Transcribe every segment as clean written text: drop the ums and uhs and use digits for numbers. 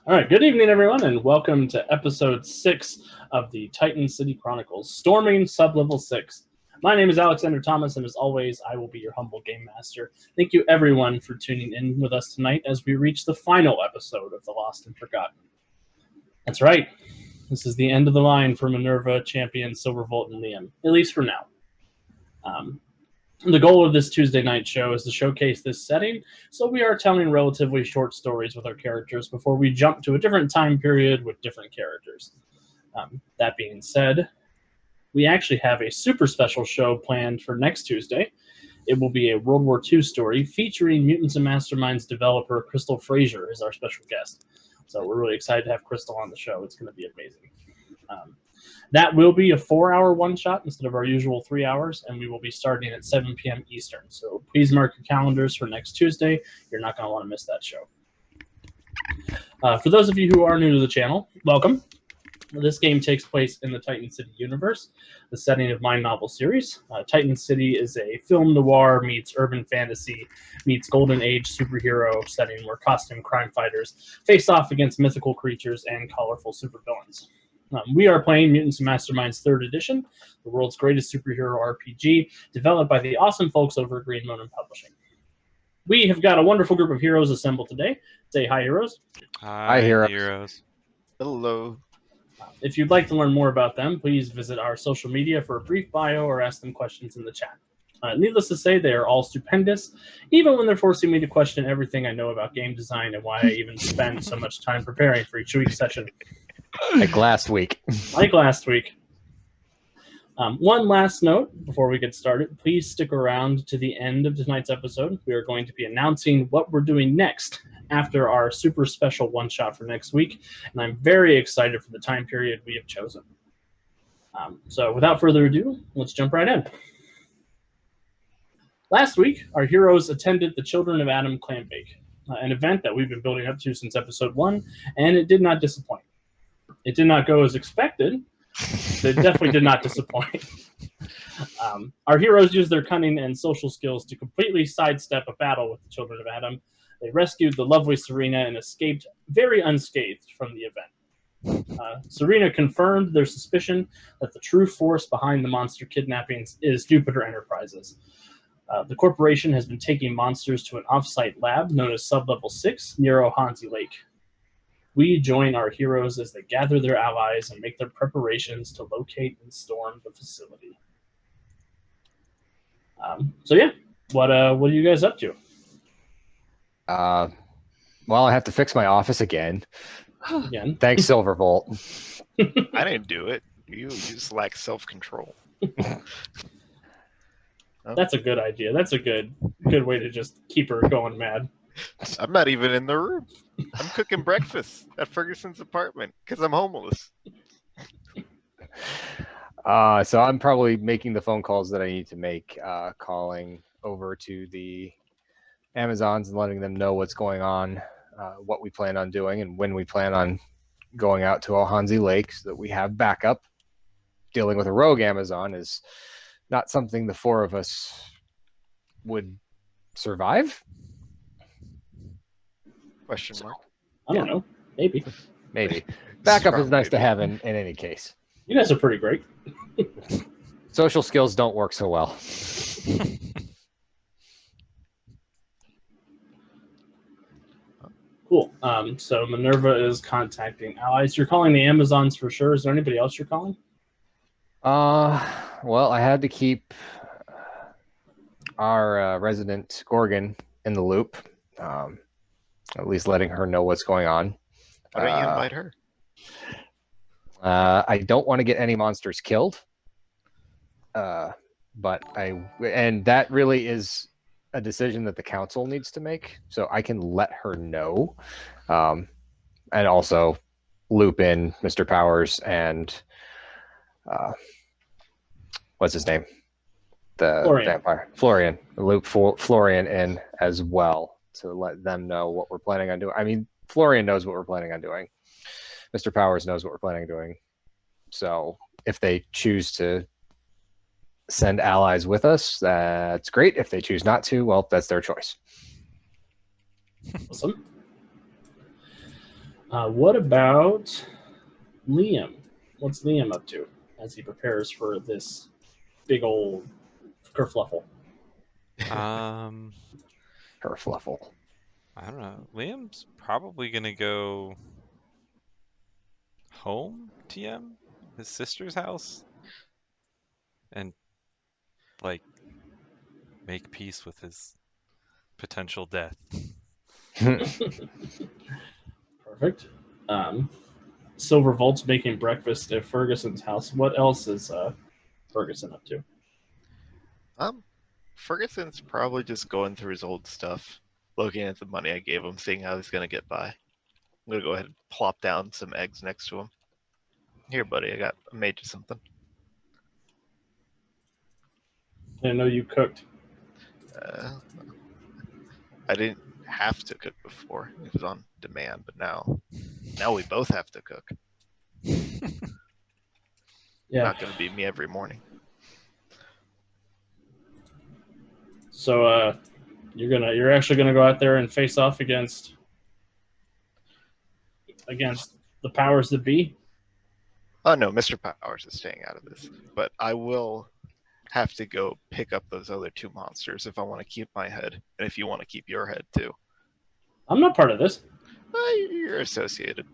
All right, good evening, everyone, and welcome to episode 6 of the Titan City Chronicles, Storming Sublevel 6. My name is Alexander Thomas, and as always, I will be your humble game master. Thank you, everyone, for tuning in with us tonight as we reach the final episode of The Lost and Forgotten. That's right. This is the end of the line for Minerva, Champion, Silvervolt, and Liam, at least for now. The goal of this Tuesday night show is to showcase this setting, so we are telling relatively short stories with our characters before we jump to a different time period with different characters. That being said, we actually have a super special show planned for next Tuesday. It will be a World War II story featuring Mutants and Masterminds developer Crystal Frazier as our special guest. So we're really excited to have Crystal on the show. It's going to be amazing. That will be a 4-hour one-shot instead of our usual 3 hours, and we will be starting at 7 p.m. Eastern. So please mark your calendars for next Tuesday. You're not going to want to miss that show. For those of you who are new to the channel, welcome. This game takes place in the Titan City universe, the setting of my novel series. Titan City is a film noir meets urban fantasy meets golden age superhero setting where costume crime fighters face off against mythical creatures and colorful supervillains. We are playing Mutants and Masterminds 3rd Edition, the world's greatest superhero RPG, developed by the awesome folks over at Green Ronin Publishing. We have got a wonderful group of heroes assembled today. Say hi, heroes. Hi, heroes. Hello. If you'd like to learn more about them, please visit our social media for a brief bio or ask them questions in the chat. Needless to say, they are all stupendous, even when they're forcing me to question everything I know about game design and why I even spend so much time preparing for each week's session. Like last week. Like last week. One last note before we get started. Please stick around to the end of tonight's episode. We are going to be announcing what we're doing next after our super special one-shot for next week, and I'm very excited for the time period we have chosen. So without further ado, let's jump right in. Last week, our heroes attended the Children of Adam Clan Bake, an event that we've been building up to since episode 1, and it did not disappoint. It did not go as expected, but it definitely did not disappoint. Our heroes used their cunning and social skills to completely sidestep a battle with the Children of Adam. They rescued the lovely Serena and escaped very unscathed from the event. Serena confirmed their suspicion that the true force behind the monster kidnappings is Jupiter Enterprises. The corporation has been taking monsters to an off-site lab known as Sublevel 6 near Ohanzi Lake. We join our heroes as they gather their allies and make their preparations to locate and storm the facility. So yeah, what are you guys up to? Well, I have to fix my office again. Again? Thanks, Silvervolt. I didn't do it. You just lack self-control. That's a good idea. That's a good way to just keep her going mad. I'm not even in the room. I'm cooking breakfast at Ferguson's apartment because I'm homeless. So I'm probably making the phone calls that I need to make, calling over to the Amazons and letting them know what's going on, what we plan on doing, and when we plan on going out to Ohanzi Lake so that we have backup. Dealing with a rogue Amazon is not something the 4 of us would survive. Question mark. I don't know. Maybe. Backup is nice to have in any case. You guys are pretty great. Social skills don't work so well. Cool. So Minerva is contacting allies. You're calling the Amazons for sure. Is there anybody else you're calling? Well, I had to keep our resident Gorgon in the loop. At least letting her know what's going on. Why don't you invite her? I don't want to get any monsters killed. And that really is a decision that the council needs to make. So I can let her know. And also loop in Mr. Powers and what's his name? The Florian. vampire. Florian. Loop Florian in as well, to let them know what we're planning on doing. I mean, Florian knows what we're planning on doing. Mr. Powers knows what we're planning on doing. So if they choose to send allies with us, that's great. If they choose not to, well, that's their choice. Awesome. What about Liam? What's Liam up to as he prepares for this big old kerfluffle? Um, Kerfluffle. I don't know. Liam's probably gonna go home, TM, his sister's house, and like make peace with his potential death. Perfect. Silver Volt's making breakfast at Ferguson's house. What else is Ferguson up to? Ferguson's probably just going through his old stuff, looking at the money I gave him, seeing how he's gonna get by. I'm gonna go ahead and plop down some eggs next to him. Here, buddy, I made you something. I know you cooked. I didn't have to cook before; it was on demand. But now we both have to cook. Yeah. Not gonna be me every morning. So you're actually gonna go out there and face off against the powers that be. Oh no, Mr. Powers is staying out of this. But I will have to go pick up those other two monsters if I want to keep my head, and if you want to keep your head too. I'm not part of this. You're associated.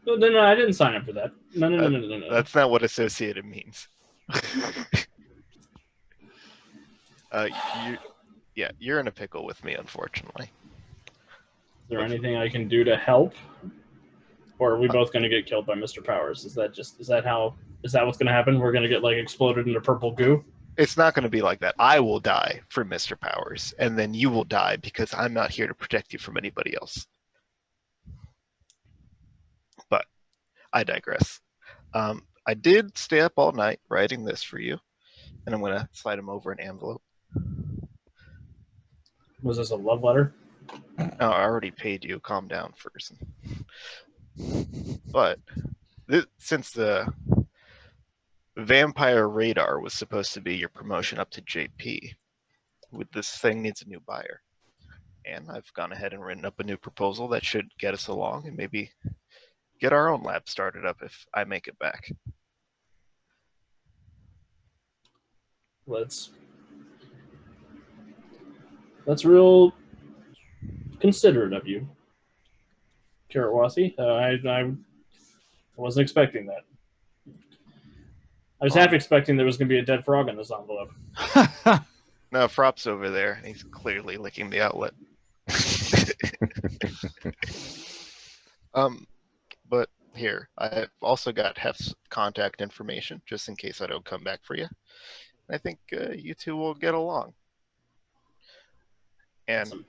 No, I didn't sign up for that. No. That's not what associated means. You're in a pickle with me, unfortunately. Is there anything I can do to help? Or are we both going to get killed by Mr. Powers? Is that what's going to happen? We're going to get like exploded into purple goo? It's not going to be like that. I will die for Mr. Powers, and then you will die because I'm not here to protect you from anybody else. But I digress. I did stay up all night writing this for you, and I'm going to slide him over an envelope. Was this a love letter? No, I already paid you. Calm down, Ferguson. But since the vampire radar was supposed to be your promotion up to JP, this thing needs a new buyer. And I've gone ahead and written up a new proposal that should get us along and maybe get our own lab started up if I make it back. That's real considerate of you, Karawasi. I wasn't expecting that. I was half expecting there was going to be a dead frog in this envelope. No, Frop's over there. He's clearly licking the outlet. But here, I've also got Hef's contact information, just in case I don't come back for you. I think you two will get along. And Awesome.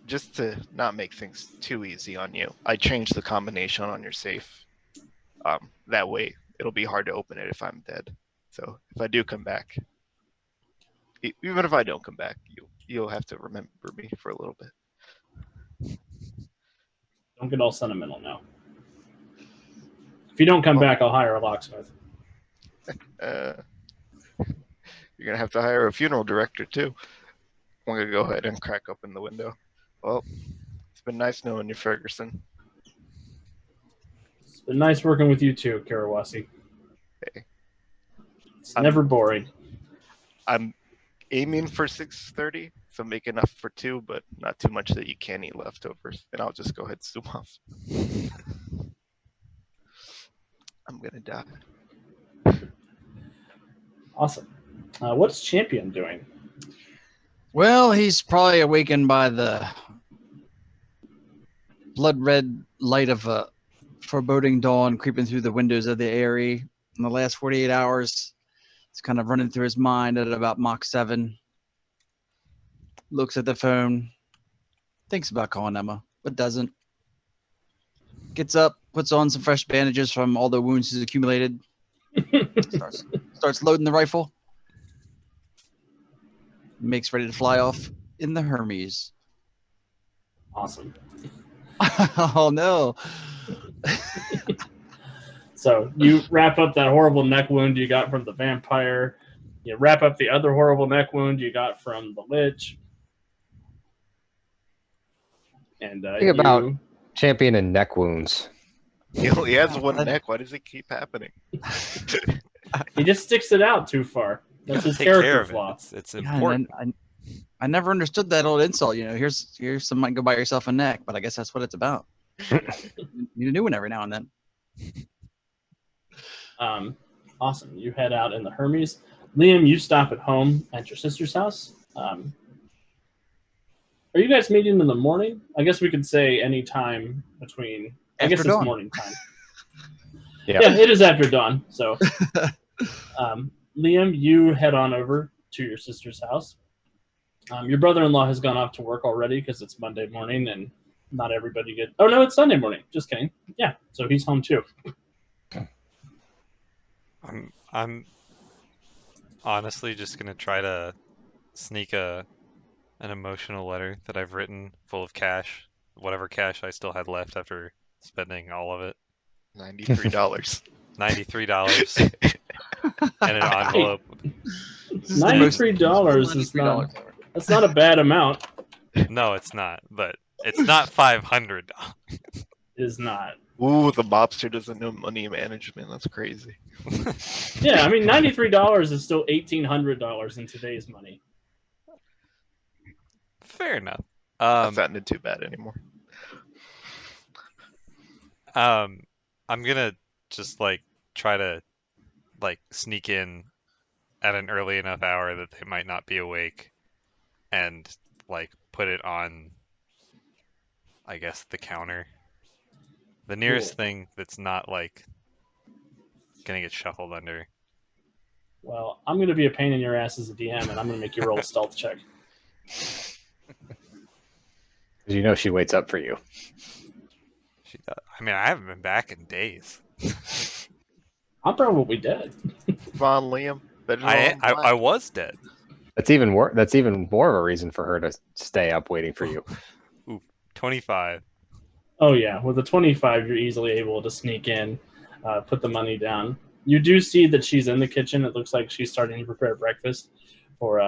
Just to not make things too easy on you, I changed the combination on your safe. That way, it'll be hard to open it if I'm dead. So if I do come back, even if I don't come back, you'll have to remember me for a little bit. Don't get all sentimental now. If you don't come back, I'll hire a locksmith. You're gonna have to hire a funeral director too. I'm gonna go ahead and crack open the window. Well, it's been nice knowing you, Ferguson. It's been nice working with you too, Karawasi. Hey. It's never boring. I'm aiming for 6:30, so make enough for 2, but not too much that you can't eat leftovers. And I'll just go ahead and zoom off. I'm gonna die. Awesome. What's Champion doing? Well, he's probably awakened by the blood red light of a foreboding dawn creeping through the windows of the Eyrie. In the last 48 hours, it's kind of running through his mind at about Mach 7. Looks at the phone, thinks about calling Emma, but doesn't. Gets up, puts on some fresh bandages from all the wounds he's accumulated. starts loading the rifle. Makes ready to fly off in the Hermes. Awesome. Oh no. So you wrap up that horrible neck wound you got from the vampire. You wrap up the other horrible neck wound you got from the lich. And Think about Champion and neck wounds. He only has one neck. Why does it keep happening? He just sticks it out too far. That's his Take care character of it. flaw. It's Yeah, important. and I never understood that old insult. Here's some might go buy yourself a neck, but I guess that's what it's about. You need a new one every now and then. Awesome. You head out in the Hermes. Liam, you stop at home at your sister's house. Are you guys meeting in the morning? I guess we could say any time between. I guess After it's dawn. morning time. Yeah. Yeah, it is after dawn. So, Liam, you head on over to your sister's house. Your brother-in-law has gone off to work already because it's Monday morning and not everybody gets. Oh no, it's Sunday morning. Just kidding. Yeah, so he's home too. I'm honestly just gonna try to sneak an emotional letter that I've written full of cash, whatever cash I still had left after spending all of it. $93. $93 and an envelope. $93 is not. That's not a bad amount. No, it's not, but it's not $500. Is not. Ooh, the mobster doesn't know money management. That's crazy. Yeah, I mean $93 is still $1,800 in today's money. Fair enough. That's not too bad anymore. I'm gonna just try to sneak in at an early enough hour that they might not be awake and put it on, I guess, the counter. The nearest thing that's not gonna get shuffled under. Well, I'm going to be a pain in your ass as a DM, and I'm going to make you roll a stealth check. You know she waits up for you. She does. I mean, I haven't been back in days. I'm probably dead. Come on, Liam. I was dead. That's even more of a reason for her to stay up waiting for you. Ooh, 25. Oh yeah, with a 25, you're easily able to sneak in, put the money down. You do see that she's in the kitchen. It looks like she's starting to prepare breakfast for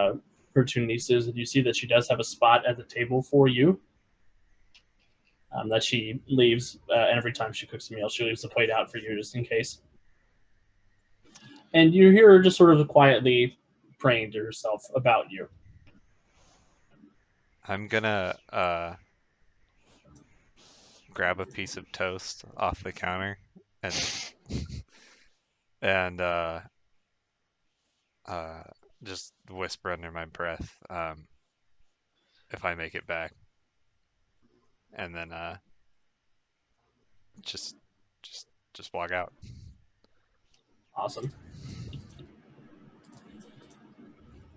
her two nieces. You see that she does have a spot at the table for you that she leaves every time she cooks a meal. She leaves the plate out for you just in case. And you hear her just sort of quietly praying to herself about you. I'm gonna grab a piece of toast off the counter and just whisper under my breath if I make it back, and then just walk out. Awesome.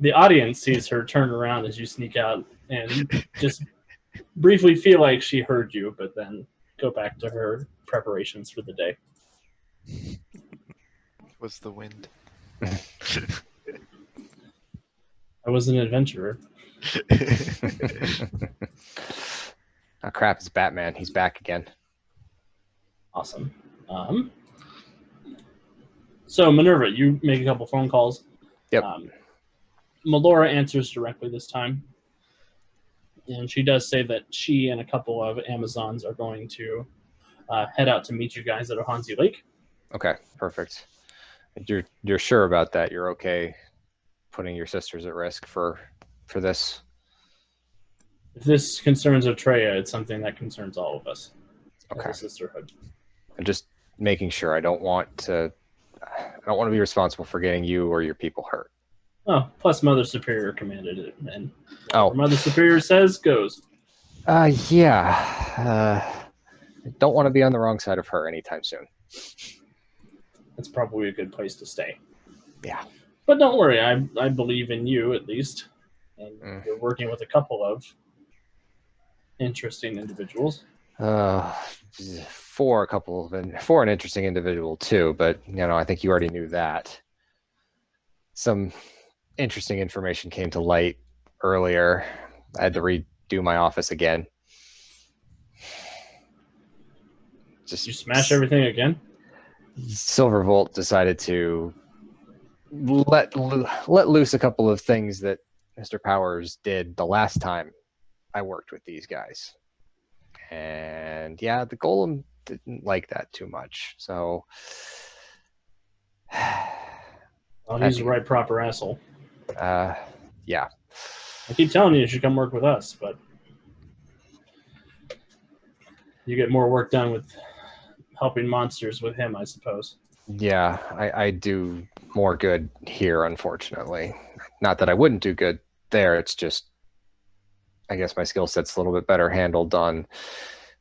The audience sees her turn around as you sneak out and just briefly feel like she heard you, but then go back to her preparations for the day. Was the wind? I was an adventurer. Oh crap, it's Batman. He's back again. Awesome. So Minerva, you make a couple phone calls. Yep. Melora answers directly this time. And she does say that she and a couple of Amazons are going to head out to meet you guys at Ohanzi Lake. Okay, perfect. You're sure about that? You're okay putting your sisters at risk for this? If this concerns Otreya, it's something that concerns all of us Okay. as a sisterhood. I'm just making sure. I don't want to be responsible for getting you or your people hurt. Oh, plus Mother Superior commanded it, and Oh. Mother Superior says goes. Yeah. I don't want to be on the wrong side of her anytime soon. That's probably a good place to stay. Yeah. But don't worry, I believe in you at least. And you're working with a couple of interesting individuals. For an interesting individual too, but I think you already knew that. Some interesting information came to light earlier. I had to redo my office again. Did you smash everything again? Silvervolt decided to let loose a couple of things that Mr. Powers did the last time I worked with these guys. And yeah, the golem didn't like that too much. So Well, he's the right proper asshole. yeah. I keep telling you should come work with us, but you get more work done with helping monsters with him, I suppose. Yeah, I do more good here, unfortunately. Not that I wouldn't do good there. It's just, I guess my skill set's a little bit better handled on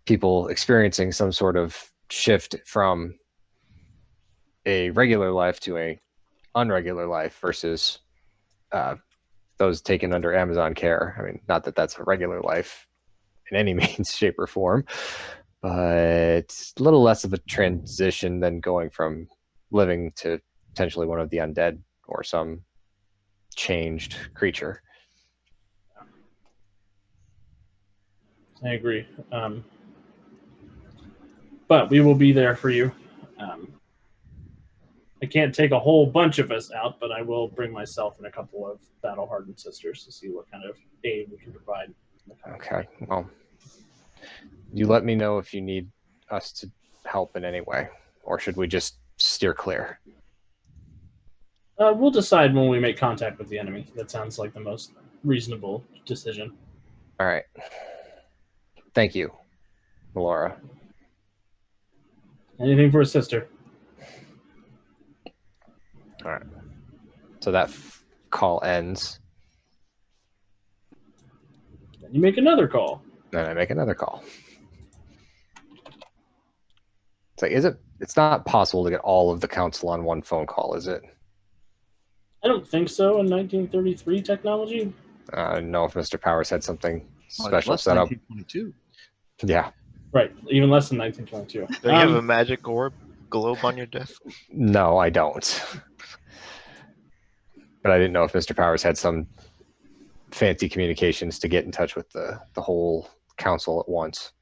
people experiencing some sort of shift from a regular life to a unregular life versus those taken under Amazon care. I mean, not that that's a regular life in any means, shape, or form, but a little less of a transition than going from living to potentially one of the undead or some changed creature. I agree. But we will be there for you. I can't take a whole bunch of us out, but I will bring myself and a couple of battle-hardened sisters to see what kind of aid we can provide. Okay, well, you let me know if you need us to help in any way, or should we just steer clear? We'll decide when we make contact with the enemy. That sounds like the most reasonable decision. All right. Thank you, Laura. Anything for a sister. All right. So that call ends. Then you make another call. Then I make another call. It's like, it's not possible to get all of the council on one phone call, is it? I don't think so in 1933 technology. I don't know if Mr. Powers had something Well, special less set up. 1922. Yeah. Right, even less than 1922. Do you have a magic orb globe on your desk? No, I don't. But I didn't know if Mr. Powers had some fancy communications to get in touch with the whole council at once.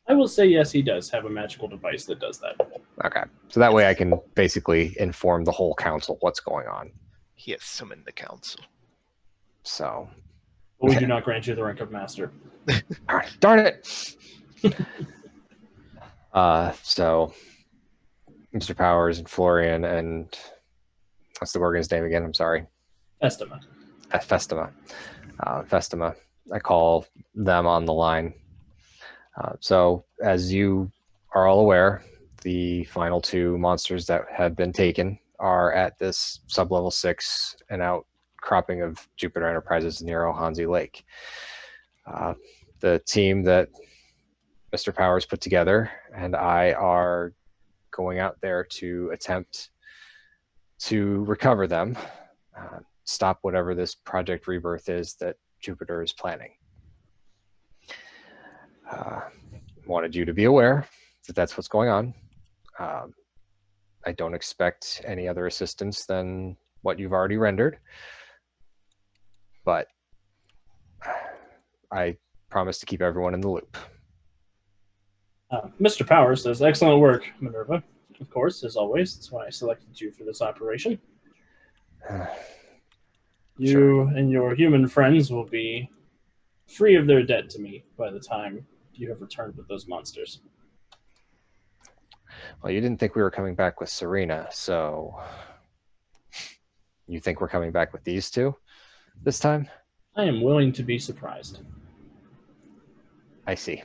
I will say yes, he does have a magical device that does that. Okay. So that way I can basically inform the whole council what's going on. He has summoned the council. So. But we do not grant you the rank of master. Darn it! So Mr. Powers and Florian and what's the organ's name again? I'm sorry. Estima. Festima. Festima. I call them on the line. So as you are all aware, the final two monsters that had been taken are at this sublevel 6 and outcropping of Jupiter Enterprises near Ohanzi Lake. The team that Mr. Powers put together and I are going out there to attempt to recover them, stop whatever this Project Rebirth is that Jupiter is planning. Wanted you to be aware that that's what's going on. I don't expect any other assistance than what you've already rendered, but I promise to keep everyone in the loop. Mr. Powers does excellent work, Minerva. Of course, as always. That's why I selected you for this operation. You Sure. and your human friends will be free of their debt to me by the time you have returned with those monsters. Well, you didn't think we were coming back with Serena, so you think we're coming back with these two this time? I am willing to be surprised. I see.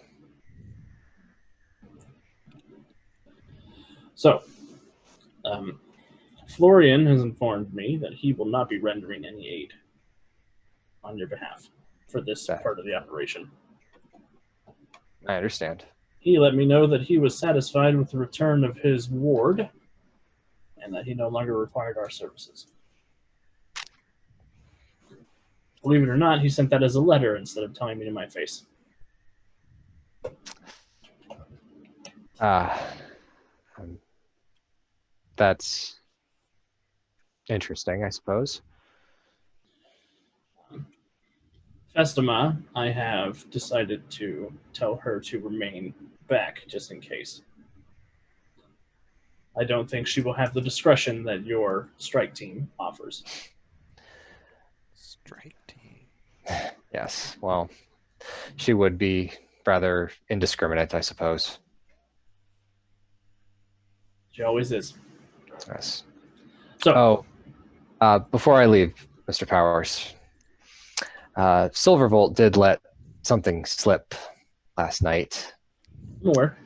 So, Florian has informed me that he will not be rendering any aid on your behalf for this part of the operation. I understand. He let me know that he was satisfied with the return of his ward and that he no longer required our services. Believe it or not, he sent that as a letter instead of telling me to my face. That's interesting, I suppose. Festima, I have decided to tell her to remain back just in case. I don't think she will have the discretion that your strike team offers. Strike team. Yes, well, she would be rather indiscriminate, I suppose. She always is. Yes. So, Before I leave, Mr. Powers, Silvervolt did let something slip last night. I'm aware.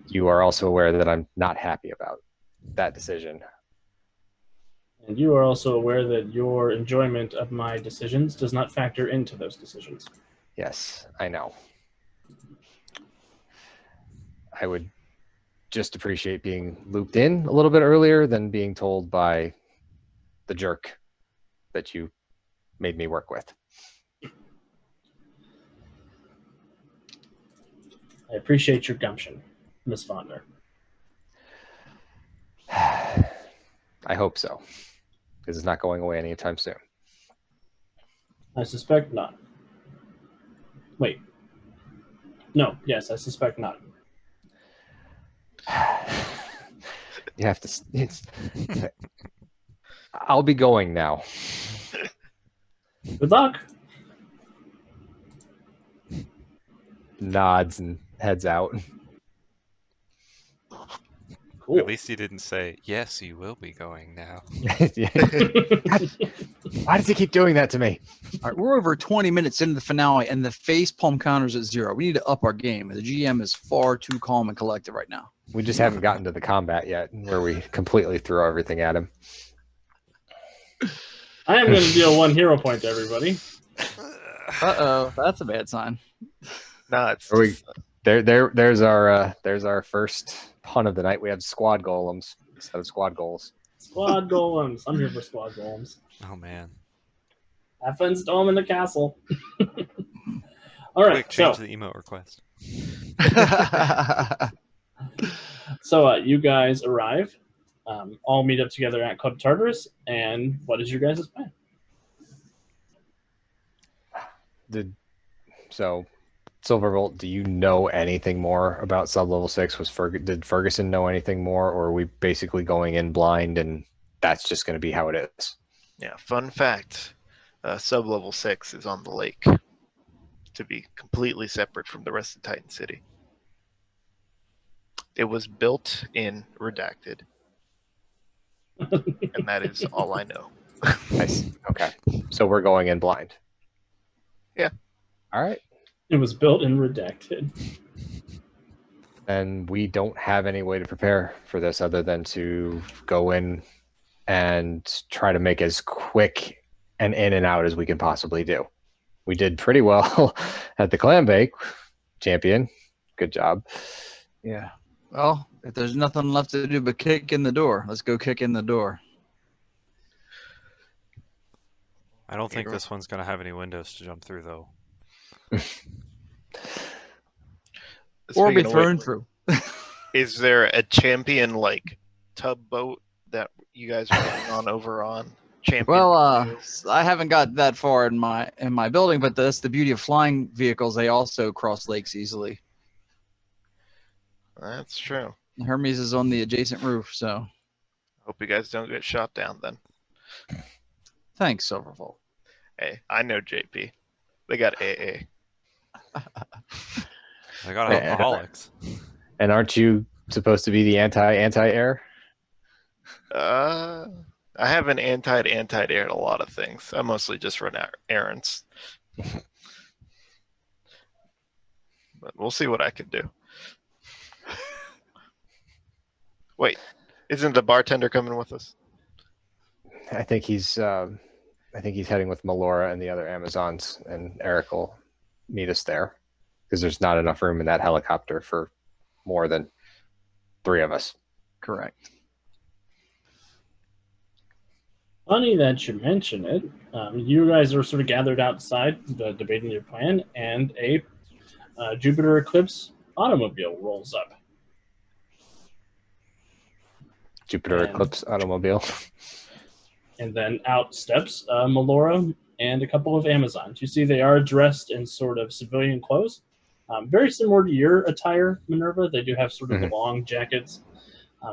You are also aware that I'm not happy about that decision. And you are also aware that your enjoyment of my decisions does not factor into those decisions. Yes, I know. I would just appreciate being looped in a little bit earlier than being told by the jerk that you made me work with. I appreciate your gumption, Miss Fonder. I hope so, because it's not going away anytime soon. I suspect not. Wait. No, yes, I suspect not. You have to. I'll be going now. Good luck. Nods and heads out. Cool. At least he didn't say, yes, you will be going now. Why does he keep doing that to me? All right, we're over 20 minutes into the finale, and the face palm counter's at 0. We need to up our game. The GM is far too calm and collected right now. We just haven't gotten to the combat yet, where we completely throw everything at him. I am going to deal 1 hero point to everybody. Uh-oh, that's a bad sign. No, it's Are we- just, There's our first pun of the night. We have squad golems instead of squad goals. Squad golems. I'm here for squad golems. Oh, man. Have fun storming the castle. All right, Quick, change the emote request. so you guys arrive. All meet up together at Club Tartarus, and what is your guys' plan? So, Silvervolt, do you know anything more about Sublevel 6? Did Ferguson know anything more, or are we basically going in blind and that's just going to be how it is? yeah. Fun fact: Sublevel 6 is on the lake, to be completely separate from the rest of Titan City. It was built in Redacted, and that is all I know. Nice. Okay. So we're going in blind. Yeah. All right. It was built and redacted. And we don't have any way to prepare for this other than to go in and try to make as quick an in and out as we can possibly do. We did pretty well at the clam bake, champion. Good job. Yeah. Well, if there's nothing left to do but kick in the door, let's go kick in the door. I don't think this one's going to have any windows to jump through, though. Or be Speaking of thrown which, through. is there a champion like tub boat that you guys are getting on over on? Champion. Well, I haven't got that far in my building, but that's the beauty of flying vehicles. They also cross lakes easily. That's true. Hermes is on the adjacent roof, so Hope you guys don't get shot down then. thanks, Silvervolt. Hey, I know JP. They got AA. I got Yeah. alcoholics. And aren't you supposed to be the anti-air? I have an anti-air in a lot of things. I mostly just run errands. But we'll see what I can do. Wait, isn't the bartender coming with us? I think he's heading with Melora and the other Amazons, and Eric will meet us there because there's not enough room in that helicopter for more than 3 of us. Correct. Funny that you mention it. You guys are sort of gathered outside, debating your plan, and a Jupiter Eclipse automobile rolls up. Jupiter And- Eclipse automobile. And then out steps Melora and a couple of Amazons. You see they are dressed in sort of civilian clothes. Very similar to your attire, Minerva. They do have sort of the long jackets.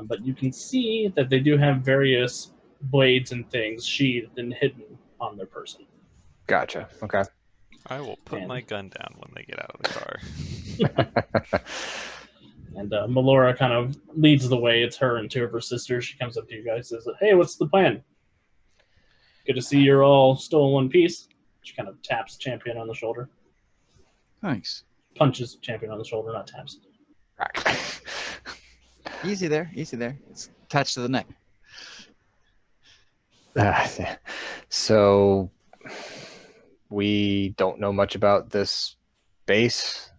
But you can see that they do have various blades and things sheathed and hidden on their person. Gotcha. Okay. I will put And- my gun down when they get out of the car. And Melora kind of leads the way. It's her and two of her sisters. She comes up to you guys and says, "Hey, what's the plan? Good to see you're all still in one piece." She kind of taps Champion on the shoulder. Thanks. Punches Champion on the shoulder, not taps. Easy there. Easy there. It's attached to the neck. So we don't know much about this base.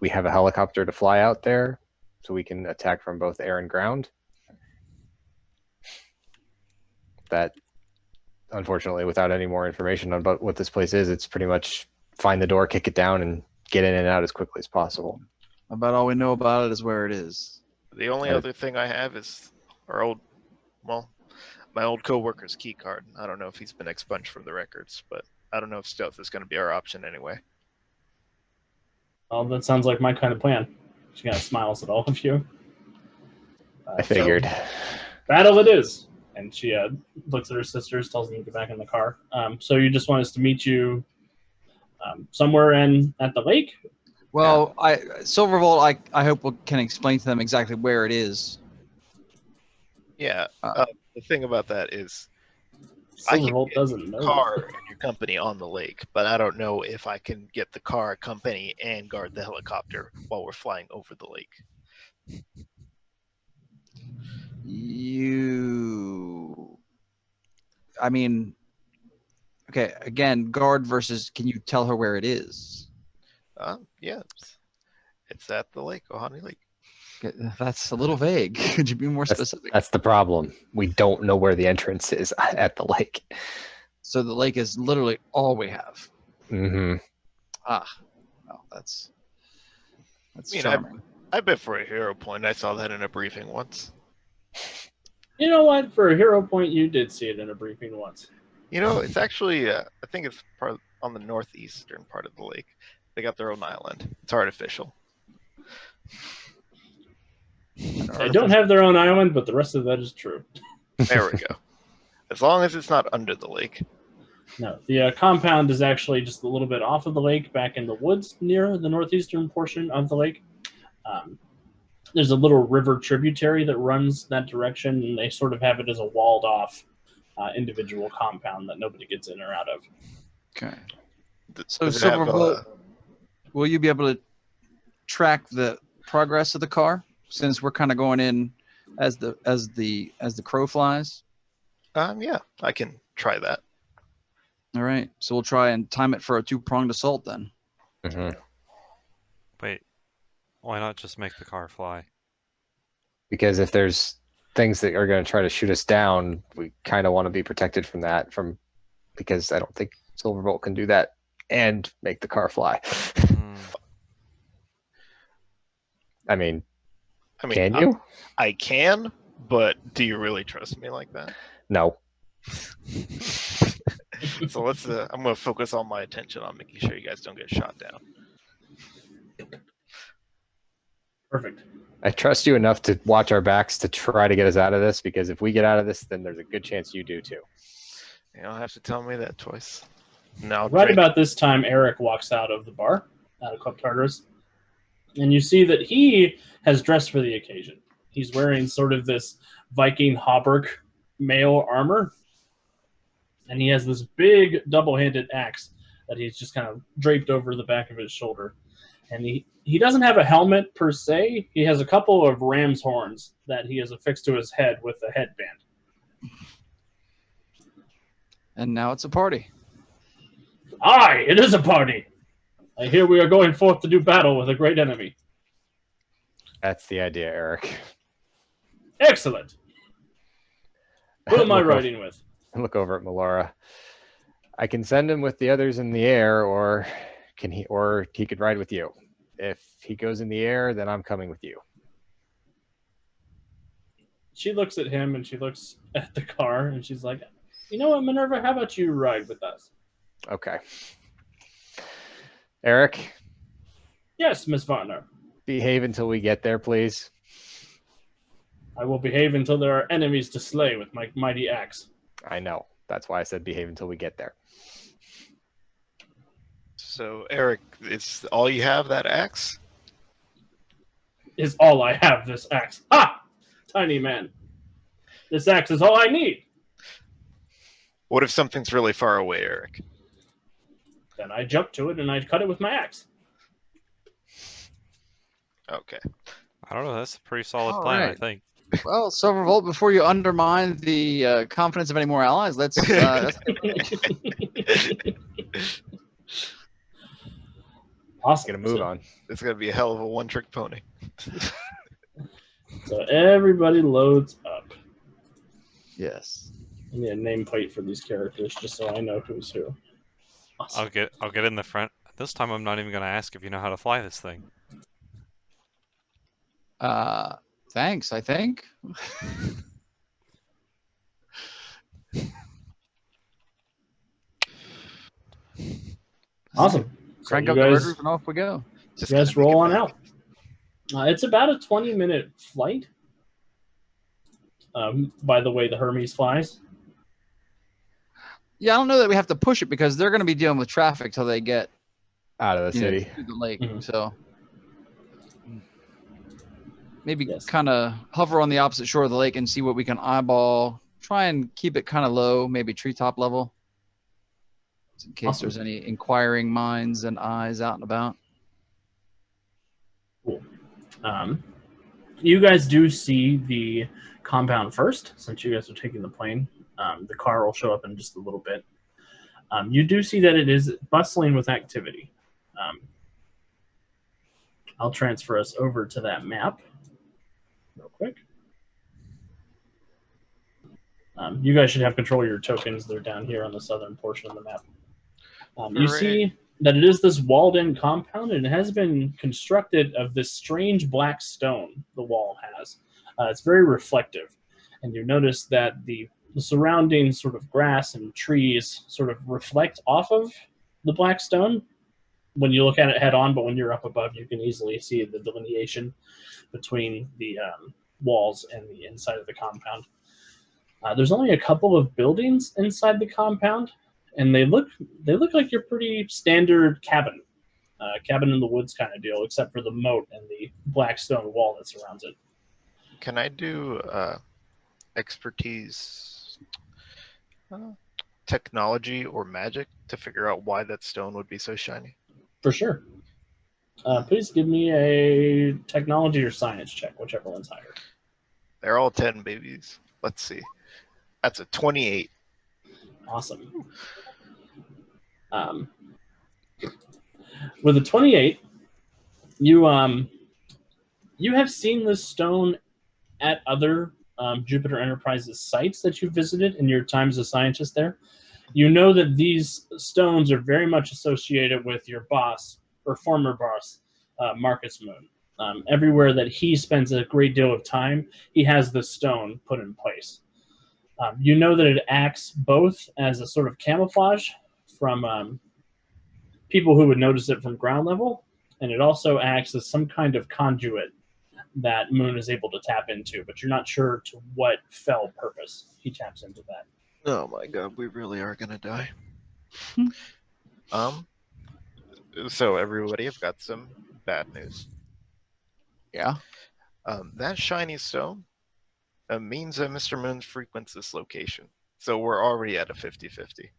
We have a helicopter to fly out there, so we can attack from both air and ground. That, unfortunately, without any more information about what this place is, it's pretty much find the door, kick it down, and get in and out as quickly as possible. About all we know about it is where it is. The only other thing I have is my old coworker's key card. I don't know if he's been expunged from the records, but I don't know if stealth is going to be our option anyway. Well, that sounds like my kind of plan. She kind of smiles at all of you. I figured. So, battle it is. And she looks at her sisters, tells them to get back in the car. So you just want us to meet you somewhere at the lake? Well, Silvervolt, I hope we can explain to them exactly where it is. Yeah. The thing about that is, Silvervolt doesn't know. car and your company on the lake, but I don't know if I can get the car, company, and guard the helicopter while we're flying over the lake. I mean, okay, again, guard versus can you tell her where it is? Yeah. It's at the lake, Ohani Lake. That's a little vague. Could you be more specific? That's the problem. We don't know where the entrance is at the lake. So the lake is literally all we have. Mm-hmm. Well, that's I mean, charming. I bet for a hero point, I saw that in a briefing once. You know what? For a hero point, you did see it in a briefing once. You know, it's actually, I think it's on the northeastern part of the lake. They got their own island. It's artificial. They don't have their own island, but the rest of that is true. There we go. As long as it's not under the lake. No, the compound is actually just a little bit off of the lake, back in the woods near the northeastern portion of the lake. There's a little river tributary that runs that direction, and they sort of have it as a walled-off individual compound that nobody gets in or out of. Okay. So Silvervolt, will you be able to track the progress of the car since we're kind of going in as the crow flies? Yeah, I can try that. All right, so we'll try and time it for a two-pronged assault then. Mm-hmm. Wait, why not just make the car fly? Because if there's things that are going to try to shoot us down, we kind of want to be protected from that. Because I don't think Silverbolt can do that and make the car fly. I mean, can you? I can, but do you really trust me like that? No. So let's. I'm going to focus all my attention on making sure you guys don't get shot down. Perfect. I trust you enough to watch our backs to try to get us out of this, because if we get out of this, then there's a good chance you do too. You don't have to tell me that twice. No. Right about this time, Eric walks out of the bar, out of Club Tartarus, and you see that he has dressed for the occasion. He's wearing sort of this Viking hauberk mail armor, and he has this big double-handed axe that he's just kind of draped over the back of his shoulder. And he doesn't have a helmet per se. He has a couple of ram's horns that he has affixed to his head with a headband. And now it's a party. Aye, it is a party. I hear we are going forth to do battle with a great enemy. That's the idea, Eric. Excellent. Who am I riding with? Look over at Melora. I can send him with the others in the air, or he could ride with you. If he goes in the air, then I'm coming with you. She looks at him and she looks at the car and she's like, "You know what, Minerva? How about you ride with us?" Okay. Eric? Yes, Miss Varner. Behave until we get there, please. I will behave until there are enemies to slay with my mighty axe. I know. That's why I said behave until we get there. So, Eric, it's all you have, that axe? Is all I have, this axe. Ha! Tiny man. This axe is all I need. What if something's really far away, Eric? Then I jump to it and I cut it with my axe. Okay. I don't know. That's a pretty solid All plan, I right. think. Well, Silvervolt, before you undermine the confidence of any more allies, let's. Awesome. Gonna move on. It's going to be a hell of a one-trick pony. So everybody loads up. Yes. I need a nameplate for these characters just so I know who's who. Awesome. I'll get in the front. This time I'm not even gonna ask if you know how to fly this thing. Thanks, I think. Awesome. So Crank you up the guys, rotors and off we go. Just you guys gotta make roll it on back. out. It's about a 20-minute flight. By the way, the Hermes flies. Yeah, I don't know that we have to push it because they're going to be dealing with traffic till they get Out of the city. to the lake. Mhm. So maybe Yes. kind of hover on the opposite shore of the lake and see what we can eyeball. Try and keep it kind of low, maybe treetop level, in case Awesome. there's any inquiring minds and eyes out and about. Cool. You guys do see the compound first, since you guys are taking the plane. The car will show up in just a little bit. You do see that it is bustling with activity. I'll transfer us over to that map real quick. You guys should have control of your tokens. They're down here on the southern portion of the map. You see that it is this walled-in compound, and it has been constructed of this strange black stone the wall has. It's very reflective, and you notice that the surrounding sort of grass and trees sort of reflect off of the black stone when you look at it head on, but when you're up above, you can easily see the delineation between the walls and the inside of the compound. There's only a couple of buildings inside the compound, and they look like your pretty standard cabin in the woods kind of deal, except for the moat and the black stone wall that surrounds it. Can I do expertise, technology, or magic to figure out why that stone would be so shiny? For sure. Please give me a technology or science check, whichever one's higher. They're all 10 babies. Let's see. That's a 28. Awesome. With a 28, you have seen this stone at other Jupiter Enterprises sites that you visited in your time as a scientist there. You know that these stones are very much associated with your boss, or former boss, Marcus Moon. Everywhere that he spends a great deal of time, he has this stone put in place. You know that it acts both as a sort of camouflage from people who would notice it from ground level, and it also acts as some kind of conduit that Moon is able to tap into, but you're not sure to what fell purpose he taps into that. Oh my god, we really are gonna die. So everybody, I've got some bad news. Yeah. That shiny stone means that Mr. Moon frequents this location. So we're already at a 50-50.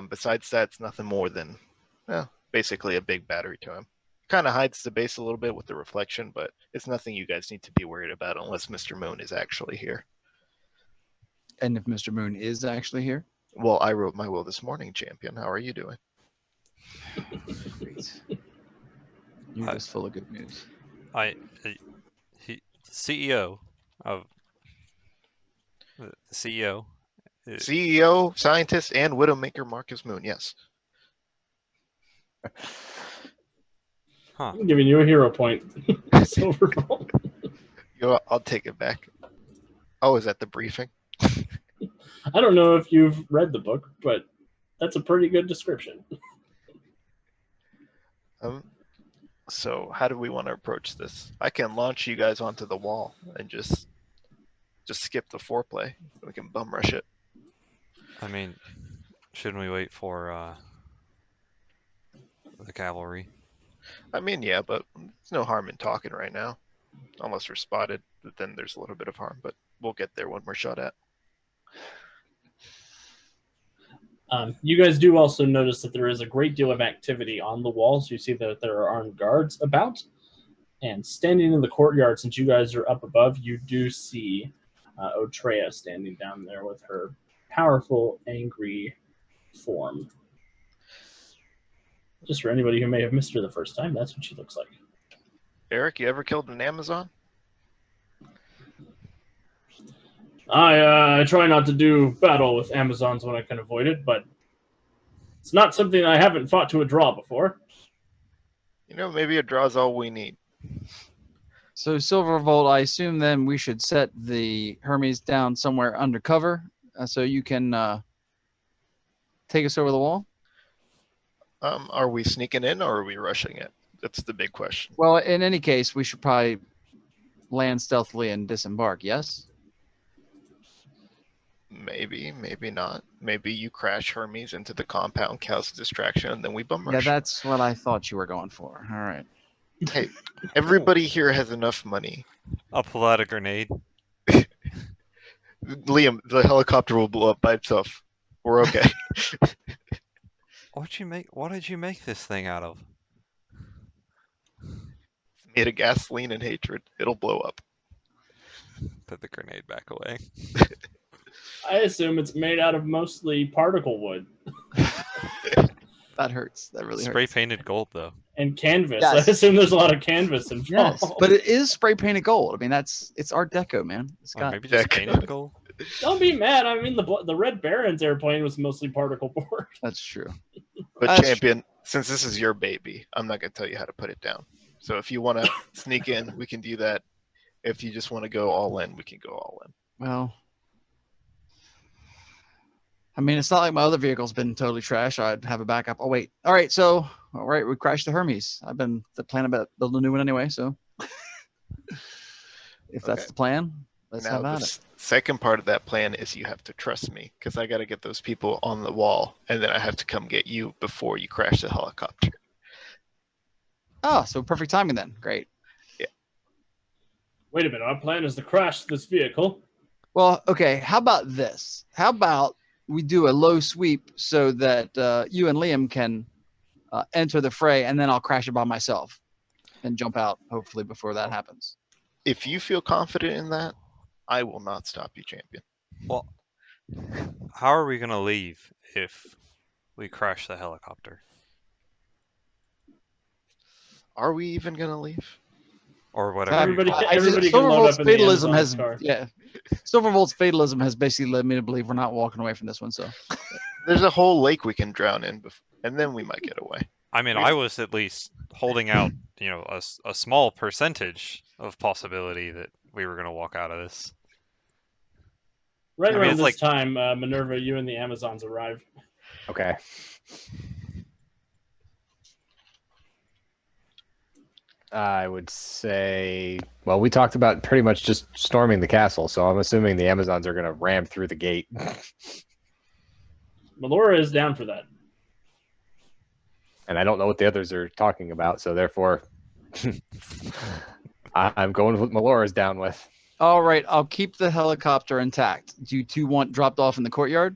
Besides that, it's nothing more than basically a big battery to him. Kind of hides the base a little bit with the reflection, but it's nothing you guys need to be worried about unless Mr. Moon is actually here. And if Mr. Moon is actually here? Well, I wrote my will this morning, champion. How are you doing? Great. You're just full of good news. CEO of the CEO. CEO, scientist, and widowmaker Marcus Moon. Yes. Huh. I'm giving you a hero point. Overall. I'll take it back. Oh, is that the briefing? I don't know if you've read the book, but that's a pretty good description. So how do we want to approach this? I can launch you guys onto the wall and just skip the foreplay. We can bum rush it. I mean, shouldn't we wait for the cavalry. I mean, yeah, but there's no harm in talking right now. Unless we're spotted, but then there's a little bit of harm, but we'll get there when we're shot at. You guys do also notice that there is a great deal of activity on the walls. You see that there are armed guards about. And standing in the courtyard, since you guys are up above, you do see Otreya standing down there with her powerful, angry form. Just for anybody who may have missed her the first time, that's what she looks like. Eric, you ever killed an Amazon? I try not to do battle with Amazons when I can avoid it, but it's not something I haven't fought to a draw before. You know, maybe a draw's all we need. So Silvervolt, I assume then we should set the Hermes down somewhere undercover so you can take us over the wall? Are we sneaking in or are we rushing it? That's the big question. Well, in any case, we should probably land stealthily and disembark, yes? Maybe, maybe not. Maybe you crash Hermes into the compound, cause a distraction, and then we bum Yeah, rush. that's what I thought you were going for. All right. Hey, everybody here has enough money. I'll pull out a grenade. Liam, the helicopter will blow up by itself. We're okay. What did you make this thing out of? It's made of gasoline and hatred. It'll blow up. Put the grenade back away. I assume it's made out of mostly particle wood That hurts. That really Spray hurts. painted gold though. and canvas. Yes. I assume there's a lot of canvas involved. Yes, but it is spray painted gold. I mean, it's Art Deco, man. It's Or got maybe just Deck. painted gold. Don't be mad. I mean, the Red Baron's airplane was mostly particle board. that's true. But That's champion, since this is your baby, I'm not gonna tell you how to put it down. So if you want to sneak in, we can do that. If you just want to go all in, we can go all in. Well, I mean, it's not like my other vehicle's been totally trash. I'd have a backup. Oh wait. All right. So, all right, we crashed the Hermes. I've been planning about building a new one anyway. So, if that's Okay. the plan, let's Now have the at it. second part of that plan is you have to trust me because I got to get those people on the wall, and then I have to come get you before you crash the helicopter. Oh, so perfect timing then. Great. Wait a minute. Our plan is to crash this vehicle. Well, okay. How about this? How about we do a low sweep so that you and Liam can enter the fray, and then I'll crash it by myself and jump out, hopefully, before that happens. If you feel confident in that, I will not stop you, champion. Well, how are we gonna leave if we crash the helicopter? Are we even gonna leave? Or whatever. Everybody I- everybody can load Silvervolt's up in the fatalism Amazon's has car. yeah. Silvervolt's fatalism has basically led me to believe we're not walking away from this one. So There's a whole lake we can drown in, and then we might get away. I mean, I was at least holding out, a small percentage of possibility that we were gonna walk out of this. Right I mean, around it's this like- time, Minerva, you and the Amazons arrive. Okay. I would say, well, we talked about pretty much just storming the castle, so I'm assuming the Amazons are going to ram through the gate. Melora is down for that. And I don't know what the others are talking about, so therefore, I'm going with what Melora's down with. all right, I'll keep the helicopter intact. Do you two want dropped off in the courtyard?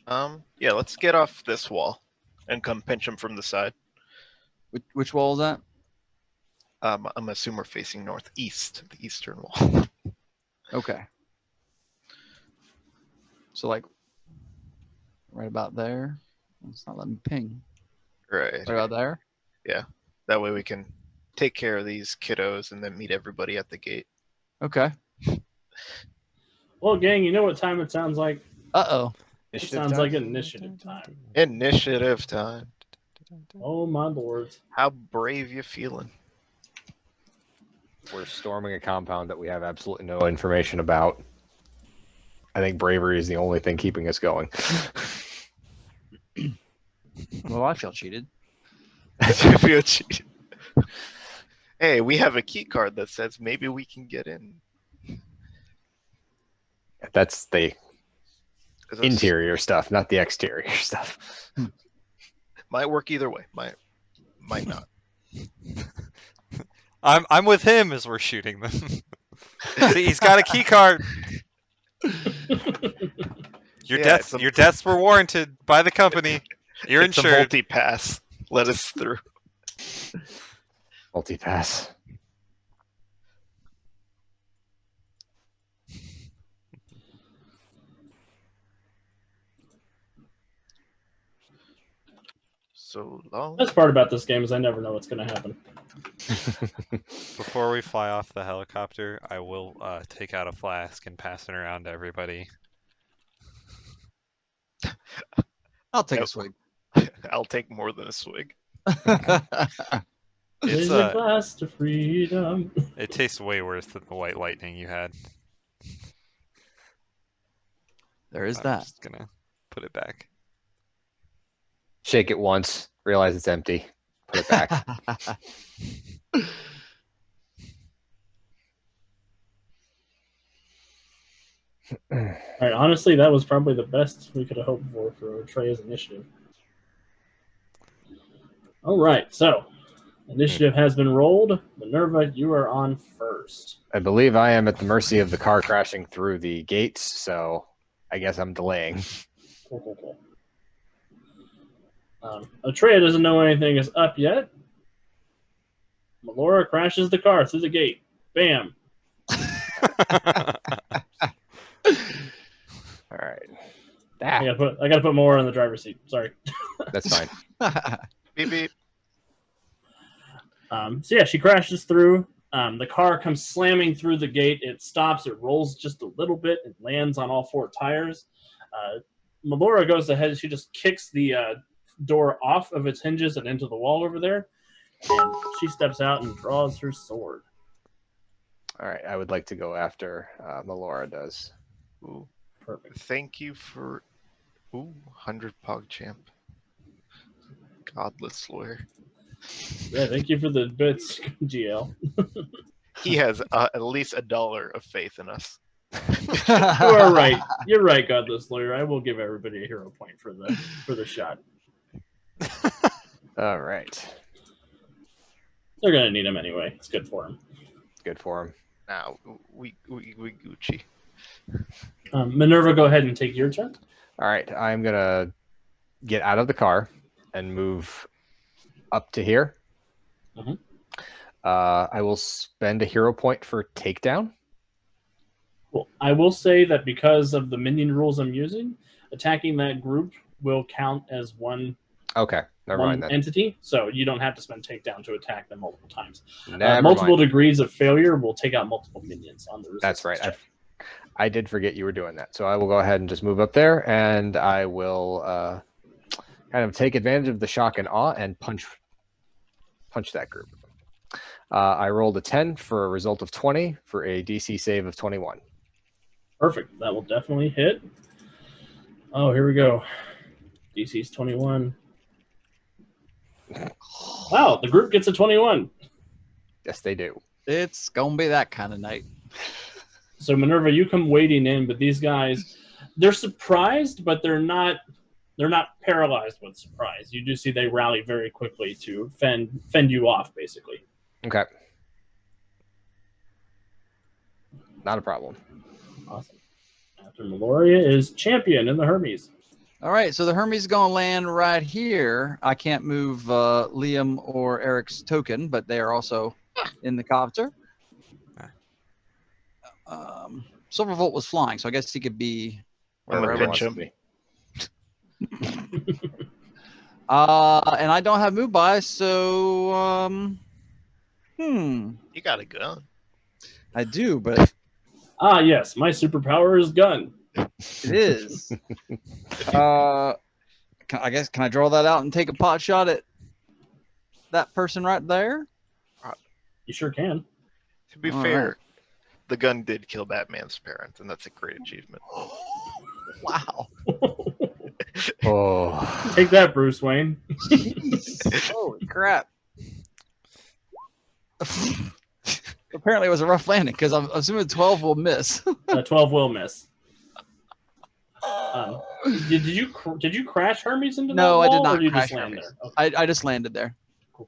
Yeah, let's get off this wall and come pinch them from the side. Which wall is that? I'm assuming we're facing northeast, the eastern wall. Okay. So like right about there. It's not letting me ping. Right. Right about there. That way we can take care of these kiddos and then meet everybody at the gate. Okay. Well, gang, you know what time it sounds like? Uh-oh. It sounds like initiative time. Initiative time. Oh my lord. How brave you feeling? We're storming a compound that we have absolutely no information about. I think bravery is the only thing keeping us going. Well, I feel cheated. I feel cheated. Hey, we have a key card that says maybe we can get in. That's the 'Cause those- interior stuff, not the exterior stuff. Might work either way. Might not. I'm with him as we're shooting them. See, he's got a key card. Your deaths were warranted by the company. You're it's insured. A multi-pass. Let us through. Multi-pass. So long. Best part about this game is I never know what's going to happen. Before we fly off the helicopter, I will take out a flask and pass it around to everybody. I'll take a Nope. swig. I'll take more than a swig. Raise a glass to freedom. It tastes way worse than the white lightning you had. There is I'm that. just gonna put it back. Shake it once, realize it's empty, put it back. All right, honestly, that was probably the best we could have hoped for Trey's initiative. All right, so initiative has been rolled. Minerva, you are on first. I believe I am at the mercy of the car crashing through the gates, so I guess I'm delaying. Cool. Atreya doesn't know anything is up yet. Melora crashes the car through the gate. Bam. All right. I gotta put more in the driver's seat. Sorry. That's fine. Beep beep. So yeah, she crashes through. The car comes slamming through the gate. It stops. It rolls just a little bit. It lands on all four tires. Melora goes ahead. She just kicks the door off of its hinges and into the wall over there. And she steps out and draws her sword. All right. I would like to go after Melora does. Ooh. Perfect. Thank you for 100 PogChamp. Godless lawyer. Yeah, thank you for the bits, GL. He has at least $1 of faith in us. You are right. You're right, Godless Lawyer. I will give everybody a hero point for the shot. All right. They're gonna need him anyway. It's good for him. Good for him. Now we Gucci. Minerva, go ahead and take your turn. All right. I'm going to get out of the car and move up to here. Mhm. I will spend a hero point for takedown. Well, I will say that because of the minion rules I'm using, attacking that group will count as one Okay. Never mind then. entity, so you don't have to spend takedown to attack them multiple times. Never Multiple mind. degrees of failure will take out multiple minions on the resistance That's right. check. I did forget you were doing that. So I will go ahead and just move up there, and I will kind of take advantage of the shock and awe and punch that group. I rolled a 10 for a result of 20 for a DC save of 21. Perfect. That will definitely hit. Oh, here we go. DC's 21. Wow, the group gets a 21. Yes, they do. It's gonna be that kind of night. So Minerva, you come wading in, but these guys, they're surprised, but they're not paralyzed with surprise. You do see they rally very quickly to fend you off, basically. Okay. Not a problem. Awesome. After Meloria is champion in the Hermes. All right, so the Hermes is gonna land right here. I can't move Liam or Eric's token, but they are also in the copter. Silvervolt was flying, so I guess he could be I'm Wherever gonna he pinch wants him. to be. and I don't have move by, so You got a gun. I do, but Ah, yes, my superpower is gun. it is. Can I draw that out and take a pot shot at that person right there? You sure can. To be All fair, right. the gun did kill Batman's parents, and that's a great achievement. Wow. Oh. Take that, Bruce Wayne. Jeez. Holy crap. Apparently it was a rough landing because I'm assuming 12 will miss. 12 will miss. Did you crash Hermes into that No, wall, I did not or did you crash just land Hermes. there? Okay. I just landed there. Cool.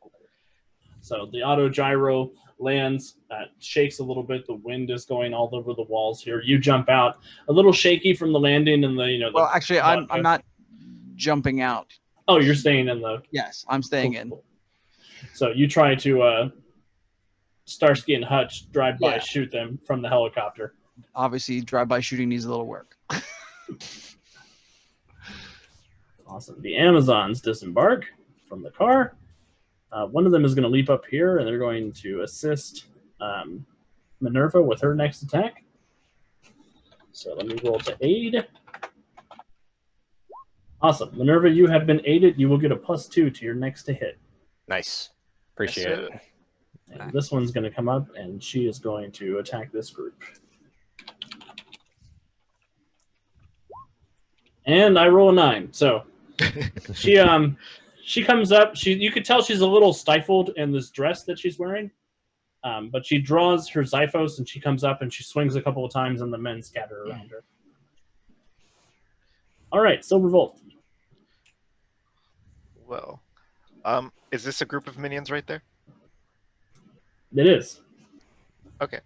So the auto gyro lands, shakes a little bit. The wind is going all over the walls here. You jump out, a little shaky from the landing, and the Well, actually, I'm vodka. not jumping out. Oh, you're staying in the. Yes, I'm staying in. Cool. So you try to Starsky and Hutch drive by, Yeah. shoot them from the helicopter. Obviously, drive-by shooting needs a little work. Awesome. The Amazons disembark from the car. One of them is going to leap up here, and they're going to assist Minerva with her next attack. So let me roll to aid. Awesome. Minerva, you have been aided. You will get a +2 to your next to hit. Nice. Appreciate it. And this one's going to come up, and she is going to attack this group. And I roll a 9. So she comes up. You could tell she's a little stifled in this dress that she's wearing. But she draws her Xiphos, and she comes up and she swings a couple of times, and the men scatter around her. All right, Silver Volt. Well, is this a group of minions right there? It is. Okay.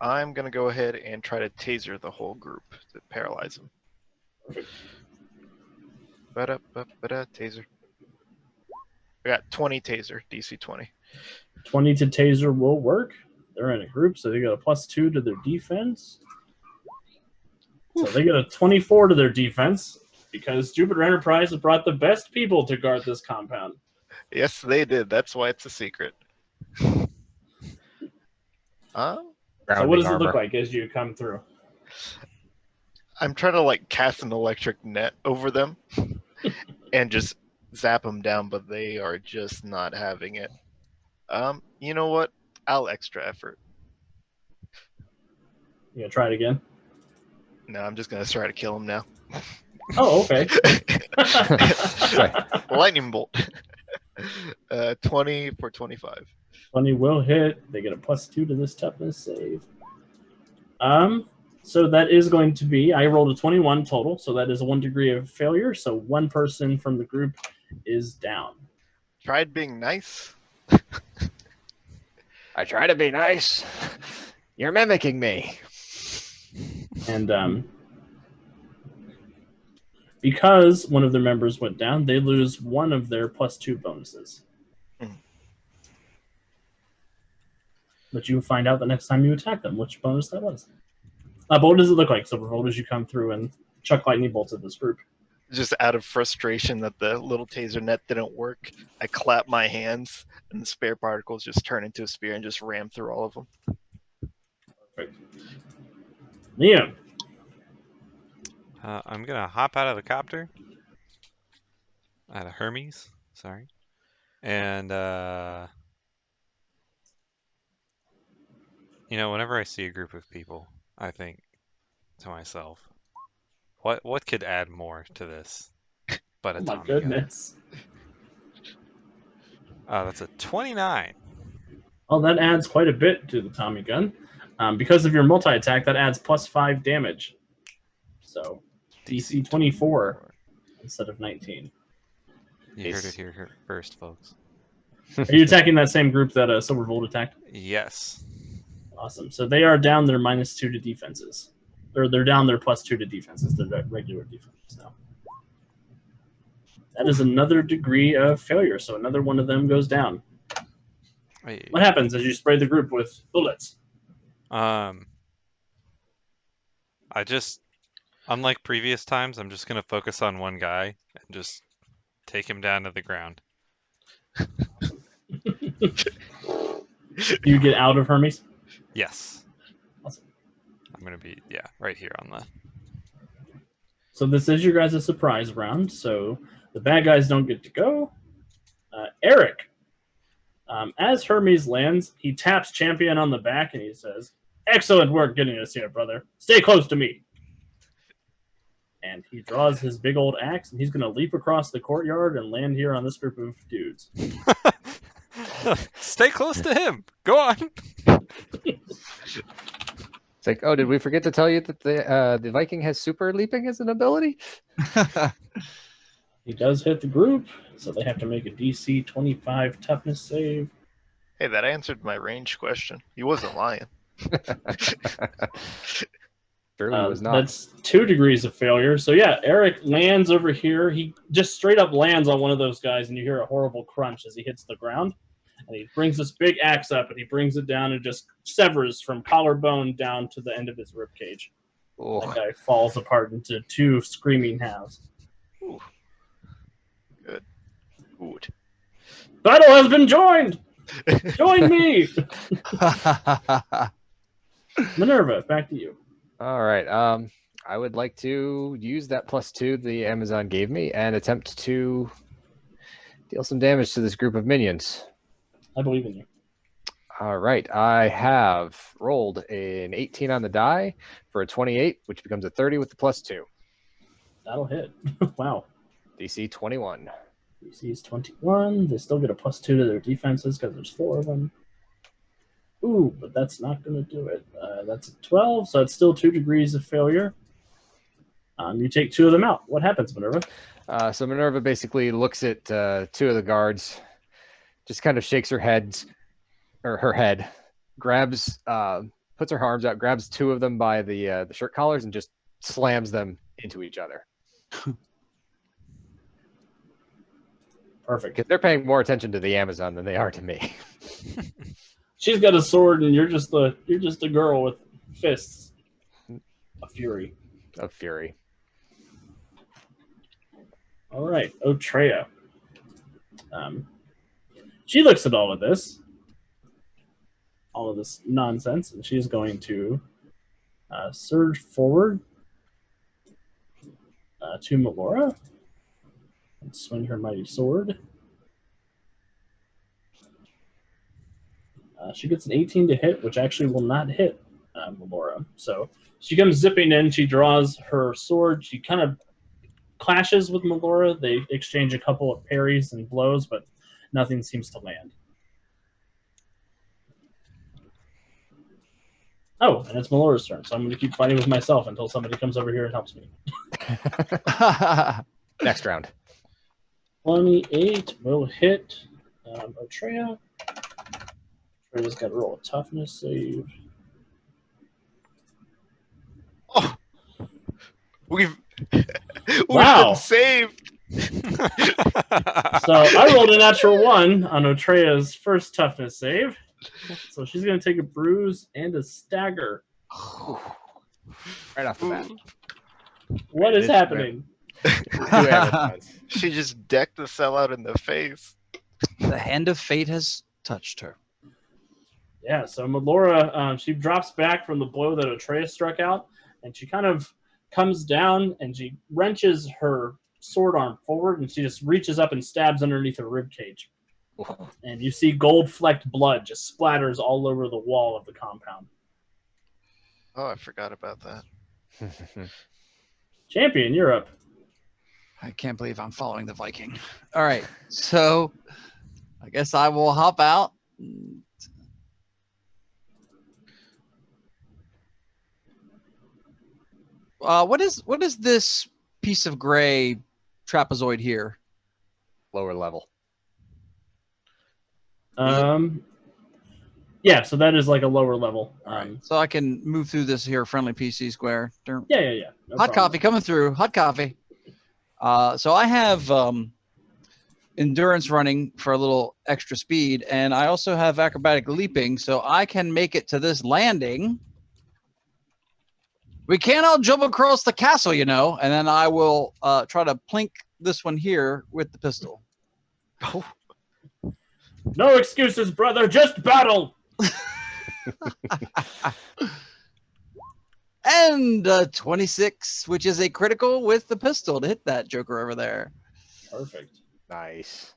I'm going to go ahead and try to taser the whole group to paralyze them. Perfect. Taser. I got 20 taser, DC 20. 20 to taser will work. They're in a group, so they got a +2 to their defense. So they get a 24 to their defense because Jupiter Enterprise has brought the best people to guard this compound. Yes, they did. That's why it's a secret. So what does it look like as you come through? I'm trying to cast an electric net over them and just zap them down, but they are just not having it. You know what? I'll extra effort. You gonna try it again? No, I'm just gonna try to kill them now. Oh, okay. Lightning bolt. 20 for 25. 20 will hit. They get a +2 to this toughness save. So that is going to be, I rolled a 21 total, so that is a 1 degree of failure. So one person from the group is down. Tried being nice. I try to be nice. You're mimicking me. And because one of their members went down, they lose one of their +2 bonuses. But you will find out the next time you attack them which bonus that was. But what does it look like, Silverfold, as you come through and chuck lightning bolts at this group? Just out of frustration that the little taser net didn't work, I clap my hands and the spare particles just turn into a spear and just ram through all of them. Perfect. Liam. I'm going to hop out of the copter. Out of Hermes, sorry. And, whenever I see a group of people, I think to myself, what could add more to this but a Oh my Tommy goodness. gun? That's a 29. Well, that adds quite a bit to the Tommy gun. Because of your multi-attack, that adds +5 damage. So, DC 24 instead of 19. You heard it here first, folks. Are you attacking that same group that Silverfold attacked? Yes. Awesome. So they are down their -2 to defenses. Or they're down their +2 to defenses, their regular defenses now. That is another degree of failure, so another one of them goes down. Hey. What happens as you spray the group with bullets? I just, unlike previous times, I'm just going to focus on one guy and just take him down to the ground. You get out of Hermes? Yes. Awesome. I'm going to be, right here on the... So this is your guys' surprise round, so the bad guys don't get to go. Eric, as Hermes lands, he taps Champion on the back and he says, "Excellent work getting us here, brother. Stay close to me." And he draws his big old axe, and he's going to leap across the courtyard and land here on this group of dudes. Stay close to him. Go on. Is like, oh, did we forget to tell you that the Viking has super leaping as an ability? He does hit the group, so they have to make a DC 25 toughness save. Hey, that answered my range question. He wasn't lying. Surely was not. That's 2 degrees of failure. So yeah, Eric lands over here. He just straight up lands on one of those guys, and you hear a horrible crunch as he hits the ground. And he brings this big axe up, and he brings it down and just severs from collarbone down to the end of his rib cage. Oh. That guy falls apart into 2 screaming halves. Ooh. Good. Battle has been joined! Join me! Minerva, back to you. All right. I would like to use that +2 the Amazon gave me and attempt to deal some damage to this group of minions. I believe in you. All right. I have rolled an 18 on the die for a 28, which becomes a 30 with the +2. That'll hit. Wow. DC 21. DC is 21. They still get a +2 to their defenses because there's 4 of them. Ooh, but that's not going to do it. That's a 12, so it's still 2 degrees of failure. You take 2 of them out. What happens, Minerva? So Minerva basically looks at 2 of the guards, just kind of shakes her head, grabs, puts her arms out, grabs 2 of them by the shirt collars, and just slams them into each other. Perfect. Because they're paying more attention to the Amazon than they are to me. She's got a sword, and you're just a girl with fists. A fury. Of fury. All right, Otreya. She looks at all of this nonsense, and she's going to surge forward to Melora and swing her mighty sword. She gets an 18 to hit, which actually will not hit Melora. So she comes zipping in. She draws her sword. She kind of clashes with Melora. They exchange a couple of parries and blows, but nothing seems to land. Oh, and it's Melora's turn, so I'm going to keep fighting with myself until somebody comes over here and helps me. Next round. 28 will hit Otreya. Otreya's got to roll a toughness save. Oh, we've Wow. been saved. So I rolled a natural 1 on Otreya's first toughness save. So she's going to take a bruise and a stagger. Right off the bat. What is happening? 2 Amazons. She just decked the sellout in the face. The hand of fate has touched her. Yeah, so Melora, she drops back from the blow that Otreya struck out, and she kind of comes down and she wrenches her sword arm forward, and she just reaches up and stabs underneath her rib cage. And you see gold-flecked blood just splatters all over the wall of the compound. Oh, I forgot about that. Champion, you're up. I can't believe I'm following the Viking. All right, so I guess I will hop out. What is this piece of gray trapezoid here? Lower level. Yeah, so that is like a lower level. So I can move through this here friendly PC square. Yeah. No Hot problem. coffee coming through. Hot coffee. So I have endurance running for a little extra speed, and I also have acrobatic leaping, so I can make it to this landing. We can't all jump across the castle, you know, and then I will try to plink this one here with the pistol. Oh, No excuses, brother. Just battle. And 26, which is a critical with the pistol to hit that joker over there. Perfect. Nice.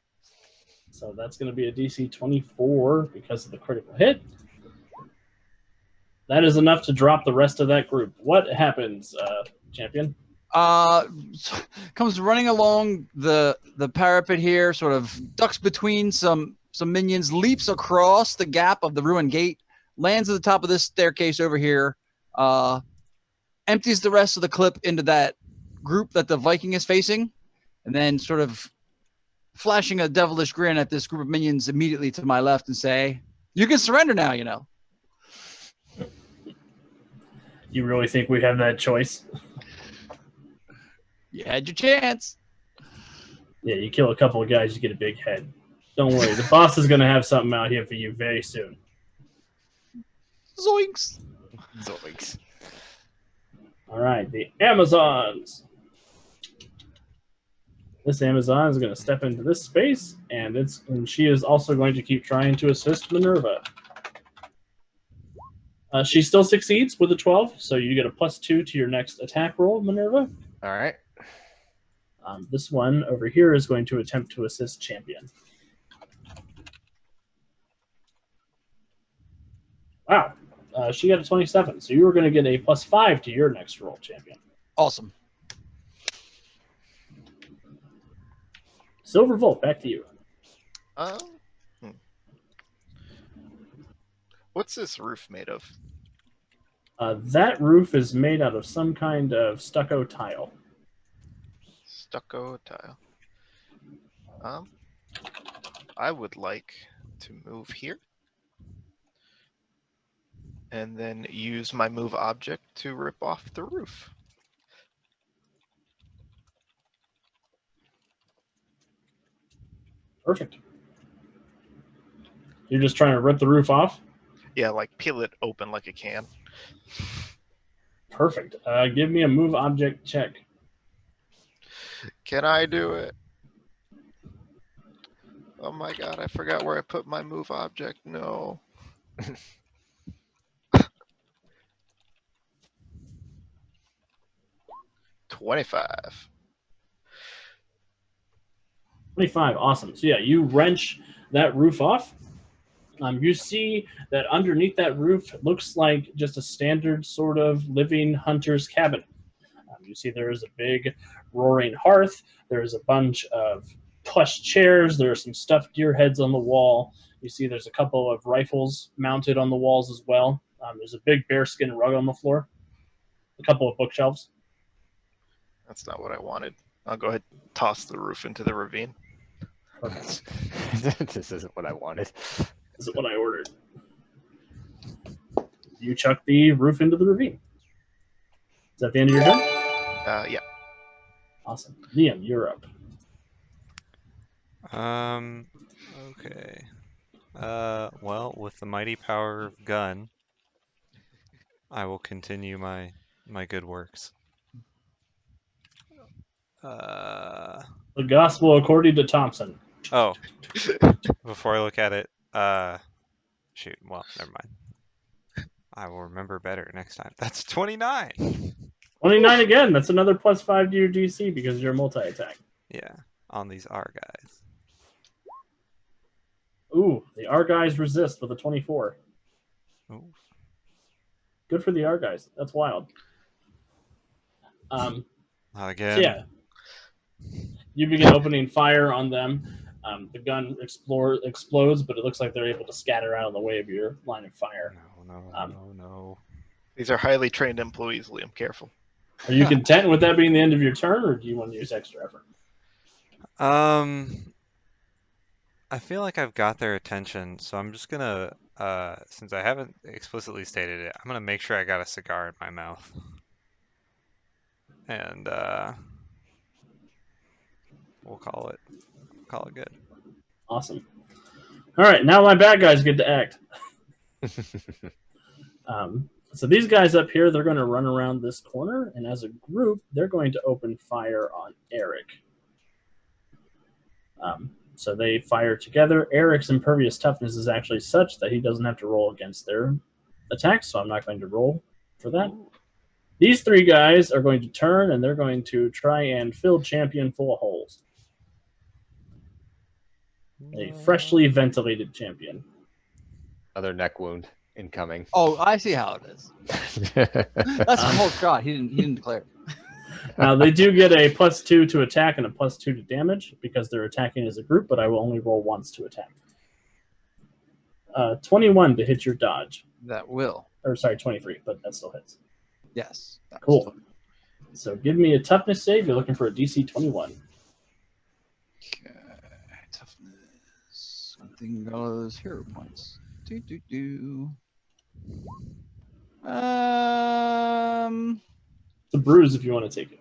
So that's going to be a DC 24 because of the critical hit. That is enough to drop the rest of that group. What happens, champion? Comes running along the parapet here, sort of ducks between some minions, leaps across the gap of the ruined gate, lands at the top of this staircase over here, empties the rest of the clip into that group that the Viking is facing, and then sort of flashing a devilish grin at this group of minions immediately to my left and say, "You can surrender now, you know." You really think we have that choice? You had your chance. Yeah, you kill a couple of guys, you get a big head. Don't worry, the boss is going to have something out here for you very soon. Zoinks. Zoinks. All right, the Amazons. This Amazon is going to step into this space, and she is also going to keep trying to assist Minerva. She still succeeds with a 12, so you get a +2 to your next attack roll, Minerva. All right. This one over here is going to attempt to assist Champion. Wow, she got a 27, so you were going to get a +5 to your next roll, Champion. Awesome. Silvervolt, back to you. What's this roof made of? That roof is made out of some kind of stucco tile. Stucco tile. I would like to move here. And then use my move object to rip off the roof. Perfect. You're just trying to rip the roof off? Yeah, like peel it open like a can. Perfect. Give me a move object check. Can I do it? Oh my god, I forgot where I put my move object. No. 25. 25, awesome. So yeah, you wrench that roof off. You see that underneath that roof looks like just a standard sort of living hunter's cabin. You see there is a big roaring hearth. There is a bunch of plush chairs. There are some stuffed deer heads on the wall. You see there's a couple of rifles mounted on the walls as well. There's a big bearskin rug on the floor. A couple of bookshelves. That's not what I wanted. I'll go ahead and toss the roof into the ravine. Perfect. This isn't what I wanted. This is what I ordered. You chuck the roof into the ravine. Is that the end of your turn? Yeah. Awesome. Liam, you're up. Okay. Well, with the mighty power of gun, I will continue my good works. The gospel according to Thompson. Oh, before I look at it, shoot. Well, never mind. I will remember better next time. That's 29. 29 again. That's another +5 to your DC because you're multi-attack. Yeah, on these R guys. Ooh, the R guys resist with a 24. Ooh. Good for the R guys. That's wild. Not again. So yeah, you begin opening fire on them. The gun explodes, but it looks like they're able to scatter out of the way of your line of fire. No. These are highly trained employees, Liam. Careful. Are you content with that being the end of your turn, or do you want to use extra effort? I feel like I've got their attention, so I'm just gonna, since I haven't explicitly stated it, I'm gonna make sure I got a cigar in my mouth. And we'll call it good. Awesome. All right, now my bad guys get to act. So these guys up here, they're going to run around this corner, and as a group, they're going to open fire on Eric. So they fire together. Eric's impervious toughness is actually such that he doesn't have to roll against their attacks, so I'm not going to roll for that. These three guys are going to turn, and they're going to try and fill Champion full of holes. A freshly ventilated Champion. Another neck wound incoming. Oh, I see how it is. That's a whole shot. He didn't declare it. Now, they do get a +2 to attack and a +2 to damage because they're attacking as a group, but I will only roll once to attack. 21 to hit your dodge. That will. Or sorry, 23, but that still hits. Yes. that was Cool. fun. So give me a toughness save. You're looking for a DC 21. Okay. Toughness. Something got all those hero points. It's a bruise if you want to take it.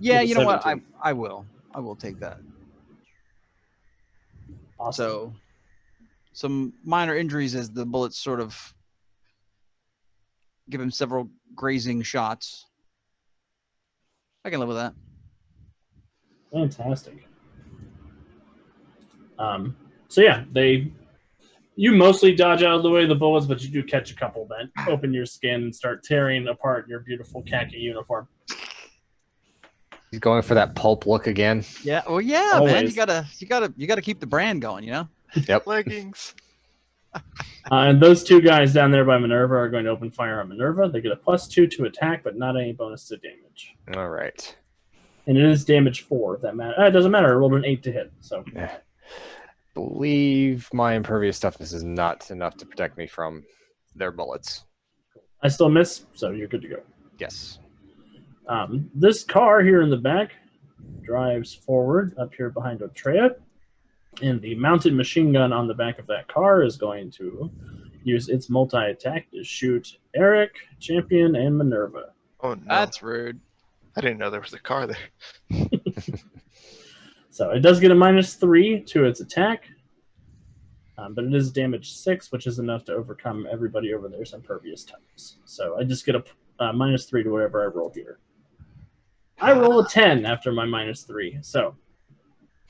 Yeah, With a you know what? 17. I will. I will take that. Awesome. So, some minor injuries as the bullets sort of give him several grazing shots. I can live with that. Fantastic. So yeah, you mostly dodge out of the way of the bullets, but you do catch a couple that open your skin and start tearing apart your beautiful khaki uniform. He's going for that pulp look again. Yeah. Well, yeah, man. Always. You gotta keep the brand going. You know. Yep. Leggings. And those two guys down there by Minerva are going to open fire on Minerva. They get a +2 to attack, but not any bonus to damage. All right. And it is damage 4, if that matters. It doesn't matter. I rolled an 8 to hit. So Yeah. Believe my impervious toughness is not enough to protect me from their bullets. I still miss, so you're good to go. Yes. This car here in the back drives forward up here behind Otrea. And the mounted machine gun on the back of that car is going to use its multi-attack to shoot Eric, Champion, and Minerva. Oh no! That's rude. I didn't know there was a car there. So it does get a -3 to its attack, but it is damage 6, which is enough to overcome everybody over there's impervious toughness. So I just get a -3 to whatever I roll here. I roll a 10 after my -3. So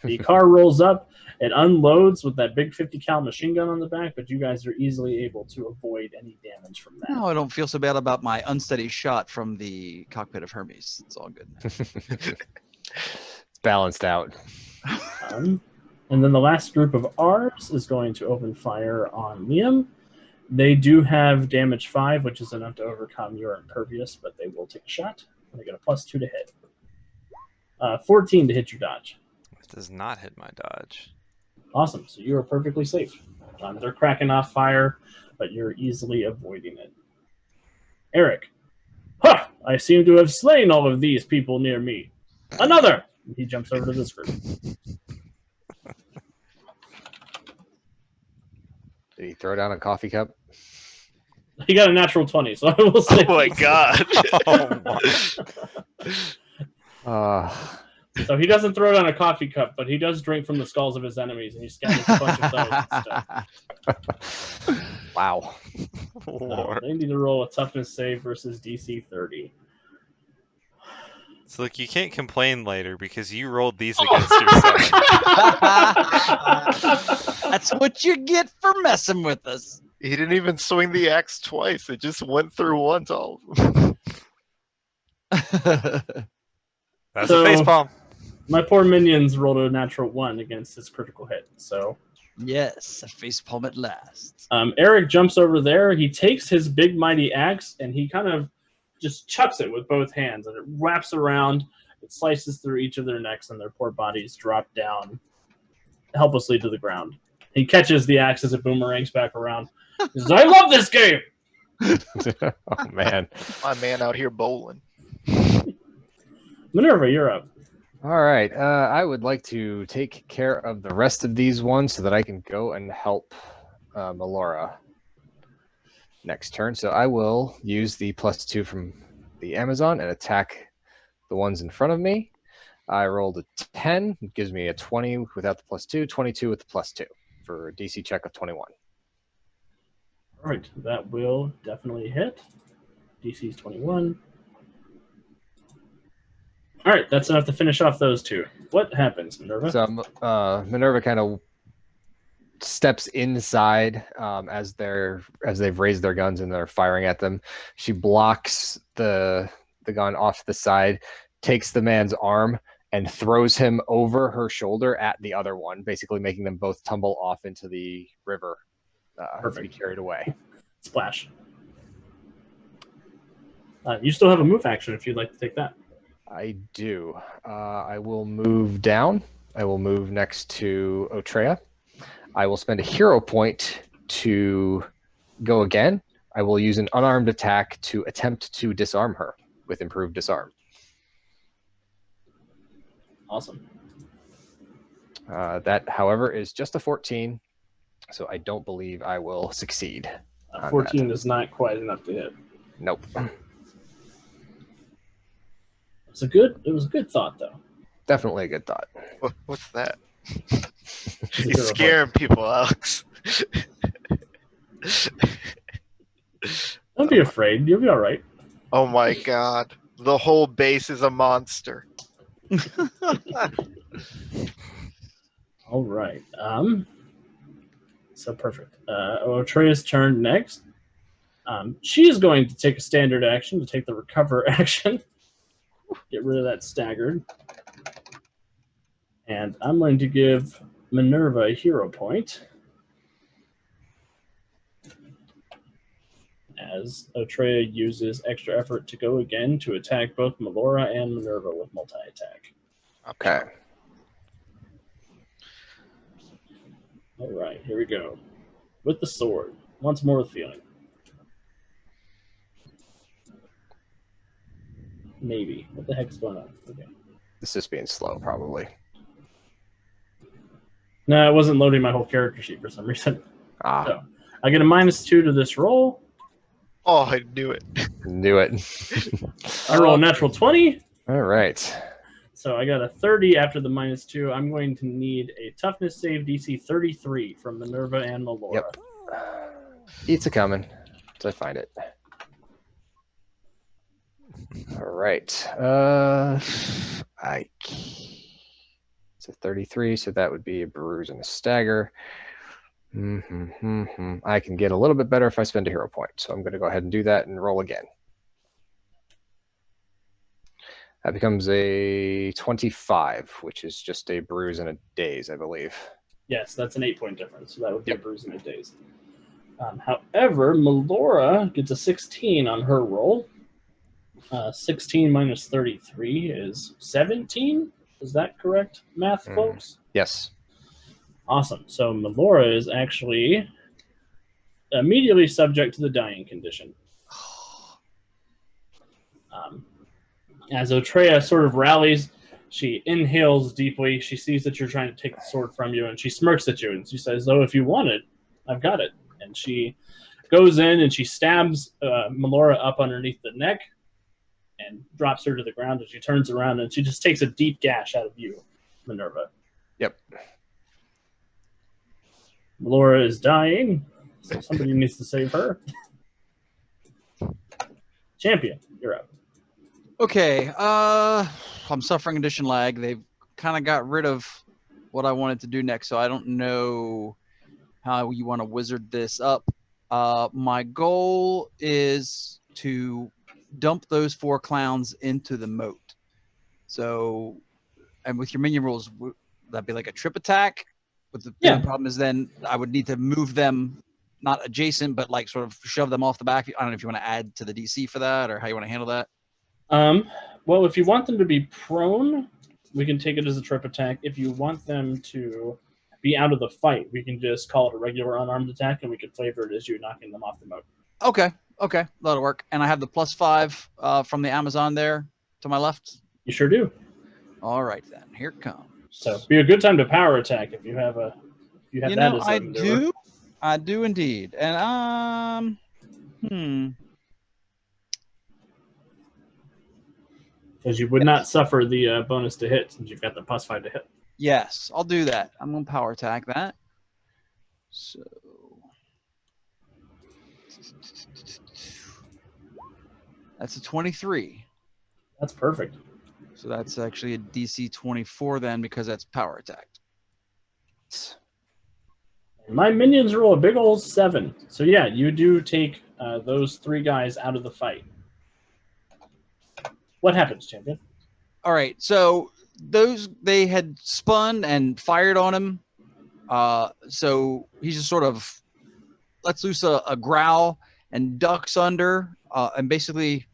the car rolls up. It unloads with that big 50 cal machine gun on the back, but you guys are easily able to avoid any damage from that. No, I don't feel so bad about my unsteady shot from the cockpit of Hermes. It's all good. It's balanced out. And then the last group of ours is going to open fire on Liam. They do have damage 5, which is enough to overcome your impervious, but they will take a shot. They get a +2 to hit. 14 to hit your dodge. It does not hit my dodge. Awesome. So you are perfectly safe. They're cracking off fire, but you're easily avoiding it. Eric. Ha! I seem to have slain all of these people near me. Another! He jumps over to this group. Did he throw down a coffee cup? He got a natural 20, so I will say. Oh my god! Oh, So he doesn't throw down a coffee cup, but he does drink from the skulls of his enemies, and he scatters a bunch of those and stuff. wow. They need to roll a toughness save versus DC 30. So look, you can't complain later because you rolled these against yourself. That's what you get for messing with us. He didn't even swing the axe twice. It just went through once. All of them. That's So- a facepalm. My poor minions rolled a natural 1 against his critical hit. So Yes, a facepalm at last. Eric jumps over there. He takes his big mighty axe and he kind of just chucks it with both hands, and it wraps around. It slices through each of their necks, and their poor bodies drop down helplessly to the ground. He catches the axe as it boomerangs back around. He says, "I love this game." Oh man. My man out here bowling. Minerva, you're up. All right. I would like to take care of the rest of these ones so that I can go and help Melora next turn. So I will use the +2 from the Amazon and attack the ones in front of me. I rolled a 10. It gives me a 20 without the +2, 22 with the +2 for a DC check of 21. All right, that will definitely hit. DC's 21. All right, that's enough to finish off those two. What happens, Minerva? So Minerva kind of steps inside as they've raised their guns and they're firing at them. She blocks the gun off to the side, takes the man's arm, and throws him over her shoulder at the other one, basically making them both tumble off into the river to be carried away. Splash. You still have a move action if you'd like to take that. I do. I will move down. I will move next to Otrea. I will spend a hero point to go again. I will use an unarmed attack to attempt to disarm her with improved disarm. Awesome. That, however, is just a 14, so I don't believe I will succeed. 14 is not quite enough to hit. Nope. It was a good thought, though. Definitely a good thought. What's that? It's a You're hero scaring people, Alex. Don't be afraid. You'll be all right. Oh my god. The whole base is a monster. All right. So perfect. Otreya's turn next. She is going to take a standard action to take the recover action. Get rid of that staggered. And I'm going to give Minerva a hero point. As Otreya uses extra effort to go again to attack both Melora and Minerva with multi-attack. Okay. All right, here we go. With the sword. Once more with feeling. Maybe. What the heck's going on? Okay. This is being slow, probably. No, it wasn't loading my whole character sheet for some reason. Ah, So, I get a -2 to this roll. Oh, I knew it. knew it. I roll a natural 20. All right. So I got a 30 after the -2. I'm going to need a toughness save DC 33 from Minerva and Melora. Yep. It's a coming. Until I find it. All right. It's a 33, so that would be a bruise and a stagger. I can get a little bit better if I spend a hero point, so I'm going to go ahead and do that and roll again. That becomes a 25, which is just a bruise and a daze, I believe. Yes, that's an 8-point difference. So that would be a bruise and a daze. However, Melora gets a 16 on her roll. 16 minus 33 is 17. Is that correct, math, folks? Yes. Awesome. So Melora is actually immediately subject to the dying condition. As Otreya sort of rallies, she inhales deeply. She sees that you're trying to take the sword from you, and she smirks at you, and she says, "Oh, if you want it, I've got it." And she goes in, and she stabs Melora up underneath the neck and drops her to the ground, and she turns around, and she just takes a deep gash out of you, Minerva. Yep. Melora is dying, so somebody needs to save her. Champion, you're up. Okay, I'm suffering condition lag. They've kind of got rid of what I wanted to do next, so I don't know how you want to wizard this up. My goal is to dump those 4 clowns into the moat. So, and with your minion rules, would that be like a trip attack? But the problem is then I would need to move them, not adjacent, but like sort of shove them off the back. I don't know if you want to add to the DC for that or how you want to handle that. Well, if you want them to be prone, we can take it as a trip attack. If you want them to be out of the fight, we can just call it a regular unarmed attack, and we can flavor it as you knocking them off the moat. Okay, that'll work. And I have the +5 from the Amazon there to my left. You sure do. All right then, here it comes. So be a good time to power attack if you have a. If you have that as a I maneuver. I do indeed. And Because you would not suffer the bonus to hit since you've got the +5 to hit. yes, I'll do that. I'm gonna power attack that. So that's a 23. That's perfect. So that's actually a DC 24 then because that's power attack. And my minions roll a big old 7. So yeah, you do take those 3 guys out of the fight. What happens, champion? All right, so they had spun and fired on him. So he just sort of lets loose a growl and ducks under and basically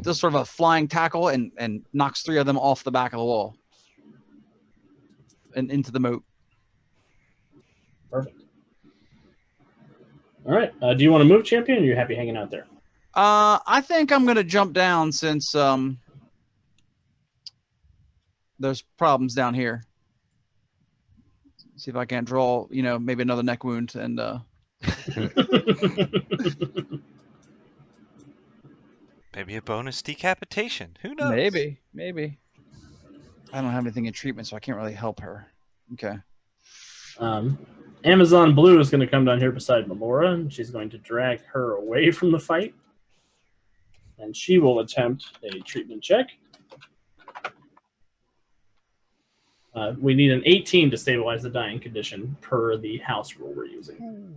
does sort of a flying tackle and knocks 3 of them off the back of the wall and into the moat. Perfect. All right. Do you want to move, champion, or are you happy hanging out there? I think I'm gonna jump down since there's problems down here. See if I can't draw, maybe another neck wound and Maybe a bonus decapitation. Who knows? maybe. I don't have anything in treatment, so I can't really help her. Okay. Amazon Blue is going to come down here beside Melora, and she's going to drag her away from the fight. And she will attempt a treatment check. We need an 18 to stabilize the dying condition per the house rule we're using.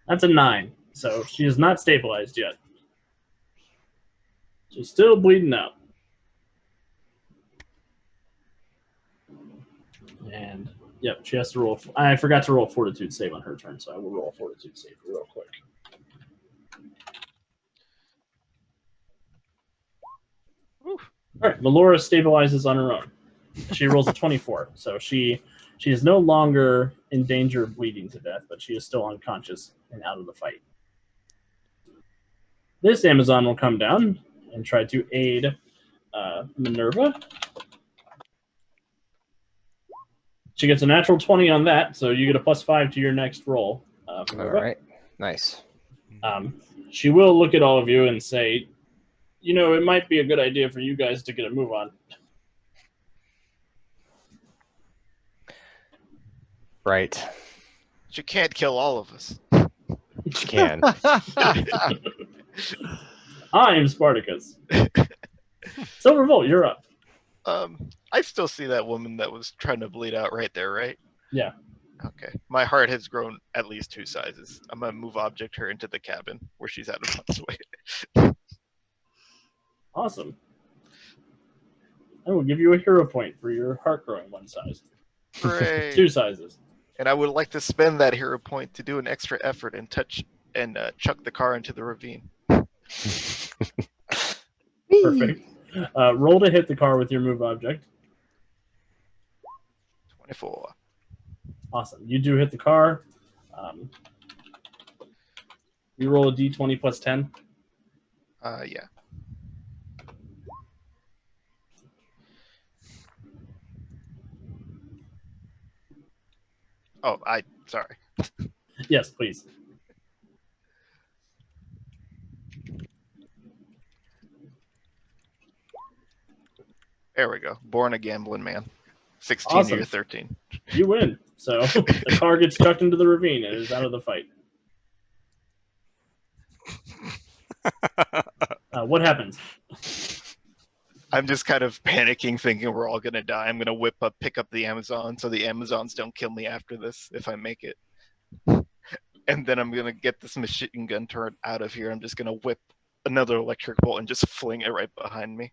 That's a 9, so she is not stabilized yet. She's still bleeding out. And, yep, she has to roll. I forgot to roll a Fortitude save on her turn, so I will roll a Fortitude save real quick. All right, Melora stabilizes on her own. She rolls a 24, so she is no longer in danger of bleeding to death, but she is still unconscious and out of the fight. This Amazon will come down and try to aid Minerva. She gets a natural 20 on that, so you get a +5 to your next roll. All right, nice. She will look at all of you and say, it might be a good idea for you guys to get a move on. Right. But you can't kill all of us. You can. I am Spartacus. Silvervolt, you're up. I still see that woman that was trying to bleed out right there, right? Yeah. Okay. My heart has grown at least 2 sizes. I'm gonna move object her into the cabin where she's out of harm's way. Awesome. I will give you a hero point for your heart growing 1 size. Hooray. 2 sizes. And I would like to spend that hero point to do an extra effort and chuck the car into the ravine. Perfect. Roll to hit the car with your move object. 24. Awesome. You do hit the car. You roll a d20 plus 10. Yeah. Oh, sorry. Yes, please. There we go. Born a gambling man. 16 Awesome. to 13. You win. So the car gets chucked into the ravine and is out of the fight. What happens? I'm just kind of panicking, thinking we're all gonna die. I'm gonna pick up the Amazon, so the Amazons don't kill me after this if I make it. And then I'm gonna get this machine gun turret out of here. I'm just gonna whip another electric bolt and just fling it right behind me.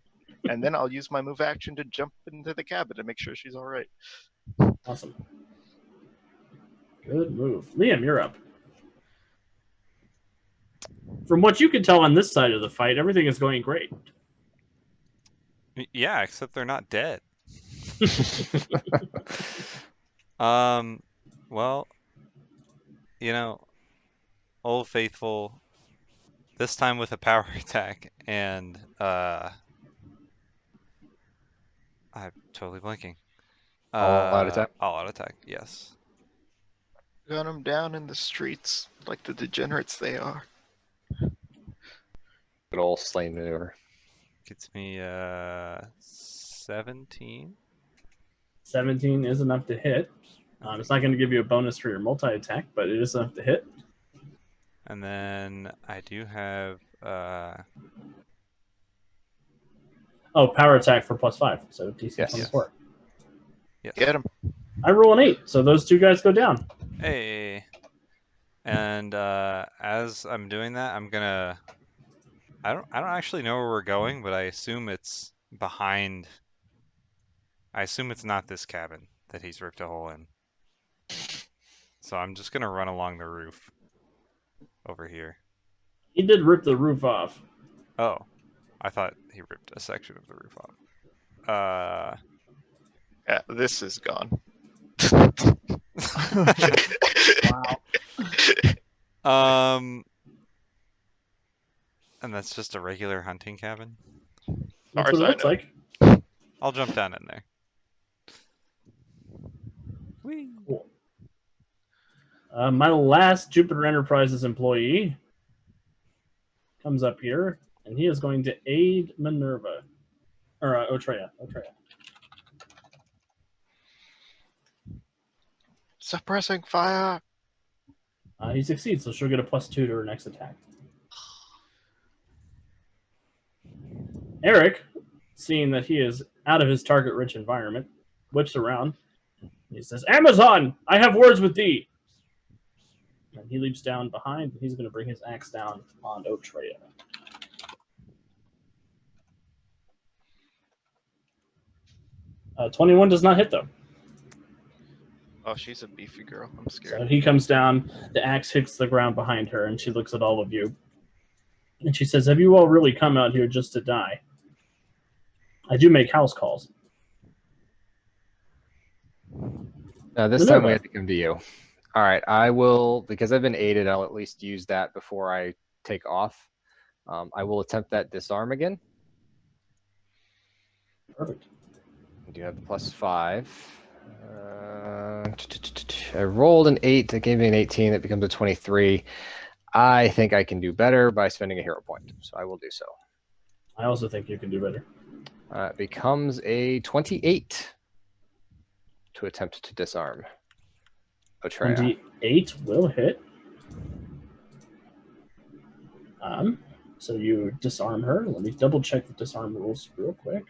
And then I'll use my move action to jump into the cabin to make sure she's all right. Awesome. Good move. Liam, you're up. From what you can tell on this side of the fight, everything is going great. Yeah, except they're not dead. Well, Old Faithful, this time with a power attack, and I'm totally blanking. All out attack? All out attack, yes. Gun them down in the streets like the degenerates they are. Good old slaying maneuver. Gets me 17. 17 is enough to hit. It's not going to give you a bonus for your multi-attack, but it is enough to hit. And then I do have power attack for +5, so DC Yes. 24. yes. Get him. I roll an 8, so those two guys go down. Hey. And as I'm doing that, I'm gonna. I don't actually know where we're going, but I assume it's behind. I assume it's not this cabin that he's ripped a hole in. So I'm just gonna run along the roof over here. He did rip the roof off. Oh, I thought he ripped a section of the roof off. Yeah, this is gone. Wow. And that's just a regular hunting cabin. That's Far what it as I looks know. like. I'll jump down in there. Whee! Cool. My last Jupiter Enterprises employee comes up here, and he is going to aid Minerva. Or Otreya. Suppressing fire. He succeeds, so she'll get a +2 to her next attack. Eric, seeing that he is out of his target-rich environment, whips around. He says, "Amazon, I have words with thee." And he leaps down behind, and he's going to bring his axe down on Otreya. 21 does not hit, though. Oh, she's a beefy girl. I'm So scared. he comes down, the axe hits the ground behind her, and she looks at all of you. And she says, "Have you all really come out here just to die? I do make house calls." This time we have to come to you. All right, I will, because I've been aided, I'll at least use that before I take off. I will attempt that disarm again. Perfect. I do have the +5. I rolled an 8. That gave me an 18. That becomes a 23. I think I can do better by spending a hero point, so I will do so. I also think you can do better. It becomes a 28 to attempt to disarm Otreya. 28 will hit. So you disarm her. Let me double check the disarm rules real quick.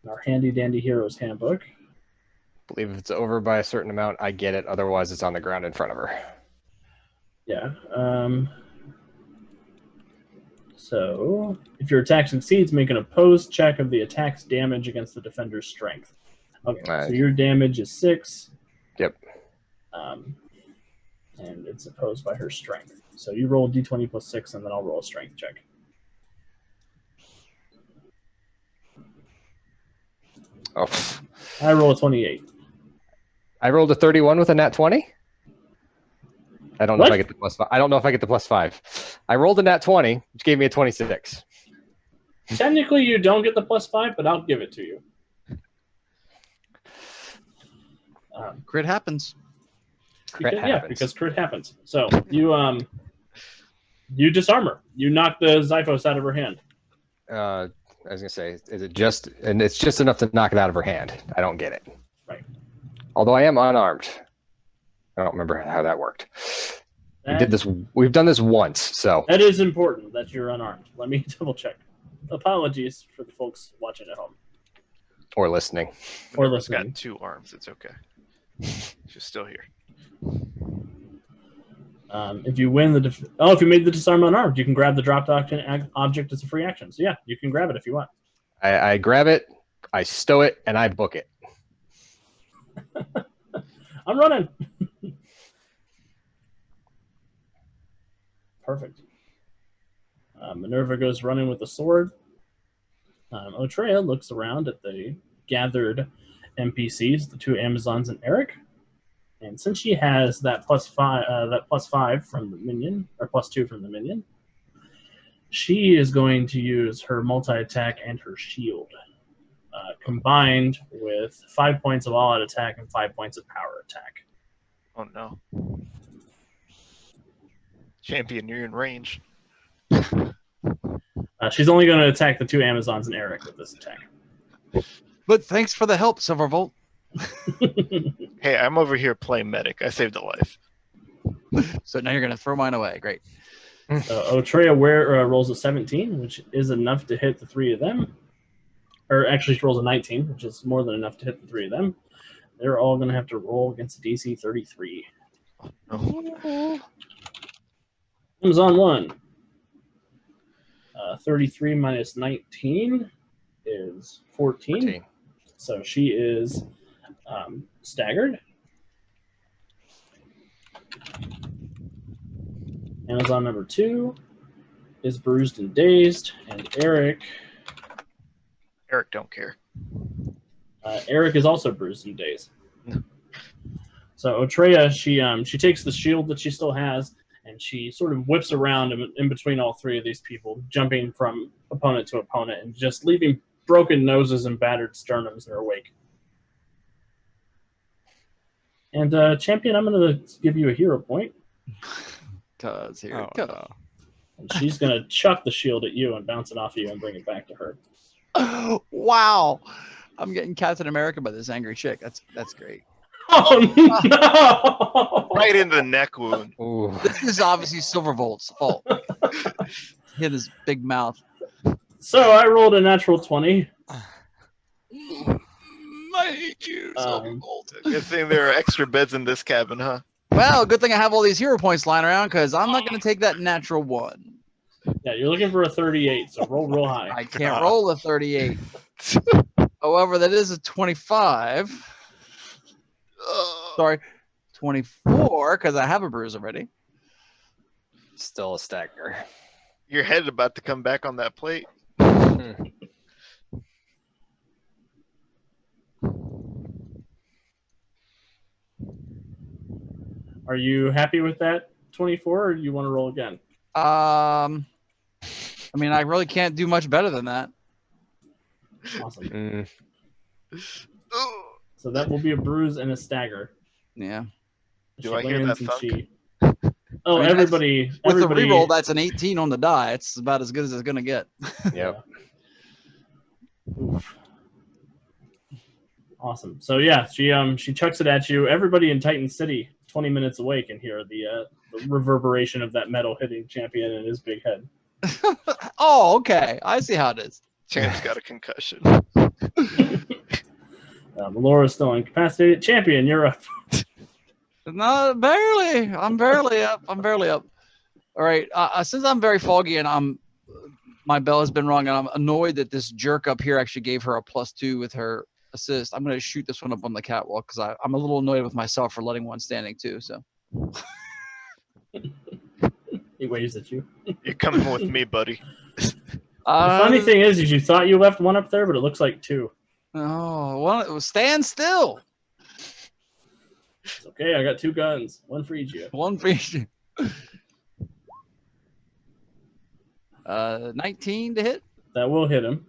Our handy dandy heroes handbook. I believe if it's over by a certain amount, I get it. Otherwise, it's on the ground in front of her. Yeah. So if your attack succeeds, make an opposed check of the attack's damage against the defender's strength. Okay, so your damage is 6. Yep. And it's opposed by her strength. So you roll d20 +6, and then I'll roll a strength check. Oh. I roll a 28. I rolled a 31 with a nat 20. I don't know What? if I get the +5. I don't know if I get the +5. I rolled a nat 20, which gave me a 26. Technically, you don't get the +5, but I'll give it to you. Crit happens. Because crit happens. So you disarm her. You knock the Xiphos out of her hand. I was gonna say, is it just? And it's just enough to knock it out of her hand. I don't get it. Right. Although I am unarmed. I don't remember how that worked. We've done this once, so. That is important that you're unarmed. Let me double check. Apologies for the folks watching at home. Or listening. Or Minerva's listening. got 2 arms. It's okay. She's still here. If you win if you made the disarm unarmed, you can grab the dropped object as a free action. So yeah, you can grab it if you want. I grab it, I stow it, and I book it. I'm running. Perfect. Minerva goes running with the sword. Otreya looks around at the gathered NPCs, the 2 Amazons and Eric. And since she has that +5 from the minion, or +2 from the minion, she is going to use her multi-attack and her shield, combined with 5 points of all-out attack and 5 points of power attack. Oh no. Champion, you're in range. She's only going to attack the 2 Amazons and Eric with this attack. But thanks for the help, Silverbolt. Hey, I'm over here playing medic. I saved a life. So now you're going to throw mine away. Great. Otreya rolls a 17, which is enough to hit the 3 of them. Or actually, she rolls a 19, which is more than enough to hit the 3 of them. They're all going to have to roll against DC 33. Oh. Amazon 1. 33 minus 19 is 14. So she is staggered. Amazon number 2 is bruised and dazed, and Eric Don't care. Eric is also bruised and dazed. So Otreya, she takes the shield that she still has, and she sort of whips around in between all three of these people, jumping from opponent to opponent, and just leaving broken noses and battered sternums in her wake. And Champion, I'm going to give you a hero point. Cause here Oh, it comes. no. And she's going to chuck the shield at you and bounce it off of you and bring it back to her. Wow. I'm getting Captain America by this angry chick. That's great. Oh, no! Right in the neck wound. Ooh. This is obviously Silverbolt's fault. Hit his big mouth. So I rolled a natural 20. I hate you, Um, Silverbolt. Good thing there are extra beds in this cabin, huh? Well, good thing I have all these hero points lying around because I'm not going to take that natural one. Yeah, you're looking for a 38, so roll real high. I can't roll a 38. However, that is a 25. Sorry, 24 because I have a bruise already. Still a stagger. Your head about to come back on that plate. Are you happy with that 24, or do you want to roll again? I mean, I really can't do much better than that. Awesome. So that will be a bruise and a stagger. Yeah. Do I hear that and thunk? Oh, I mean, everybody! With the everybody, reroll, that's an 18 on the die. It's about as good as it's going to get. Yep. Oof. Awesome. So yeah, she chucks it at you. Everybody in Titan City, 20 minutes away, can hear the reverberation of that metal hitting Champion in his big head. Oh, okay. I see how it is. Champ's got a concussion. Melora's still incapacitated. Champion, you're up. No, barely. I'm barely up. I'm barely up. All right. Since I'm very foggy and my bell has been rung, and I'm annoyed that this jerk up here actually gave her a +2 with her assist. I'm going to shoot this one up on the catwalk because I'm a little annoyed with myself for letting one standing too. So He waves at you. You're coming with me, buddy. The funny thing is you thought you left one up there, but it looks like two. Oh, well, stand still. It's okay, I got 2 guns. One for each of you. One for each. 19 to hit. That will hit him.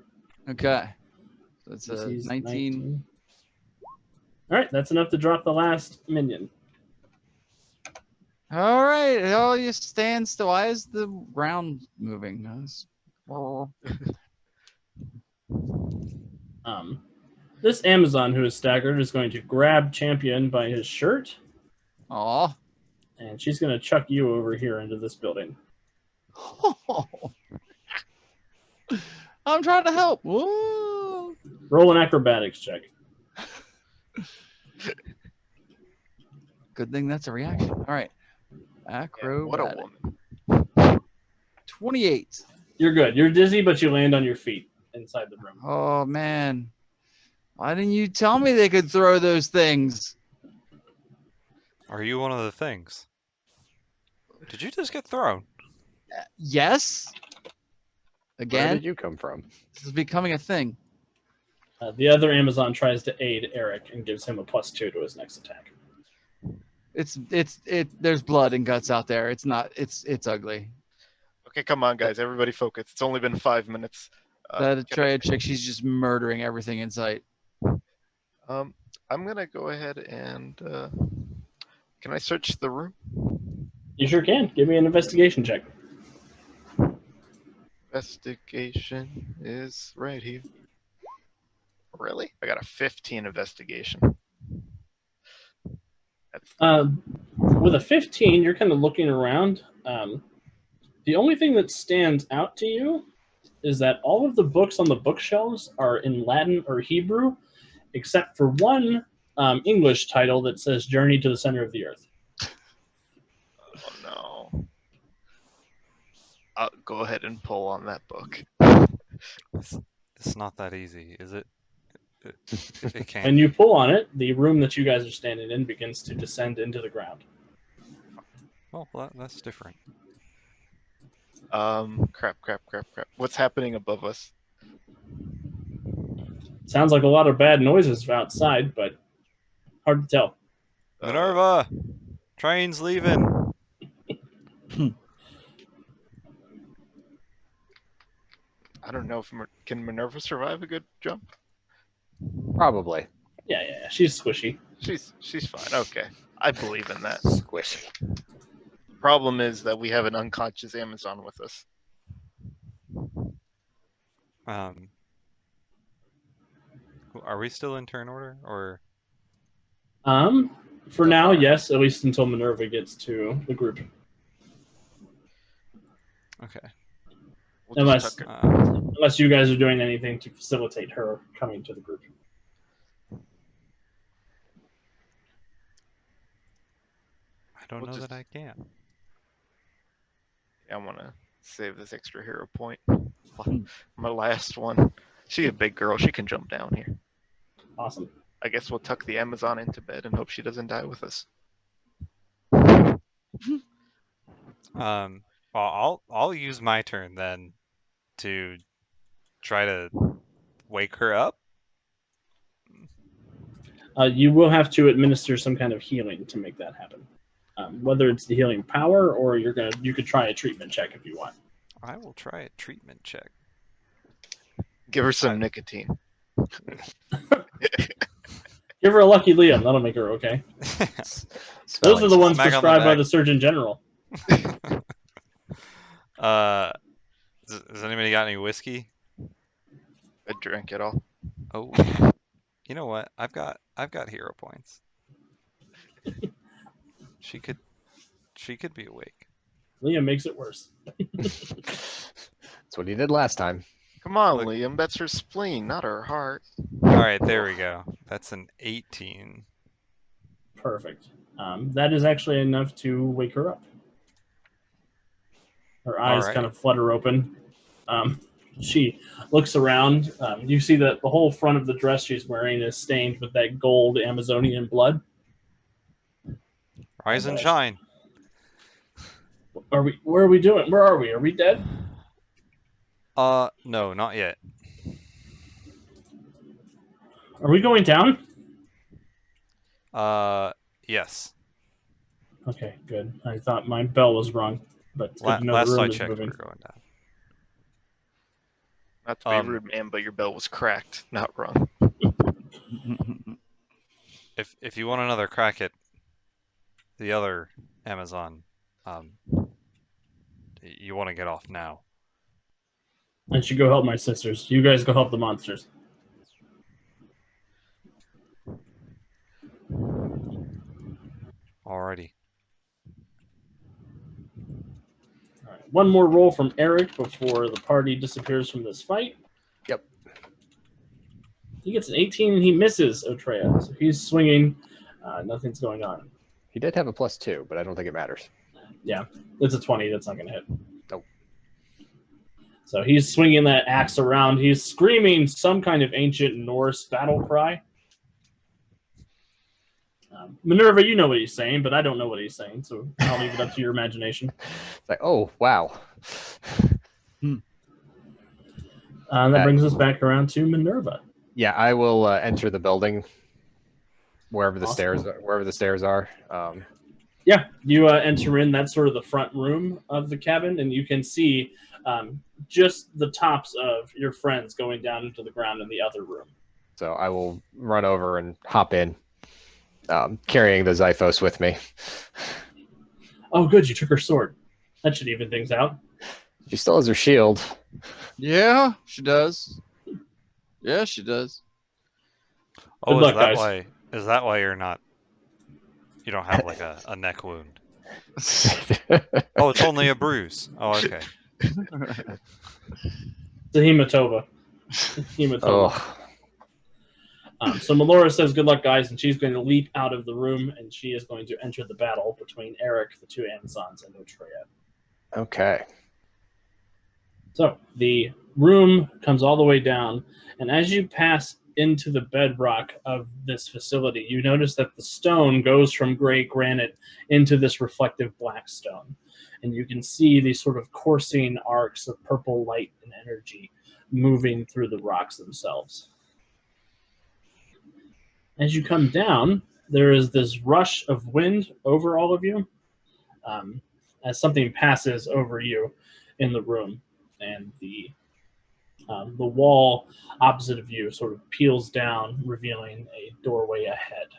Okay. So it's a He's 19. All right, that's enough to drop the last minion. All right. Oh, you stand still. Why is the ground moving? This Amazon who is staggered is going to grab Champion by his shirt, Aw. and she's going to chuck you over here into this building. I'm trying to help. Woo. Roll an acrobatics check. Good thing that's a reaction. All right. Yeah, Acrobatic. what a woman. 28. You're good. You're dizzy, but you land on your feet inside the room. Oh, man. Why didn't you tell me they could throw those things? Are you one of the things? Did you just get thrown? Yes. Where Again, did you come from? this is becoming a thing. The other Amazon tries to aid Eric and gives him a +2 to his next attack. There's blood and guts out there. It's not. It's ugly. Okay, come on, guys. Everybody focus. It's only been 5 minutes. That Atreya chick, she's just murdering everything in sight. I'm gonna go ahead and can I search the room? You sure can. Give me an investigation check. Investigation is right here. Really? I got a 15 investigation. That's With a 15, you're kind of looking around. The only thing that stands out to you is that all of the books on the bookshelves are in Latin or Hebrew, except for one English title that says Journey to the Center of the Earth. Oh no. I'll go ahead and pull on that book. It's not that easy, is it? It can't. And you pull on it, the room that you guys are standing in begins to descend into the ground. Well, that's different. Crap. What's happening above us? Sounds like a lot of bad noises outside, but hard to tell. Minerva, train's leaving. I don't know if can Minerva survive a good jump. Probably. Yeah. She's squishy. She's fine. Okay, I believe in that. Squishy. Problem is that we have an unconscious Amazon with us. Are we still in turn order, or? For So now, far. yes, at least until Minerva gets to the group. Okay. We'll just tuck her. Unless you guys are doing anything to facilitate her coming to the group. I don't know that I can. I want to save this extra hero point. My last one. She's a big girl. She can jump down here. Awesome. I guess we'll tuck the Amazon into bed and hope she doesn't die with us. Well, I'll use my turn then to try to wake her up. You will have to administer some kind of healing to make that happen. Whether it's the healing power or you could try a treatment check if you want. I will try a treatment check. Give her some nicotine. Give her a Lucky Liam. That'll make her okay. Those are the ones Smack on the prescribed by back. the Surgeon General. Does anybody got any whiskey? A drink at all. Oh, you know what? I've got hero points. She could be awake. Liam makes it worse. That's what he did last time. Come on, Look. Liam. That's her spleen, not her heart. All right, there we go. That's an 18. Perfect. That is actually enough to wake her up. Her eyes kind of flutter open. She looks around. You see that the whole front of the dress she's wearing is stained with that gold Amazonian blood. Rise and shine. Where are we doing? Where are we? Are we dead? No, not yet. Are we going down? Yes. Okay, good. I thought my bell was wrong, but it's good to know the Last room I is checked, moving. we're going down. Not to be rude, man, but your bell was cracked, not wrong. If you want another crack at the other Amazon, you want to get off now. I should go help my sisters. You guys go help the monsters. Alrighty. All right. One more roll from Eric before the party disappears from this fight. Yep. He gets an 18 and he misses Otreya. So he's swinging. Nothing's going on. He did have a +2, but I don't think it matters. Yeah, it's a 20. That's not going to hit. Nope. So he's swinging that axe around. He's screaming some kind of ancient Norse battle cry. Minerva, you know what he's saying, but I don't know what he's saying, so I'll leave it up to your imagination. It's like, oh, wow. That brings us back around to Minerva. Yeah, I will enter the building wherever the Awesome. stairs are. Yeah, you enter in. That's sort of the front room of the cabin, and you can see just the tops of your friends going down into the ground in the other room. So I will run over and hop in, carrying the Xiphos with me. Oh, good, you took her sword. That should even things out. She still has her shield. Yeah, she does. Yeah, she does. Oh, Good luck, guys. Is that why you don't have like a neck wound? Oh, it's only a bruise. Oh, okay. It's a hematoma. Oh, So Melora says, good luck, guys, and she's going to leap out of the room, and she is going to enter the battle between Eric, the two Amazons, and Otreya. okay. So the room comes all the way down, and as you pass into the bedrock of this facility, you notice that the stone goes from gray granite into this reflective black stone. And you can see these sort of coursing arcs of purple light and energy moving through the rocks themselves. As you come down, there is this rush of wind over all of you as something passes over you in the room, and the wall opposite of you sort of peels down, revealing a doorway ahead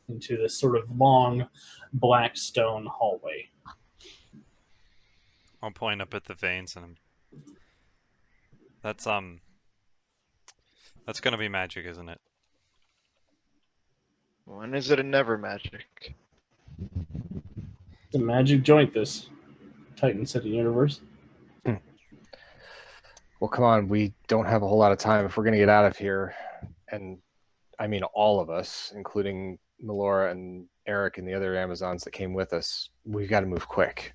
into this sort of long black stone hallway. I'll point up at the veins and that's gonna be magic, isn't it? When is it a never magic? It's a magic joint, this Titan City universe. Well, come on. We don't have a whole lot of time if we're going to get out of here. And I mean, all of us, including Melora and Eric and the other Amazons that came with us, we've got to move quick.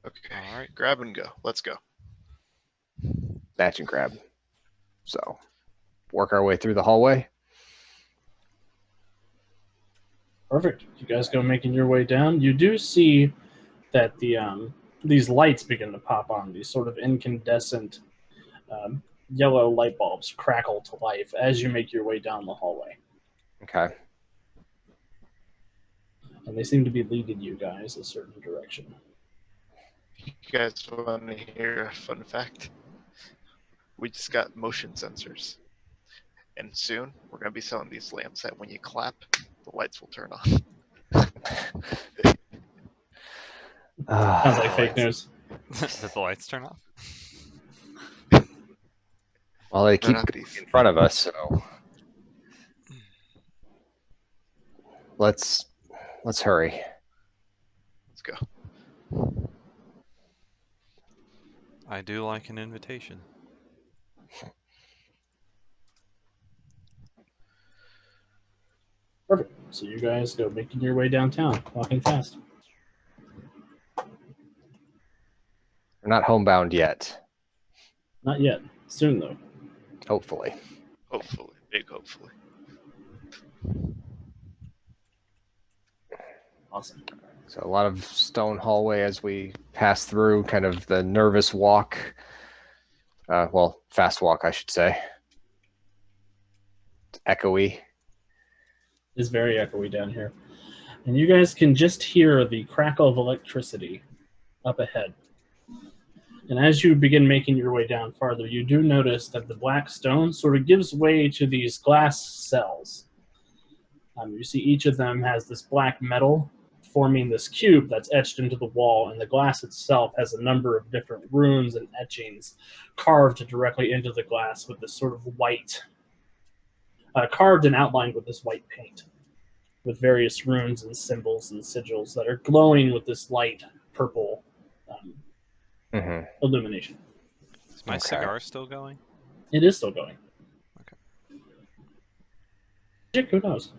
Okay. All right. Grab and go. Let's go. Snatch and grab. So, work our way through the hallway. Perfect. You guys go making your way down. You do see that these lights begin to pop on. These sort of incandescent yellow light bulbs crackle to life as you make your way down the hallway. Okay. And they seem to be leading you guys a certain direction. You guys want to hear a fun fact? We just got motion sensors. And soon, we're going to be selling these lamps that when you clap, the lights will turn on. Sounds like fake news. Did the lights turn off? Well, they keep not in these. front of us, so let's hurry. Let's go. I do like an invitation. Perfect. So you guys go making your way downtown, walking fast. We're not homebound yet. Not yet. Soon, though. Hopefully. Hopefully. Big hopefully. Awesome. So a lot of stone hallway as we pass through, kind of the nervous walk. Well, fast walk, I should say. It's echoey. It's very echoey down here. And you guys can just hear the crackle of electricity up ahead. And as you begin making your way down farther, you do notice that the black stone sort of gives way to these glass cells. You see each of them has this black metal forming this cube that's etched into the wall, and the glass itself has a number of different runes and etchings carved directly into the glass with this sort of white, carved and outlined with this white paint, with various runes and symbols and sigils that are glowing with this light purple illumination. Is my cigar still going? It is still going. Okay. Who knows?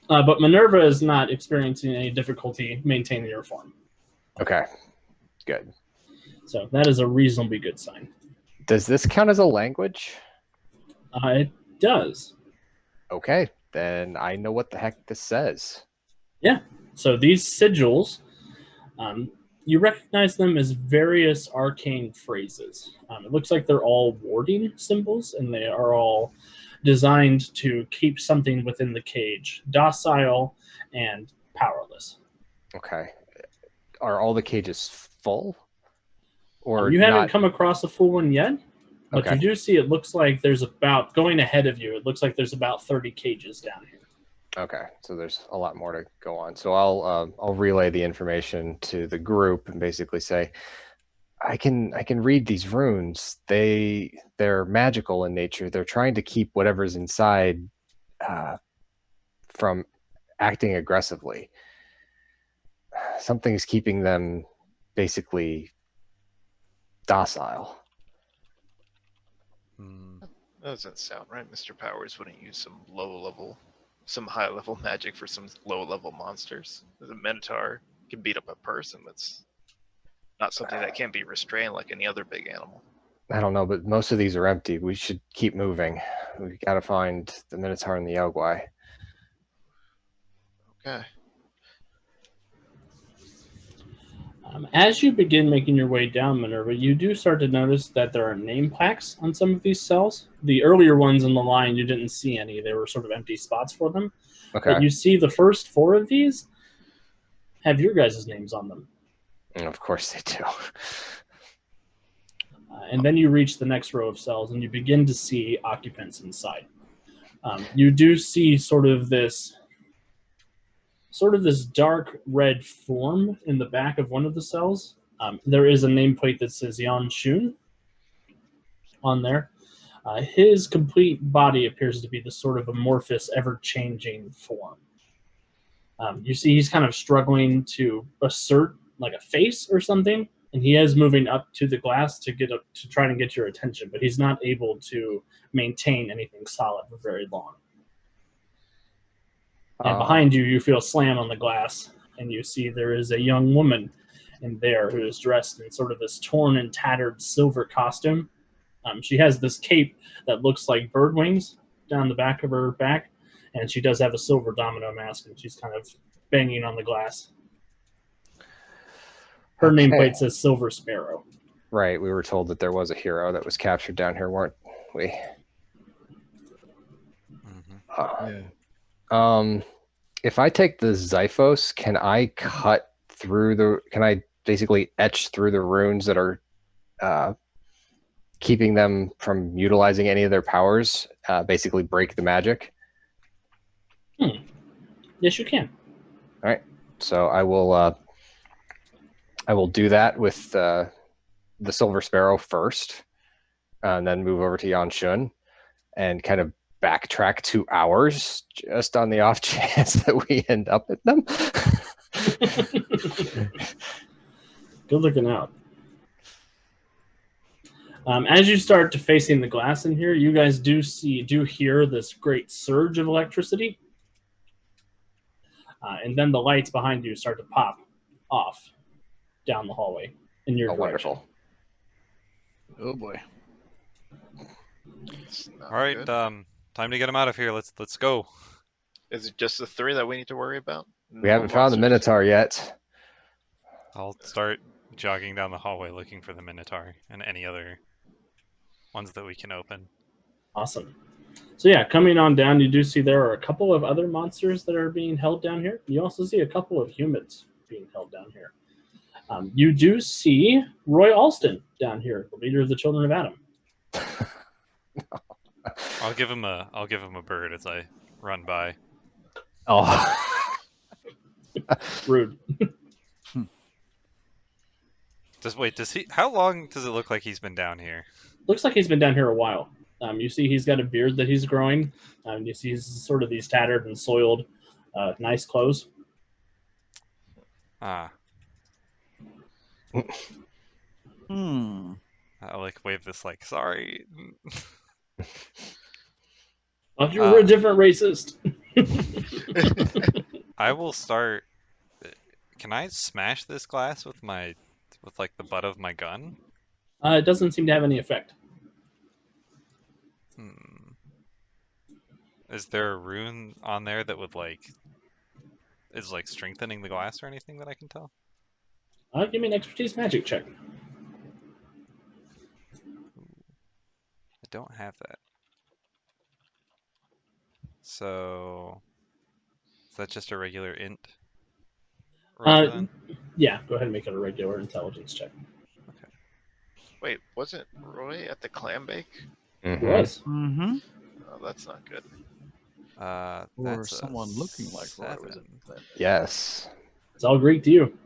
But Minerva is not experiencing any difficulty maintaining her form. Okay, good. So that is a reasonably good sign. Does this count as a language? It does. Okay, then I know what the heck this says. Yeah. So these sigils, you recognize them as various arcane phrases. It looks like they're all warding symbols, and they are all designed to keep something within the cage, docile and powerless. Okay. Are all the cages full? Or you not? haven't come across a full one yet, but Okay. you do see it looks like there's about, going ahead of you, it looks like there's about 30 cages down here. Okay, so there's a lot more to go on. So I'll relay the information to the group and basically say, I can read these runes. They're magical in nature. They're trying to keep whatever's inside from acting aggressively. Something's keeping them basically docile. That doesn't sound right. Mr. Powers wouldn't use some high-level magic for some low-level monsters. The Minotaur can beat up a person. That's not something that can be restrained like any other big animal. I don't know, but most of these are empty. We should keep moving. We got to find the Minotaur and the Yaogwai. Okay. As you begin making your way down, Minerva, you do start to notice that there are name plaques on some of these cells. The earlier ones in the line, you didn't see any. They were sort of empty spots for them. Okay. But you see the first 4 of these have your guys' names on them. And of course they do. And then you reach the next row of cells, and you begin to see occupants inside. You do see sort of this dark red form in the back of one of the cells. There is a nameplate that says Yan Shun on there. His complete body appears to be this sort of amorphous, ever-changing form. You see he's kind of struggling to assert like a face or something, and he is moving up to the glass to get up to try and get your attention, but he's not able to maintain anything solid for very long. And behind you, you feel a slam on the glass, and you see there is a young woman in there who is dressed in sort of this torn and tattered silver costume. She has this cape that looks like bird wings down the back of her back, and she does have a silver domino mask, and she's kind of banging on the glass. Her nameplate says Silver Sparrow. Right, we were told that there was a hero that was captured down here, weren't we? Yeah. If I take the Xiphos, can I cut through the? Can I basically etch through the runes that are keeping them from utilizing any of their powers? Basically, break the magic. Yes, you can. All right, so I will do that with the Silver Sparrow first, and then move over to Yan Shun, and kind of backtrack 2 hours just on the off chance that we end up at them. Good looking out. As you start to facing the glass in here, you guys do hear this great surge of electricity, and then the lights behind you start to pop off down the hallway in your direction. Wonderful. Oh boy. All right, time to get him out of here. Let's go. Is it just the 3 that we need to worry about? We haven't found the Minotaur yet. I'll start jogging down the hallway looking for the Minotaur and any other ones that we can open. Awesome. So yeah, coming on down, you do see there are a couple of other monsters that are being held down here. You also see a couple of humans being held down here. You do see Roy Alston down here, the leader of the Children of Adam. I'll give him a bird as I run by. Oh. Rude. How long does it look like he's been down here? Looks like he's been down here a while. You see he's got a beard that he's growing. You see he's sort of these tattered and soiled, nice clothes. Ah. I wave this sorry. If you were a different racist. I will start. Can I smash this glass with the butt of my gun? It doesn't seem to have any effect. Is there a rune on there that would is strengthening the glass or anything that I can tell? Give me an expertise magic check. I don't have that. So is that just a regular int? Yeah, go ahead and make it a regular intelligence check. Okay. Wait, wasn't Roy at the clam bake? It was. Mm-hmm. Oh, that's not good. Or That's someone looking like Roy was 7. at Yes. It's all Greek to you.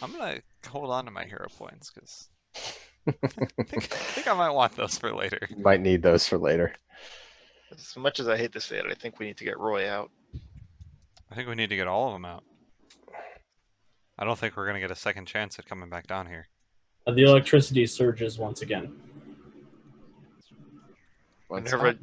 I'm gonna hold on to my hero points because I think I might want those for later. Might need those for later. As much as I hate to say it, I think we need to get Roy out. I think we need to get all of them out. I don't think we're gonna get a second chance at coming back down here. The electricity surges once again. Whenever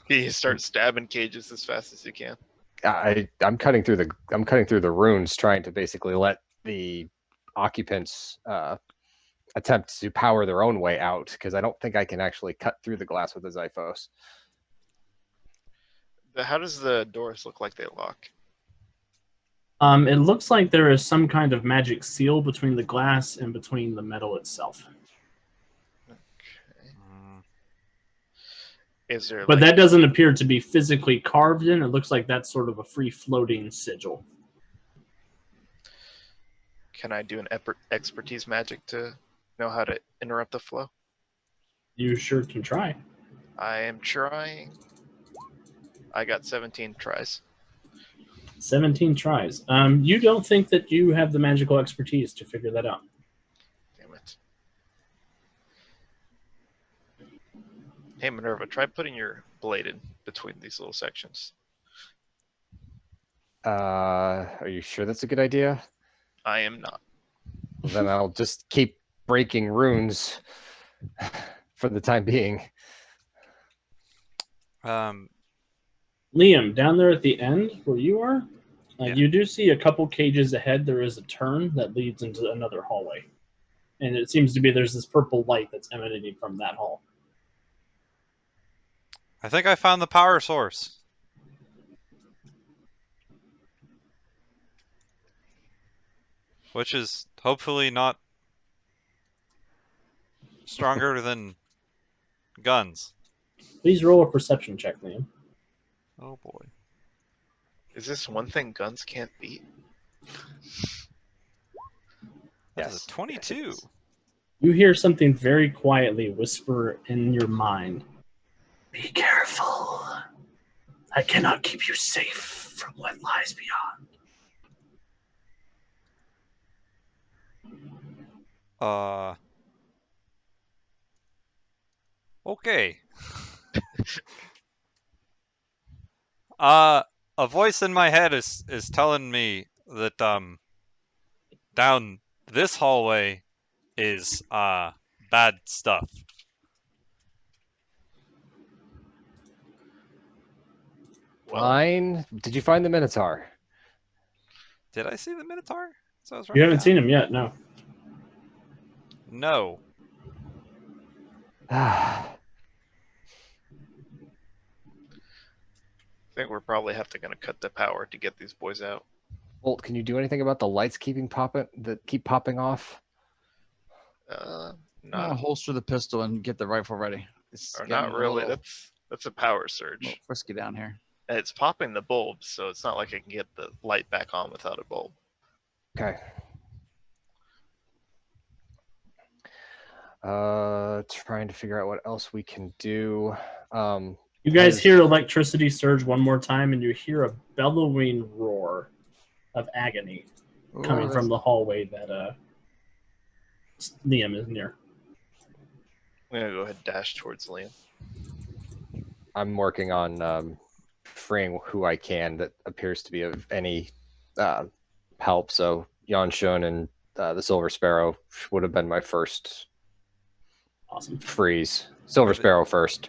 you start stabbing cages as fast as you can. I'm cutting through the runes, trying to basically let the occupants attempt to power their own way out, because I don't think I can actually cut through the glass with the Xiphos. How does the doors look like they lock? It looks like there is some kind of magic seal between the glass and between the metal itself. Is there But like, that doesn't appear to be physically carved in. It looks like that's sort of a free-floating sigil. can I do an expertise magic to know how to interrupt the flow? You sure can try. I am trying. I got 17 tries. 17 tries. You don't think that you have the magical expertise to figure that out. Damn it. Hey Minerva, try putting your blade in between these little sections. Are you sure that's a good idea? I am not. Well, then I'll just keep breaking runes for the time being. Um, Liam, down there at the end where you are, Yeah. you do see a couple cages ahead. There is a turn that leads into another hallway. And it seems to be there's this purple light that's emanating from that hall. I think I found the power source. Which is hopefully not stronger than guns. Please roll a perception check, Liam. Oh boy. Is this one thing guns can't beat? That is Yes. a 22. You hear something very quietly whisper in your mind. Be careful. I cannot keep you safe from what lies beyond. Okay. A voice in my head is telling me that down this hallway is bad stuff. Well, Fine. Did you find the Minotaur? Did I see the Minotaur? So I was You haven't writing seen him yet, no. down. No. I think we're probably gonna cut the power to get these boys out. Bolt, can you do anything about the lights keep popping off? Not holster the pistol and get the rifle ready. It's or getting not really. A little That's a power surge. frisky down here. And it's popping the bulbs, so it's not like I can get the light back on without a bulb. Okay. Trying to figure out what else we can do. You guys hear electricity surge one more time, and you hear a bellowing roar of agony coming from the hallway that Liam is near. I'm gonna go ahead and dash towards Liam. I'm working on freeing who I can that appears to be of any help. So Jan Shun and the Silver Sparrow would have been my first Awesome. freeze. Silver Sparrow first.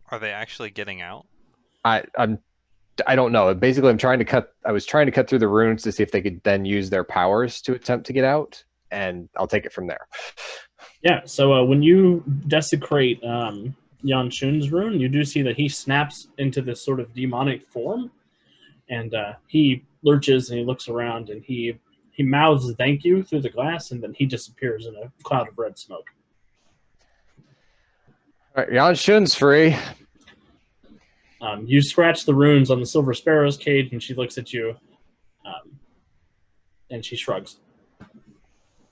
Are they actually getting out? I don't know. Basically, I was trying to cut through the runes to see if they could then use their powers to attempt to get out, and I'll take it from there. Yeah, so when you desecrate Jan Shun's rune, you do see that he snaps into this sort of demonic form, and he lurches and he looks around and he mouths thank you through the glass, and then he disappears in a cloud of red smoke. All right, Jan Shun's free. You scratch the runes on the Silver Sparrow's cage, and she looks at you, and she shrugs.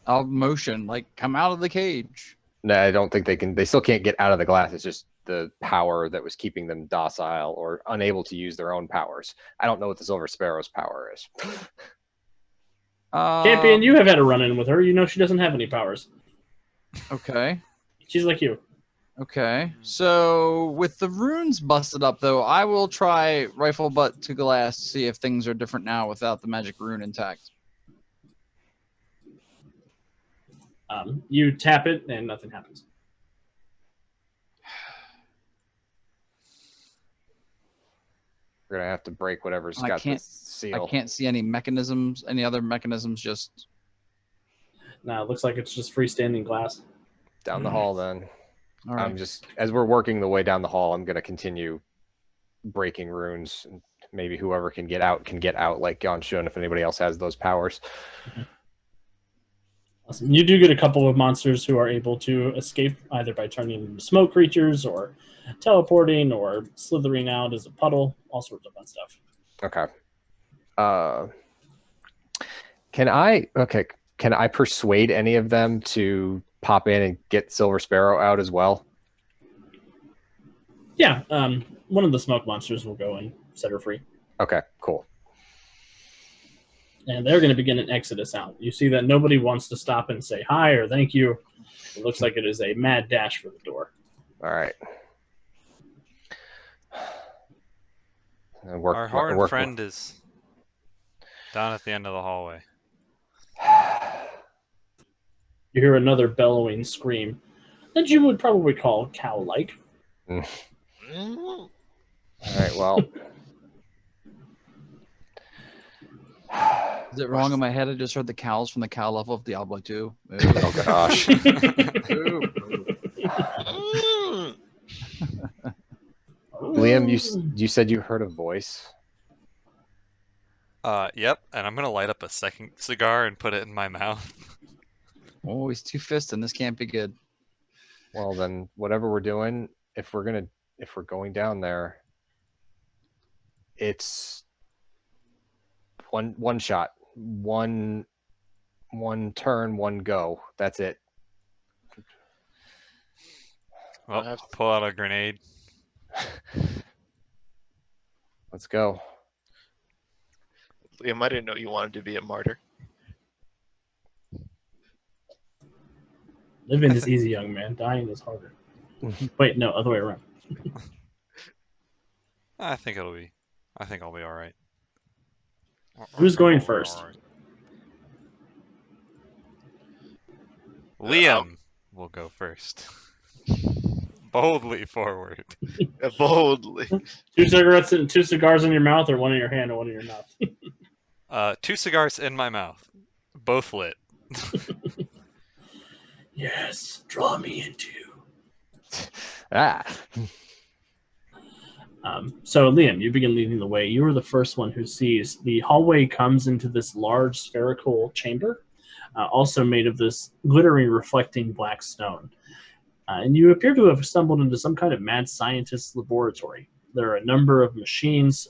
I'll motion, come out of the cage. No, I don't think they can. They still can't get out of the glass. It's just the power that was keeping them docile or unable to use their own powers. I don't know what the Silver Sparrow's power is. Champion, you have had a run-in with her. You know she doesn't have any powers. Okay. She's like you. Okay. So with the runes busted up, though, I will try rifle butt to glass to see if things are different now without the magic rune intact. You tap it, and nothing happens. We're gonna have to break whatever's got the seal. I can't see any mechanisms, any other mechanisms. Just No, it looks like it's just freestanding glass. Down the hall, then. all right. I'm just as we're working the way down the hall, I'm gonna continue breaking runes and maybe whoever can get out like Ganshun if anybody else has those powers. Awesome. You do get a couple of monsters who are able to escape either by turning into smoke creatures or teleporting or slithering out as a puddle, all sorts of fun stuff. Okay. Can I persuade any of them to pop in and get Silver Sparrow out as well? Yeah, one of the smoke monsters will go and set her free. Okay, cool. And they're going to begin an exodus out. You see that nobody wants to stop and say hi or thank you. It looks like it is a mad dash for the door. All right. Our horned friend is down at the end of the hallway. You hear another bellowing scream that you would probably call cow-like. All right, well. Is it wrong in my head? I just heard the cows from the cow level of Diablo 2. Oh gosh. Liam, you said you heard a voice. Yep, and I'm gonna light up a second cigar and put it in my mouth. Oh, he's two-fisting. This can't be good. Well, then whatever we're doing, if we're going down there, it's one shot, one turn, one go. That's it. Well, pull out a grenade. Let's go. Liam, I didn't know you wanted to be a martyr. Living is easy, young man. Dying is harder. Wait, no, other way around. I think I'll be all right. Who's going first? Liam will go first. Boldly forward. Boldly. Two cigars in your mouth, or one in your hand and one in your mouth? 2 cigars in my mouth, both lit. Yes, draw me into. So Liam, you begin leading the way. You are the first one who sees the hallway comes into this large spherical chamber, also made of this glittering, reflecting black stone. And you appear to have stumbled into some kind of mad scientist's laboratory. There are a number of machines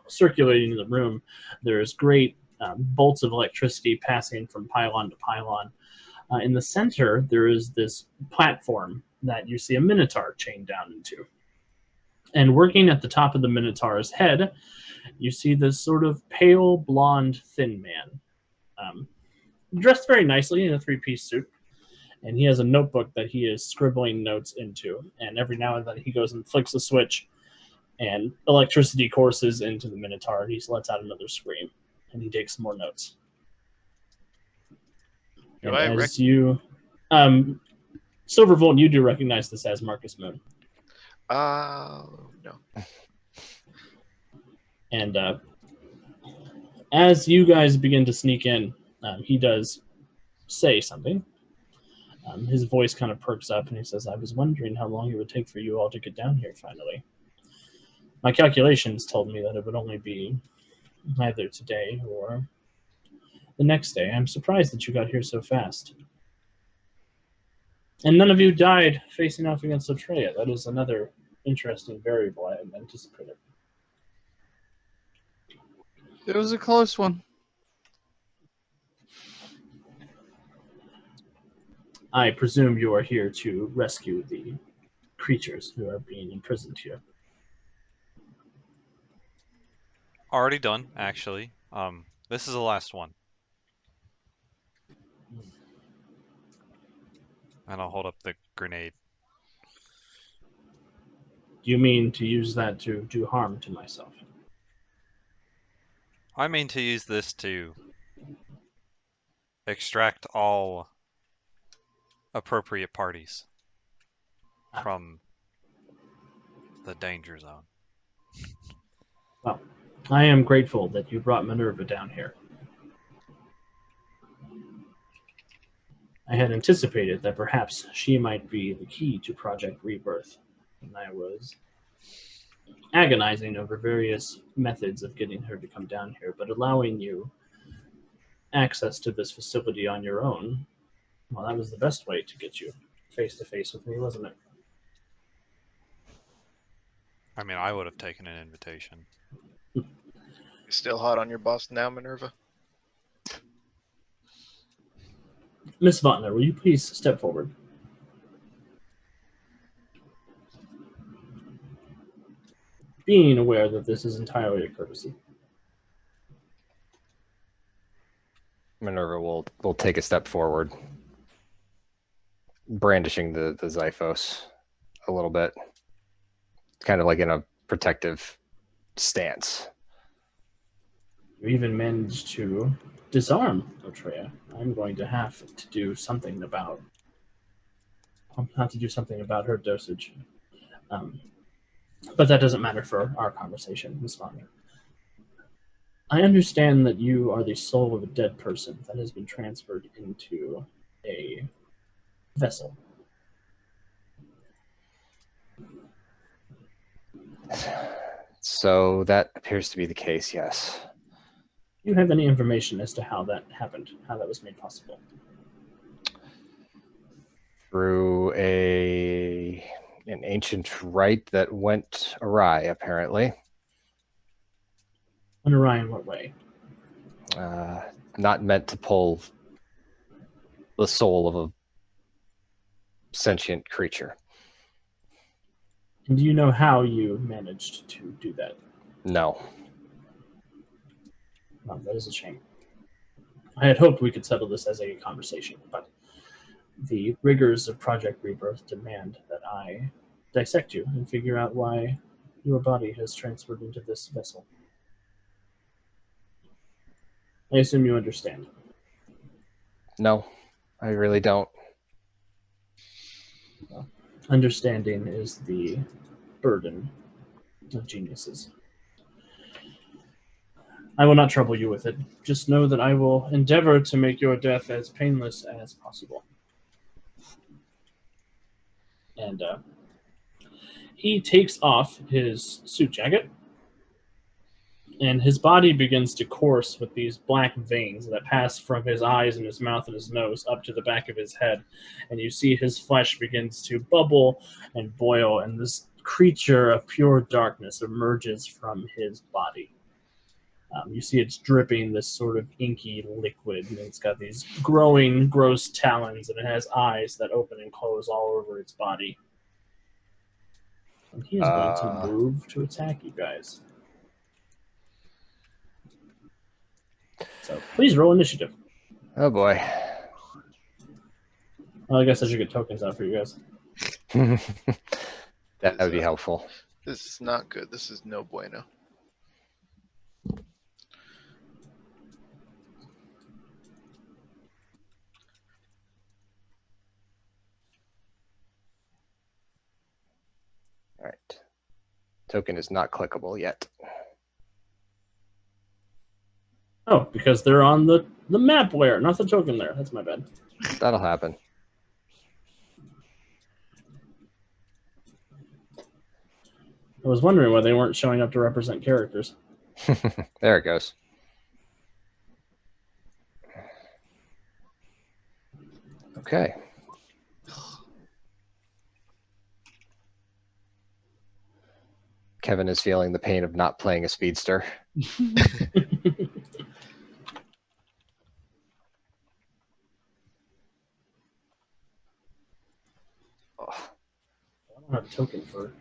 circulating in the room. There's great bolts of electricity passing from pylon to pylon. In the center, there is this platform that you see a minotaur chained down into. And working at the top of the minotaur's head, you see this sort of pale, blonde, thin man, dressed very nicely in a 3-piece suit. And he has a notebook that he is scribbling notes into. And every now and then he goes and flicks a switch, and electricity courses into the minotaur, and he lets out another scream. And he takes some more notes. Silvervolt, you do recognize this as Marcus Moon. No. And as you guys begin to sneak in, he does say something. His voice kind of perks up, and he says, I was wondering how long it would take for you all to get down here finally. My calculations told me that it would only be either today or the next day. I'm surprised that you got here so fast. And none of you died facing off against Atreya. That is another interesting variable I hadn't anticipated. It was a close one. I presume you are here to rescue the creatures who are being imprisoned here. Already done, actually. This is the last one. And I'll hold up the grenade. Do you mean to use that to do harm to myself? I mean to use this to extract all appropriate parties from the danger zone. Well, I am grateful that you brought Minerva down here. I had anticipated that perhaps she might be the key to Project Rebirth, and I was agonizing over various methods of getting her to come down here, but allowing you access to this facility on your own, well, that was the best way to get you face to face with me, wasn't it? I mean, I would have taken an invitation. You still hot on your boss now, Minerva? Miss Votner, will you please step forward? Being aware that this is entirely a courtesy. Minerva will take a step forward, brandishing the Xiphos a little bit, kind of like in a protective stance. You even managed to disarm Otrea. I'm going to have to do something about. I'll have to do something about her dosage. But that doesn't matter for our conversation, Miss Votner. I understand that you are the soul of a dead person that has been transferred into a vessel. So that appears to be the case, yes. Do you have any information as to how that happened, how that was made possible? Through an ancient rite that went awry, apparently. Went awry in what way? Not meant to pull the soul of a sentient creature. And do you know how you managed to do that? No. Well, that is a shame. I had hoped we could settle this as a conversation, but the rigors of Project Rebirth demand that I dissect you and figure out why your body has transferred into this vessel. I assume you understand. No, I really don't. Well, understanding is the burden of geniuses. I will not trouble you with it. Just know that I will endeavor to make your death as painless as possible. And he takes off his suit jacket, and his body begins to course with these black veins that pass from his eyes and his mouth and his nose up to the back of his head. And you see his flesh begins to bubble and boil, and this creature of pure darkness emerges from his body. You see it's dripping this sort of inky liquid, and it's got these growing, gross talons, and it has eyes that open and close all over its body. And he is going to move to attack you guys. So please roll initiative. Oh boy. Well, I guess I should get tokens out for you guys. That would be helpful. This is not good. This is no bueno. All right. Token is not clickable yet. Oh, because they're on the map layer, not the token layer. That's my bad. That'll happen. I was wondering why they weren't showing up to represent characters. There it goes. Okay. Kevin is feeling the pain of not playing a speedster. I don't have a token for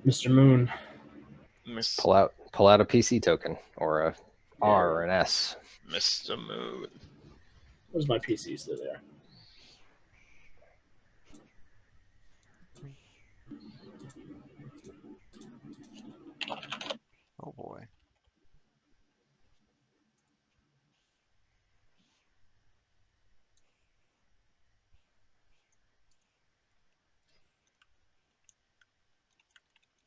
Mr. Moon. Pull out a PC token or a R or an S. Mr. Moon. Where's my PCs? There they are. Oh boy.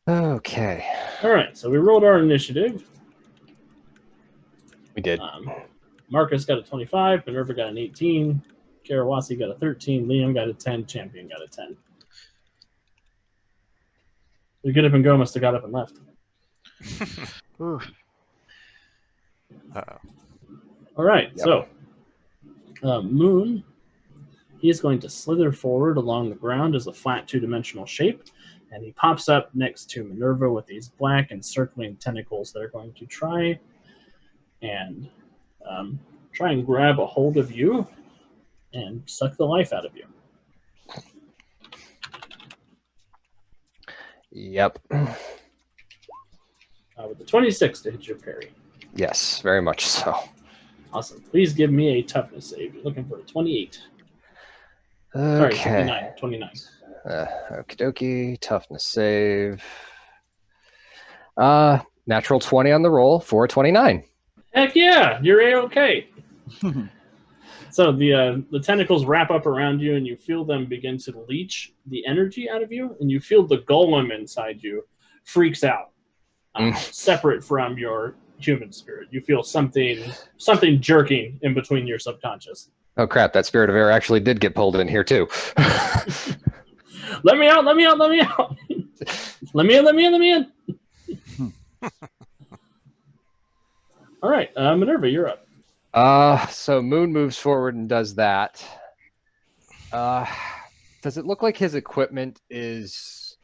Okay. All right, so we rolled our initiative. We did. Marcus got a 25, Minerva got an 18, Karawasi got a 13, Liam got a 10, Champion got a 10. The Get Up and Go must have got up and left. Ooh. Uh-oh. All right, Yep. so Moon, he is going to slither forward along the ground as a flat two-dimensional shape, and he pops up next to Minerva with these black encircling tentacles that are going to try and grab a hold of you and suck the life out of you. Yep. With the 26 to hit your parry. Yes, very much so. Awesome. Please give me a toughness save. You're looking for a 28. Sorry, Okay. 29. Okie dokie. Toughness save. Natural 20 on the roll for 29. Heck yeah, you're A-okay. So the tentacles wrap up around you, and you feel them begin to leach the energy out of you, and you feel the golem inside you freaks out, separate from your human spirit. You feel something jerking in between your subconscious. Oh crap, that spirit of air actually did get pulled in here too. Let me out, let me out, let me out. Let me in, let me in, let me in. All right, Minerva, you're up. So Moon moves forward and does that. Does it look like his equipment is...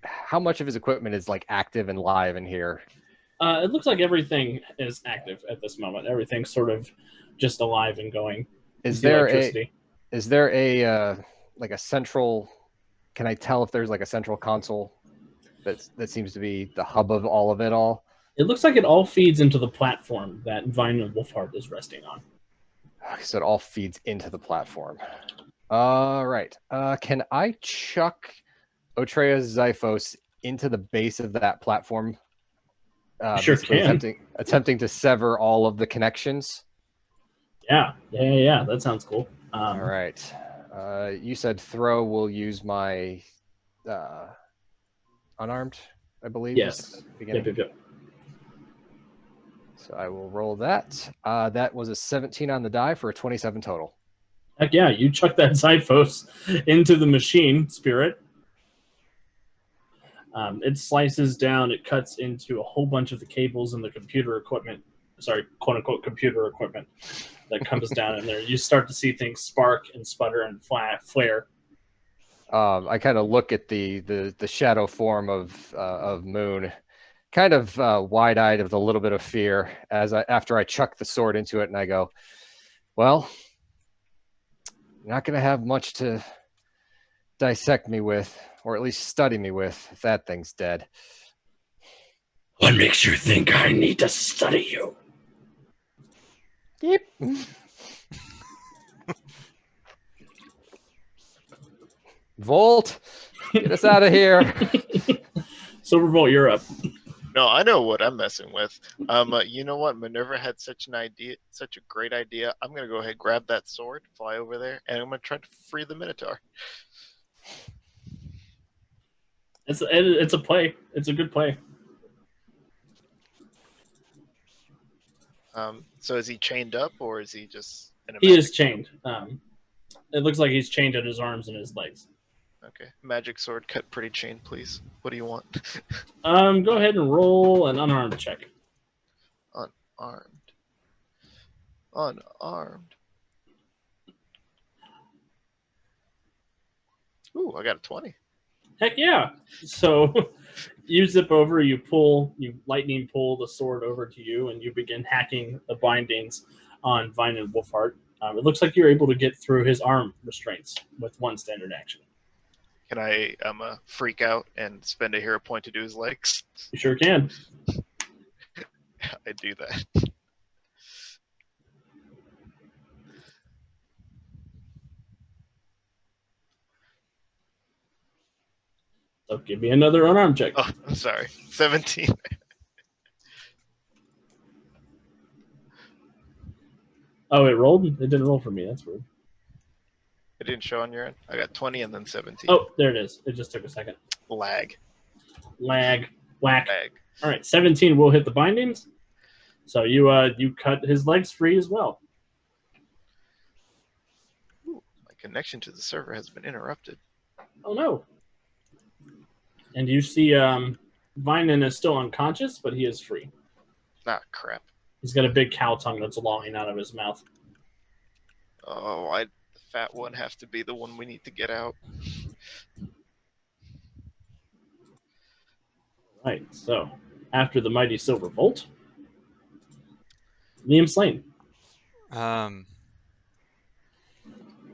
How much of his equipment is like active and live in here? It looks like everything is active at this moment. Everything's sort of just alive and going. Is there electricity. a like a central... Can I tell if there's like a central console that seems to be the hub of all of it all? It looks like it all feeds into the platform that Vine and Wolfheart is resting on. So it all feeds into the platform. All right. Can I chuck Otrea's Xiphos into the base of that platform? Sure can. Attempting to sever all of the connections. Yeah. That sounds cool. All right. You said throw will use my unarmed, I believe. Yes. Yep. So I will roll that. That was a 17 on the die for a 27 total. Heck yeah, you chuck that Xiphos into the machine spirit. It slices down, it cuts into a whole bunch of the cables and the computer equipment, quote unquote computer equipment that comes down in there. You start to see things spark and sputter and flare. I kind of look at the shadow form of Moon, kind of wide-eyed with a little bit of fear after I chuck the sword into it, and I go, well, you're not going to have much to dissect me with, or at least study me with, if that thing's dead. What makes you think I need to study you? Yep. Volt, get us out of here. Silverbolt, you're up. No, I know what I'm messing with. You know what? Minerva had such a great idea. I'm gonna go ahead, grab that sword, fly over there, and I'm gonna try to free the Minotaur. It's a play. It's a good play. So is he chained up, or is he just in a He magic is chained. It looks like he's chained at his arms and his legs. Okay. Magic sword cut pretty chain, please. What do you want? Go ahead and roll an unarmed check. Unarmed. Ooh, I got a 20. Heck yeah! So you zip over, you lightning pull the sword over to you, and you begin hacking the bindings on Vine and Wolfheart. It looks like you're able to get through his arm restraints with one standard action. Can I freak out and spend a hero point to do his legs? You sure can. I do that. So give me another unarmed check. Oh, I'm sorry. 17. Oh, it rolled? It didn't roll for me. That's weird. It didn't show on your end. I got 20 and then 17. Oh, there it is. It just took a second. Lag. Whack. Lag. All right, 17 will hit the bindings. So you cut his legs free as well. Ooh, my connection to the server has been interrupted. Oh no. And you see Vinan is still unconscious, but he is free. Ah, crap. He's got a big cow tongue that's lolling out of his mouth. Oh, the fat one has to be the one we need to get out. Right, so after the mighty Silver Volt, Liam Slane.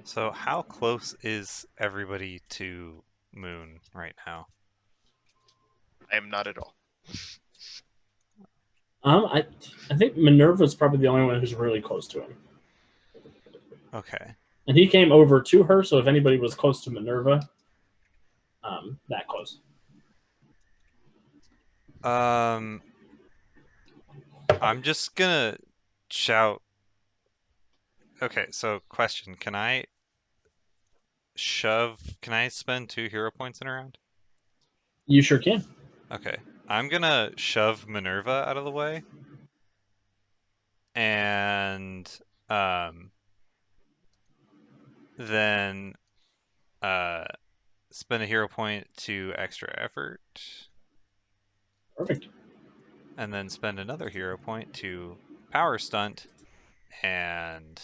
So how close is everybody to Moon right now? I am not at all. I think Minerva's probably the only one who's really close to him. Okay. And he came over to her, so if anybody was close to Minerva, that close. I'm just gonna shout. Okay, so question: Can I spend 2 hero points in a round? You sure can. Okay, I'm gonna shove Minerva out of the way, and then spend a hero point to extra effort, Perfect. and then spend another hero point to power stunt, and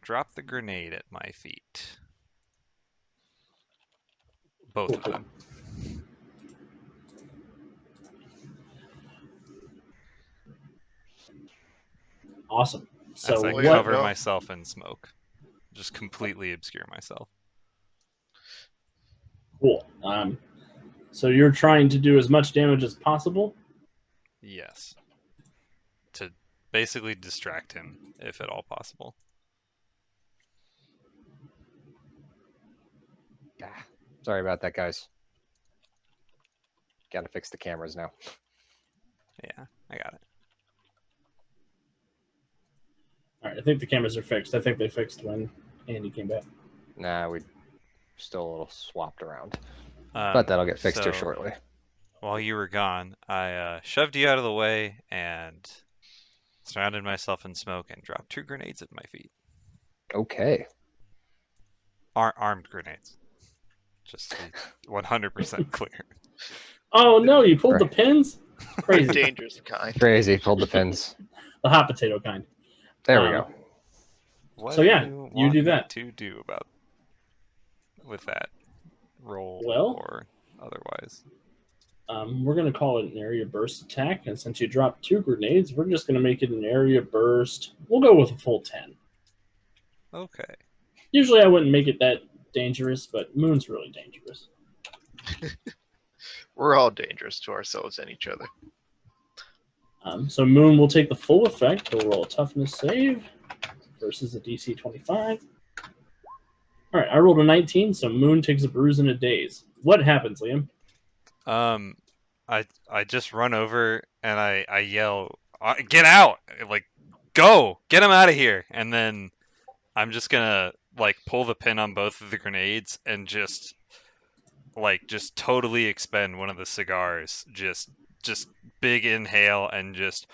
drop the grenade at my feet. Both of them. Awesome. So As I what- cover no. myself in smoke. Just completely obscure myself. Cool. So you're trying to do as much damage as possible? Yes. To basically distract him, if at all possible. Sorry about that, guys. Got to fix the cameras now. Yeah, I got it. All right, I think the cameras are fixed. I think they fixed when Andy came back. Nah, we still a little swapped around. Um, But that'll get fixed here so, shortly. While you were gone, I shoved you out of the way and surrounded myself in smoke and dropped 2 grenades at my feet. Okay. Armed grenades. Just to be 100% clear. Oh no, you pulled the Right. pins? The Crazy. dangerous kind. Crazy. Pulled the pins. The hot potato kind. There we go. What So yeah, do you want do me that. to do with that roll Well- or otherwise? We're going to call it an area burst attack, and since you dropped 2 grenades, we're just going to make it an area burst. We'll go with a full 10. Okay. Usually I wouldn't make it that dangerous, but Moon's really dangerous. We're all dangerous to ourselves and each other. So Moon will take the full effect. He'll roll a toughness save versus a DC 25. All right, I rolled a 19, so Moon takes a bruise and a daze. What happens, Liam? I just run over and I yell, "Get out! Like, go! Get him out of here!" And then I'm just gonna like pull the pin on both of the grenades and just totally expend one of the cigars. Just big inhale and just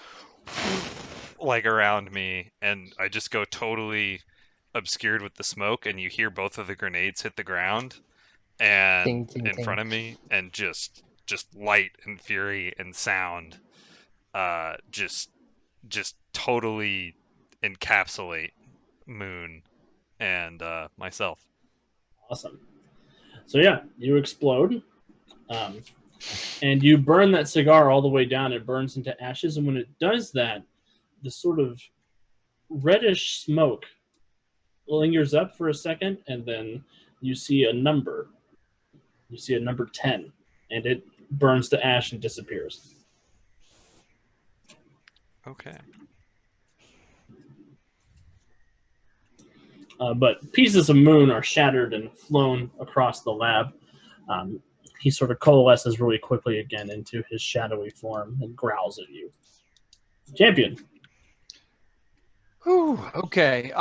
like around me, and I just go totally obscured with the smoke, and you hear both of the grenades hit the ground and Ding, ding, in ding. front of me, and just light and fury and sound just totally encapsulate Moon and myself. Awesome. So yeah, you explode, and you burn that cigar all the way down. It burns into ashes, and when it does that, the sort of reddish smoke lingers up for a second, and then you see a number. You see a number 10, and it burns to ash and disappears. Okay. But pieces of Moon are shattered and flown across the lab. He sort of coalesces really quickly again into his shadowy form and growls at you. Champion. Whew, okay.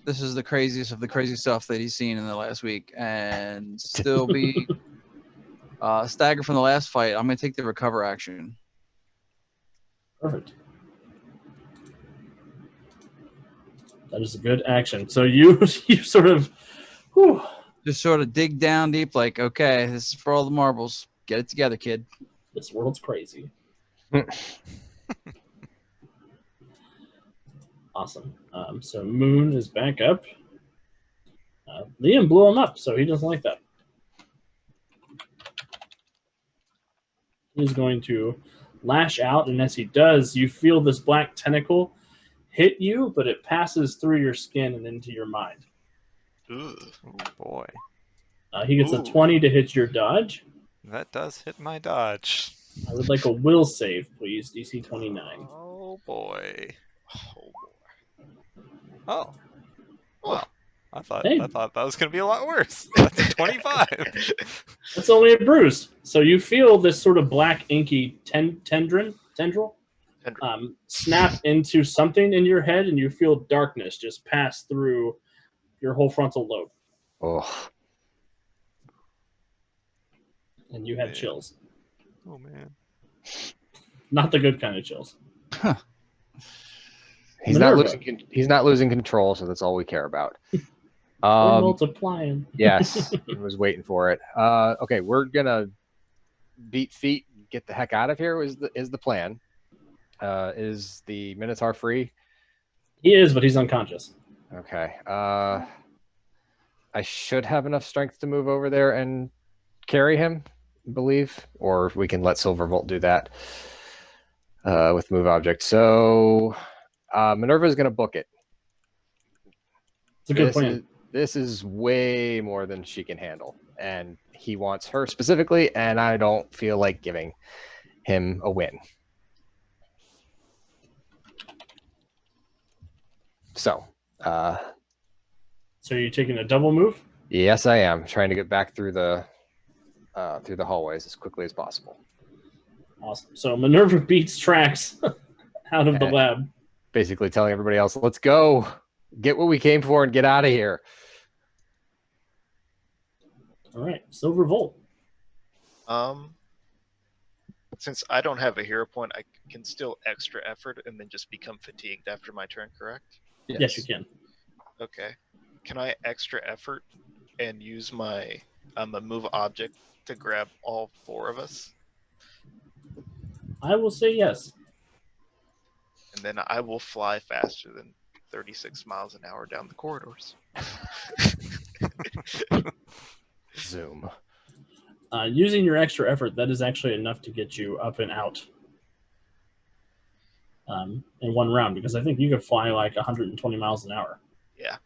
This is the craziest of the crazy stuff that he's seen in the last week, and still be staggered from the last fight. I'm gonna take the recover action. Perfect. That is a good action. So you sort of Just sort of dig down deep, like, okay, this is for all the marbles. Get it together, kid. This world's crazy. Awesome. So Moon is back up. Liam blew him up, so he doesn't like that. He's going to lash out, and as he does, you feel this black tentacle hit you, but it passes through your skin and into your mind. Ooh. Oh boy, He gets a 20 to hit your dodge. that does hit my dodge. I would like a will save, please. DC 29. Oh boy. Oh, boy. Oh. Well, I thought Hey. that was gonna be a lot worse. That's a 25. That's only a bruise. So you feel this sort of black inky tendril snap into something in your head, and you feel darkness just pass through your whole frontal lobe, Oh, and you have Man. chills. Oh man. Not the good kind of chills. he's not Minerva. he's not losing control, so that's all we care about. We're multiplying. Yes, I was waiting for it. Okay, we're gonna beat feet, get the heck out of here. Is the plan? Is the Minotaur free? He is, but he's unconscious. Okay. I should have enough strength to move over there and carry him, I believe, or we can let Silvervolt do that with move object. So Minerva is gonna book it. It's a good plan. This is way more than she can handle, and he wants her specifically, and I don't feel like giving him a win. So, So you're taking a double move? yes, I am trying to get back through the hallways as quickly as possible. Awesome. So Minerva beats tracks out of the Okay. lab. Basically telling everybody else, let's go, get what we came for, and get out of here. All right, Silvervolt. Since I don't have a hero point, I can still extra effort and then just become fatigued after my turn, correct? Yes, you can. Okay. Can I extra effort and use my a move object to grab all 4 of us? I will say yes. And then I will fly faster than 36 miles an hour down the corridors. Zoom. Using your extra effort, that is actually enough to get you up and out in one round, because I think you could fly like 120 miles an hour. Yeah.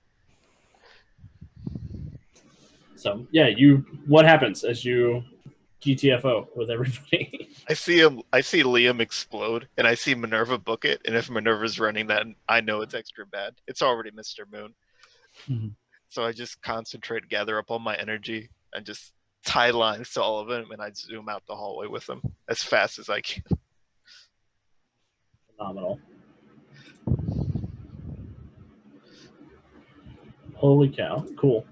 So yeah, what happens as you GTFO with everybody? I see Liam explode, and I see Minerva book it, and if Minerva's running that, I know it's extra bad. It's already Mr. Moon. Mhm. So I just concentrate, gather up all my energy, and just tie lines to all of them, and I zoom out the hallway with them as fast as I can. Phenomenal. Holy cow. Cool.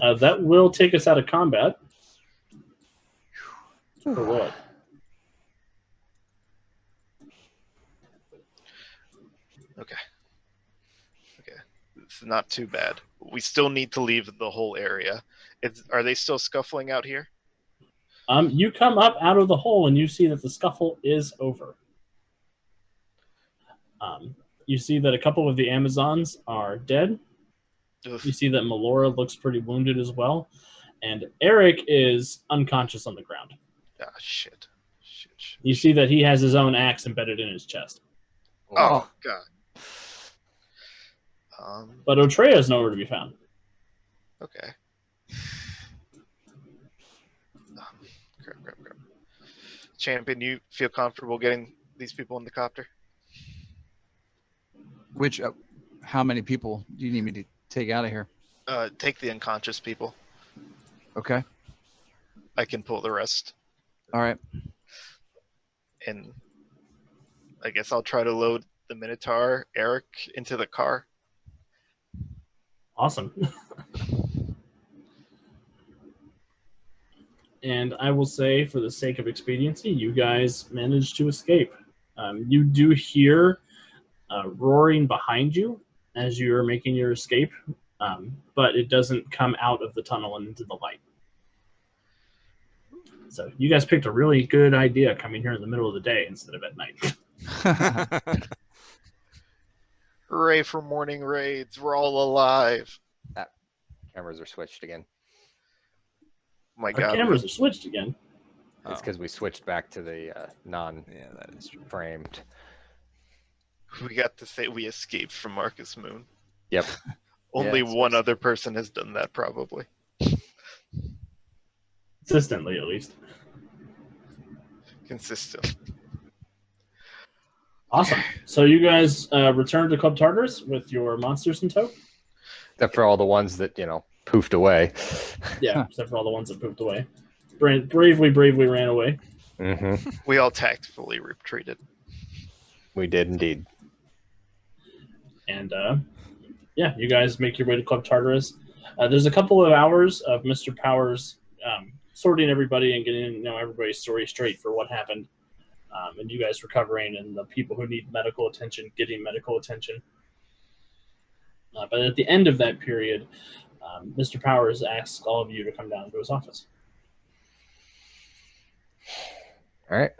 That will take us out of combat. For what? Okay. It's not too bad. We still need to leave the whole area. Are they still scuffling out here? You come up out of the hole and you see that the scuffle is over. You see that a couple of the Amazons are dead. Oof. You see that Melora looks pretty wounded as well. And Eric is unconscious on the ground. Ah, shit. You see that he has his own axe embedded in his chest. Oh, God. But Otrea is nowhere to be found. Okay. Crap. Champion, you feel comfortable getting these people in the copter? Which, how many people do you need me to take out of here? Take the unconscious people. Okay. I can pull the rest. All right. And I guess I'll try to load the Minotaur, Eric, into the car. Awesome. And I will say, for the sake of expediency, you guys managed to escape. You do hear roaring behind you as you're making your escape but it doesn't come out of the tunnel and into the light. So you guys picked a really good idea coming here in the middle of the day instead of at night. Hooray for morning raids. We're all alive. Cameras are switched again. Oh my Our god. cameras are switched again. It's because we switched back to the Yeah, that is true. non-framed. We got to say we escaped from Marcus Moon. Yep. Only Yeah, one other person has done that, probably. Consistently, at least. Consistent. Awesome. So you guys return to Club Tartarus with your monsters in tow? Except for all the ones that, poofed away. Yeah, except for all the ones that pooped away. Bravely ran away. Mm-hmm. We all tactfully retreated. We did indeed. And yeah, you guys make your way to Club Tartarus. There's a couple of hours of Mr. Powers sorting everybody and getting everybody's story straight for what happened. And you guys recovering, and the people who need medical attention getting medical attention. But at the end of that period, Mr. Powers asks all of you to come down to his office. All right.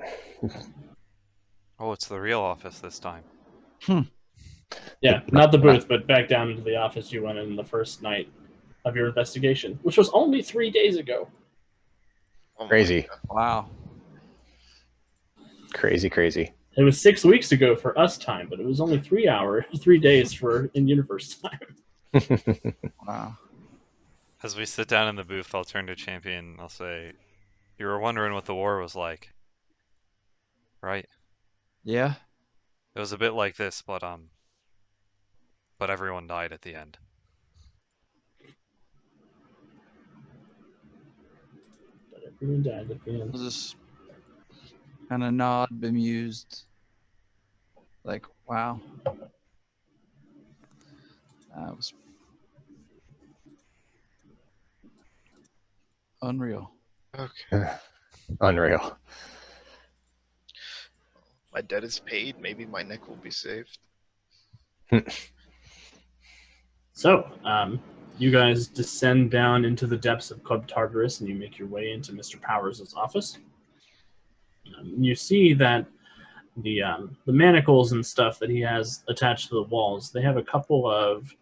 Oh, it's the real office this time. Yeah, not the booth, but back down into the office you went in the first night of your investigation, which was only 3 days ago. Oh my Crazy. God. Wow. Crazy. It was 6 weeks ago for us time, but it was only 3 days for in-universe time. Wow. As we sit down in the booth, I'll turn to Champion. I'll say, "You were wondering what the war was like, right? Yeah. It was a bit like this, but everyone died at the end." But everyone died at the end. I'll just kind of nod, bemused. Like, wow. That was unreal. Okay. Unreal. My debt is paid. Maybe my neck will be saved. So, you guys descend down into the depths of Club Tartarus, and you make your way into Mr. Powers' office. You see that the manacles and stuff that he has attached to the walls, they have a couple of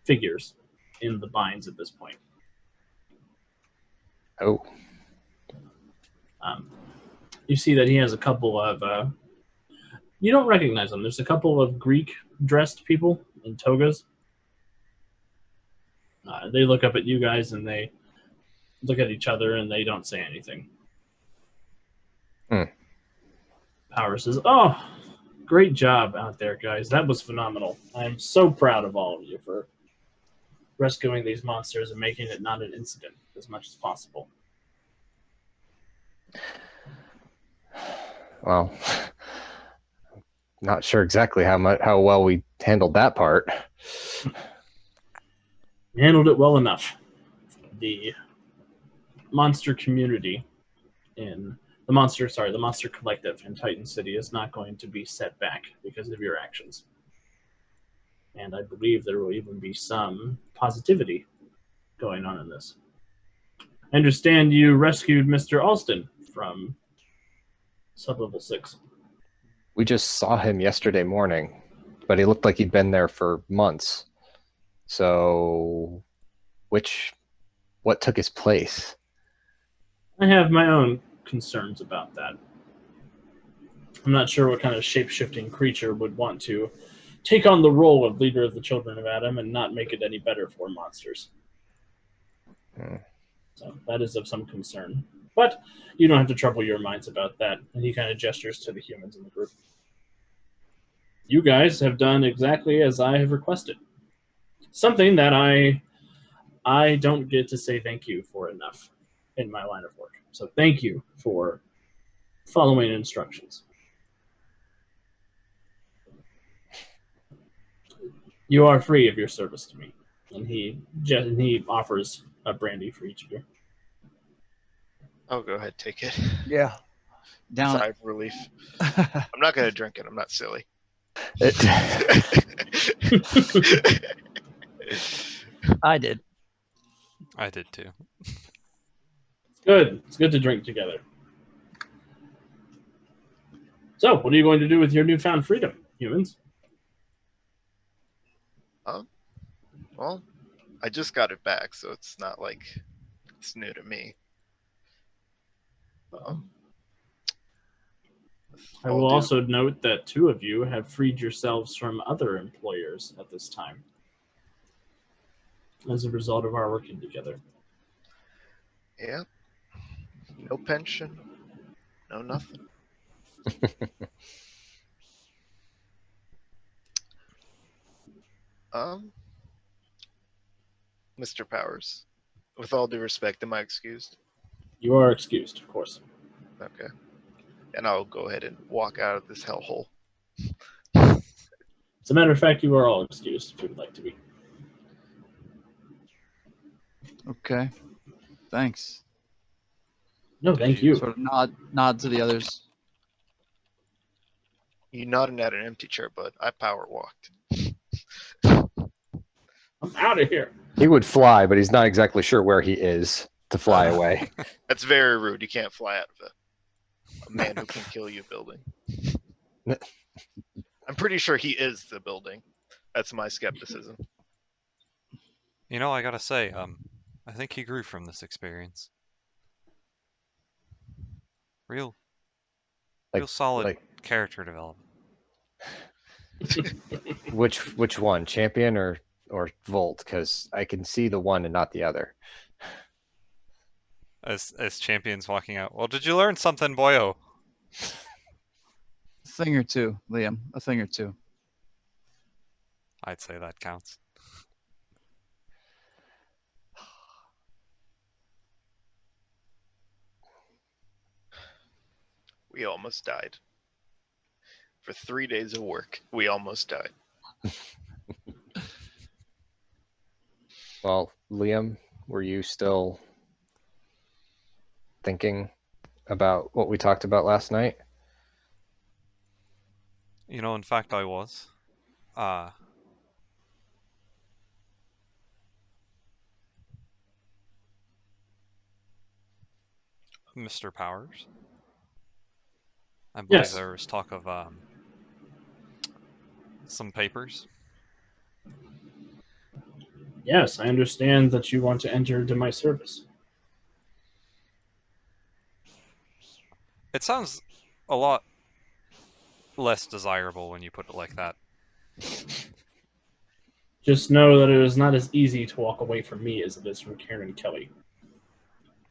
figures in the binds at this point. Oh. You see that he has a couple of... you don't recognize them. There's a couple of Greek-dressed people in togas. They look up at you guys, and they look at each other, and they don't say anything. Power says, "Oh, great job out there, guys. That was phenomenal. I'm so proud of all of you for rescuing these monsters and making it not an incident as much as possible." Well, not sure exactly how well we handled that part. We handled it well enough. The monster community in the monster collective in Titan City is not going to be set back because of your actions. And I believe there will even be some positivity going on in this. I understand you rescued Mr. Alston from Sublevel 6. We just saw him yesterday morning, but he looked like he'd been there for months. So, what took his place? I have my own concerns about that. I'm not sure what kind of shape-shifting creature would want to take on the role of leader of the Children of Adam and not make it any better for monsters. So that is of some concern. But you don't have to trouble your minds about that. And he kind of gestures to the humans in the group. You guys have done exactly as I have requested. Something that I don't get to say thank you for enough in my line of work. So thank you for following instructions. You are free of your service to me. And he offers a brandy for each of you. Oh, go ahead, take it. Yeah. Down. Sigh of relief. I'm not gonna drink it. I'm not silly. I did. I did too. Good. It's good to drink together. So, what are you going to do with your newfound freedom, humans? Well, I just got it back, so it's not like it's new to me. I will also note that 2 of you have freed yourselves from other employers at this time as a result of our working together. Yeah. No pension. No nothing. Mr. Powers, with all due respect, am I excused? You are excused, of course. Okay. And I'll go ahead and walk out of this hellhole. As a matter of fact, you are all excused if you would like to be. Okay. Thanks. No, thank you. Sort of nod to the others. You nodded at an empty chair, bud. I power walked. I'm out of here. He would fly, but he's not exactly sure where he is to fly away. That's very rude. You can't fly out of a man who can kill you building. I'm pretty sure he is the building. That's my skepticism. You know, I gotta say, I think he grew from this experience. Real solid character development. Which one, Champion or Volt? Because I can see the one and not the other. As Champion's walking out. Well, did you learn something, boyo? A thing or two, Liam. A thing or two. I'd say that counts. We almost died. For 3 days of work, we almost died. Well, Liam, were you still thinking about what we talked about last night? You know, in fact, I was. Mr. Powers? I believe Yes. there was talk of some papers. Yes, I understand that you want to enter into my service. It sounds a lot less desirable when you put it like that. Just know that it is not as easy to walk away from me as it is from Karen Kelly.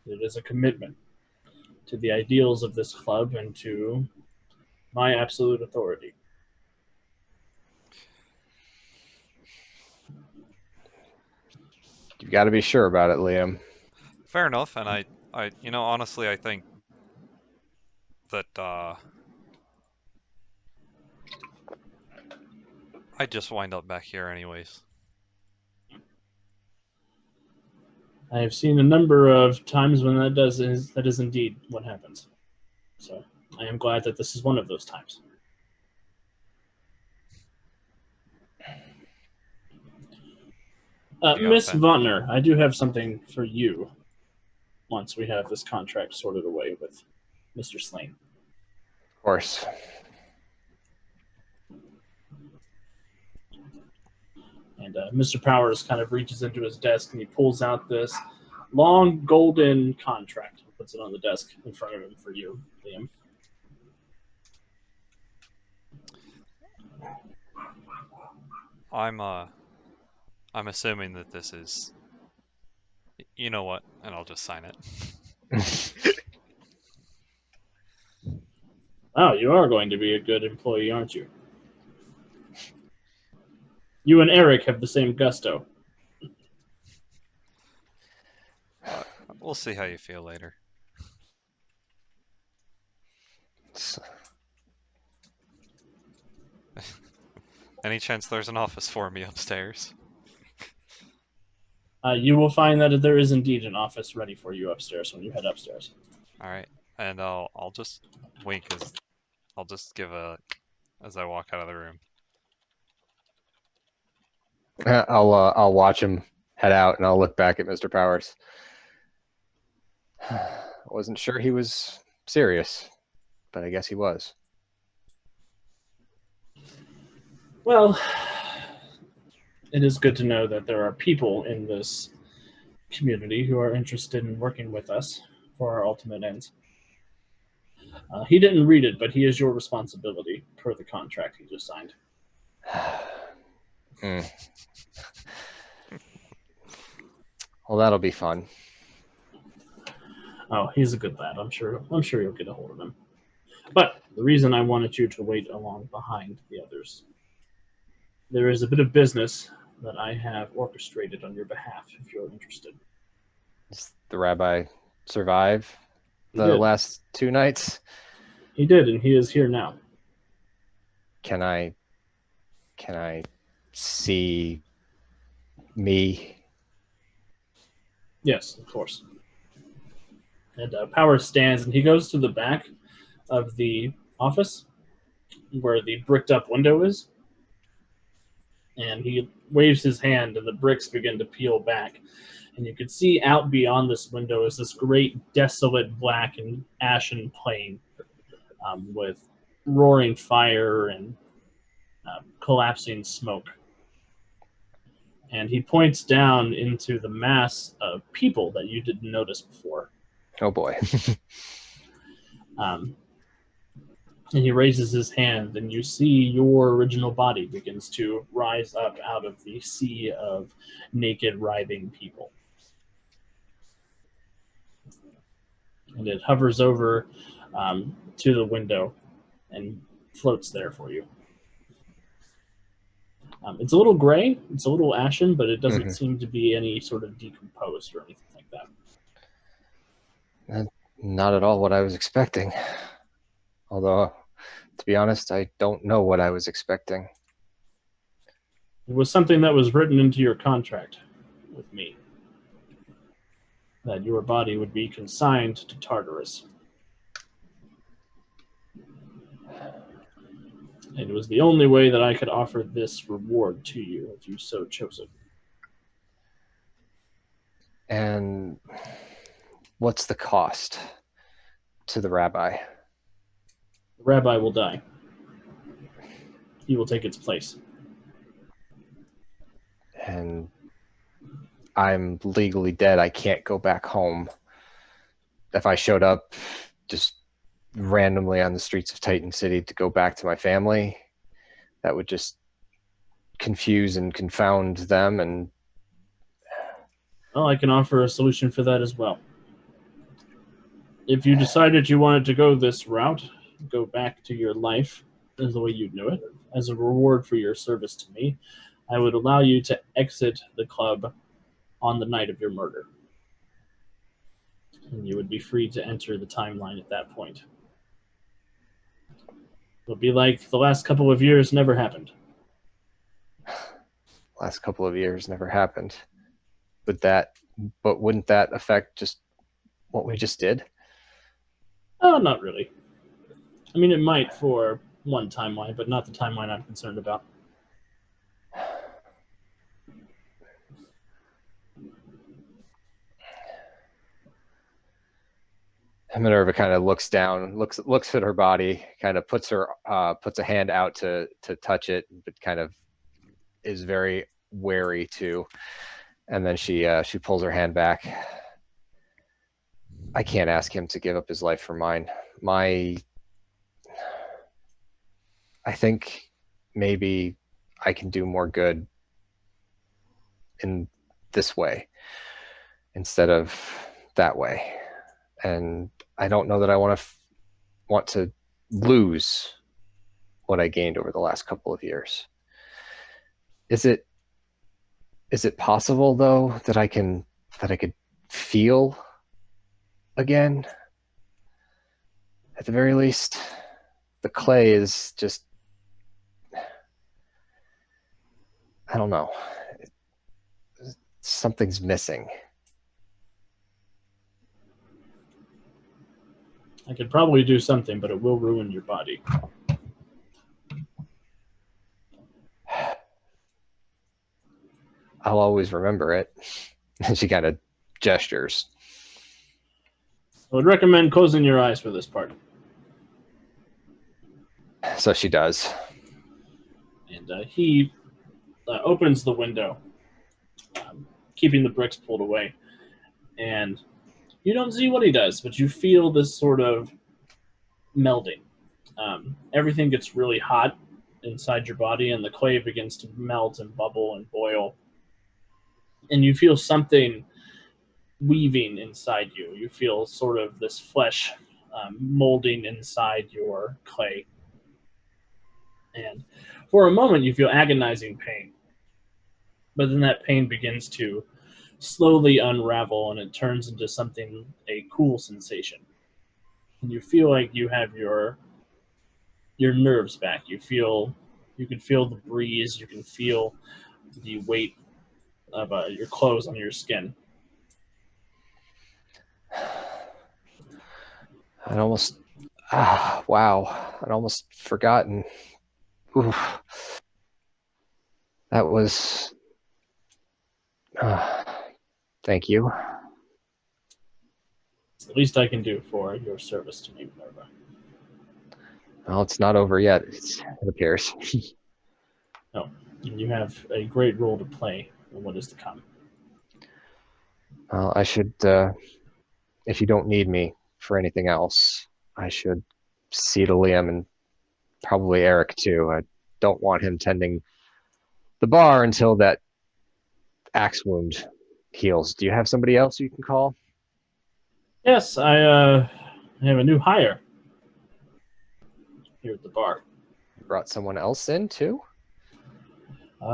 It is a commitment to the ideals of this club and to my absolute authority. You've got to be sure about it, Liam. Fair enough, and I you know, honestly, I think that I'd just wind up back here anyways. I have seen a number of times when that is indeed what happens. So I am glad that this is one of those times. Miss Vauntner, I do have something for you once we have this contract sorted away with Mr. Slane. Of course. And Mr. Powers kind of reaches into his desk and he pulls out this long golden contract and puts it on the desk in front of him for you, Liam. I'm assuming that this is, you know what, and I'll just sign it. Oh, you are going to be a good employee, aren't you? You and Eric have the same gusto. We'll see how you feel later. Any chance there's an office for me upstairs? You will find that there is indeed an office ready for you upstairs when you head upstairs. All right, and I'll just wink I'll just give as I walk out of the room. I'll watch him head out, and I'll look back at Mr. Powers. I wasn't sure he was serious, but I guess he was. Well, it is good to know that there are people in this community who are interested in working with us for our ultimate ends. He didn't read it, but he is your responsibility per the contract he just signed. Well, that'll be fun. Oh, he's a good lad. I'm sure you'll get a hold of him. But the reason I wanted you to wait along behind the others, there is a bit of business that I have orchestrated on your behalf, if you're interested. Does the rabbi survive He the did. last 2 nights? He did, and he is here now. Can I see me? Yes, of course. And Power stands, and he goes to the back of the office where the bricked up window is, and he waves his hand, and the bricks begin to peel back. And you can see out beyond this window is this great desolate black and ashen plain with roaring fire and collapsing smoke. And he points down into the mass of people that you didn't notice before. Oh boy. And he raises his hand, and you see your original body begins to rise up out of the sea of naked, writhing people. And it hovers over to the window and floats there for you. It's a little gray, it's a little ashen, but it doesn't seem to be any sort of decomposed or anything like that. Not at all what I was expecting. Although, to be honest, I don't know what I was expecting. It was something that was written into your contract with me, that your body would be consigned to Tartarus. It was the only way that I could offer this reward to you if you so chose it. And what's the cost to the rabbi? The rabbi will die. He will take its place. And I'm legally dead. I can't go back home. If I showed up just randomly on the streets of Titan City to go back to my family, that would just confuse and confound them. And Well, I can offer a solution for that as well. If you decided you wanted to go this route, go back to your life as the way you knew it, as a reward for your service to me, I would allow you to exit the club on the night of your murder. And you would be free to enter the timeline at that point. It'll be like the last couple of years never happened. last couple of years never happened. But wouldn't that affect just what we just did? Oh, not really. I mean, it might for one timeline, but not the timeline I'm concerned about. Minerva kind of looks down, looks at her body, kind of puts a hand out to touch it, but kind of is very wary too. And then she pulls her hand back. I can't ask him to give up his life for mine. I think maybe I can do more good in this way instead of that way. And I don't know that I want to lose what I gained over the last couple of years. Is it possible though that I could feel again? At the very least, the clay is just, I don't know. Something's missing. I could probably do something, but it will ruin your body. I'll always remember it. And she kind of gestures. I would recommend closing your eyes for this part. So she does. And he opens the window, keeping the bricks pulled away. And you don't see what he does, but you feel this sort of melding. Everything gets really hot inside your body, and the clay begins to melt and bubble and boil. And you feel something weaving inside you. You feel sort of this flesh molding inside your clay. And for a moment, you feel agonizing pain. But then that pain begins to slowly unravel, and it turns into something, a cool sensation. And you feel like you have your nerves back. You can feel the breeze. You can feel the weight of your clothes on your skin. I'd almost, wow, I'd almost forgotten. Oof. That was, thank you. It's the least I can do for your service to me, Minerva. Well, it's not over yet, it appears. No, and you have a great role to play in what is to come. Well, I should, if you don't need me for anything else, I should see to Liam and probably Eric too. I don't want him tending the bar until that axe wound heals. Do you have somebody else you can call? Yes, I have a new hire here at the bar. You brought someone else in too?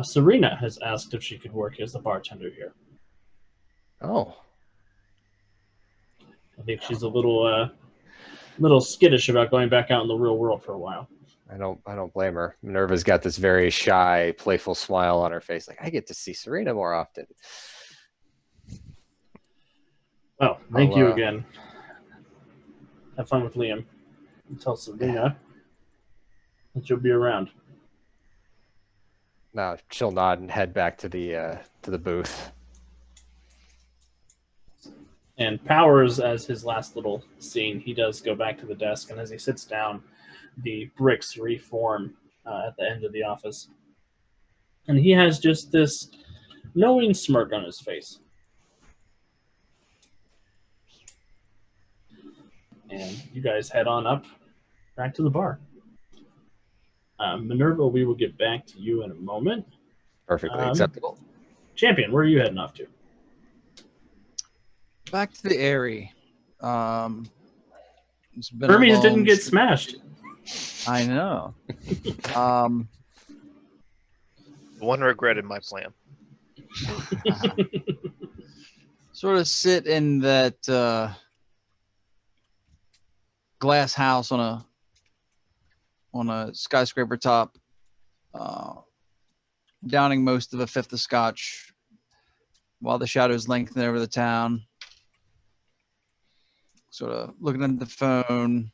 Serena has asked if she could work as the bartender here. Oh. I think she's a little skittish about going back out in the real world for a while. I don't blame her. Minerva's got this very shy, playful smile on her face. Like, I get to see Serena more often. Well, thank you again. Have fun with Liam. And tell Serena that you'll be around. No, she'll nod and head back to the booth. And Powers, as his last little scene, he does go back to the desk, and as he sits down, the bricks reform at the end of the office. And he has just this knowing smirk on his face. And you guys head on up back to the bar. Minerva, we will get back to you in a moment. Perfectly acceptable. Champion, where are you heading off to? Back to the Airy. It's been Hermes didn't get smashed. I know. One regret in my plan. Sort of sit in that glass house on a skyscraper top, downing most of a fifth of scotch while the shadows lengthen over the town. Sort of looking at the phone,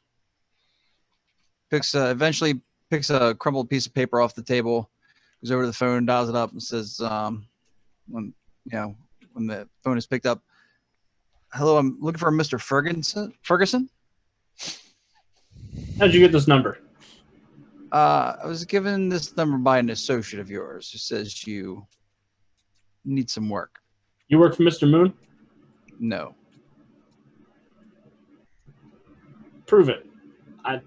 eventually picks a crumpled piece of paper off the table, goes over to the phone, dials it up, and says, when the phone is picked up, "Hello, I'm looking for Mr. Ferguson? How'd you get this number? I was given this number by an associate of yours who says you need some work." You work for Mr. Moon? No. Prove it. I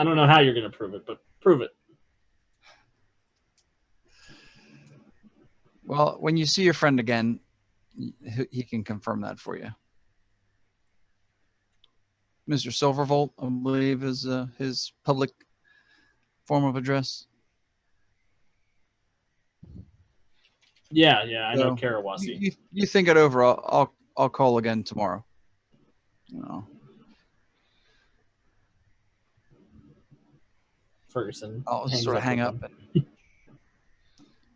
don't know how you're going to prove it, but prove it. Well, when you see your friend again, he can confirm that for you. Mr. Silvervolt, I believe, is his public form of address. Yeah, I know Karawasi. You think it over. I'll call again tomorrow. Ferguson. I'll sort of hang up and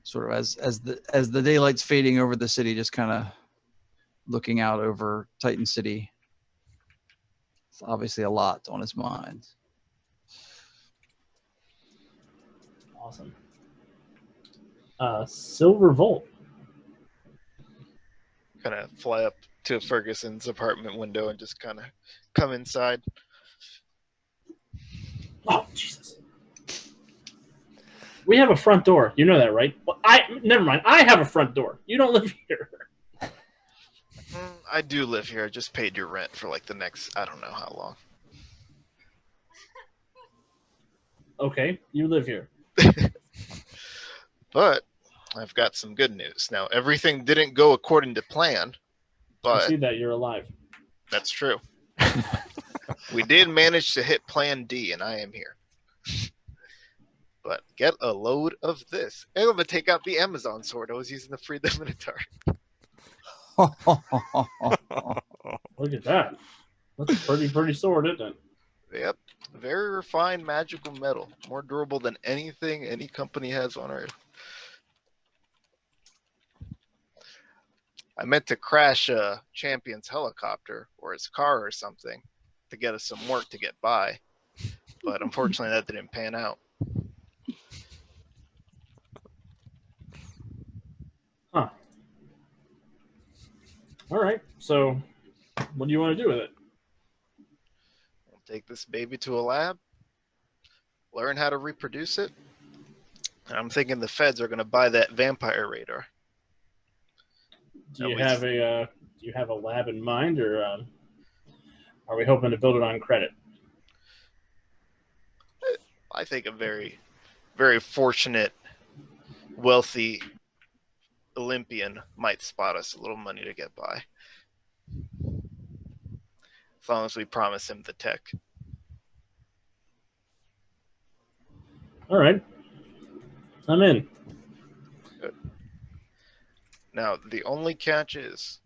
sort of as the daylight's fading over the city, just kind of looking out over Titan City. It's obviously a lot on his mind. Awesome. Silver Volt. kind of fly up to Ferguson's apartment window and just kind of come inside. Oh, Jesus. We have a front door. You know that, right? Well, never mind. I have a front door. You don't live here. I do live here. I just paid your rent for like the next, I don't know how long. Okay, you live here. But I've got some good news. Now, everything didn't go according to plan, I but see that you're alive. that's true. We did manage to hit Plan D, and I am here. But get a load of this. And I'm going to take out the Amazon sword I was using to free the Minotaur. Look at that. That's a pretty sword, isn't it? Yep. Very refined magical metal. More durable than anything any company has on Earth. I meant to crash a champion's helicopter or his car or something to get us some work to get by. But unfortunately, that didn't pan out. Huh. All right. So, what do you want to do with it? We'll take this baby to a lab, learn how to reproduce it. And I'm thinking the feds are going to buy that vampire radar. Do you have a lab in mind, or are we hoping to build it on credit? I think a very, very fortunate, wealthy Olympian might spot us a little money to get by. As long as we promise him the tech. All right. I'm in. Good. Now, the only catch is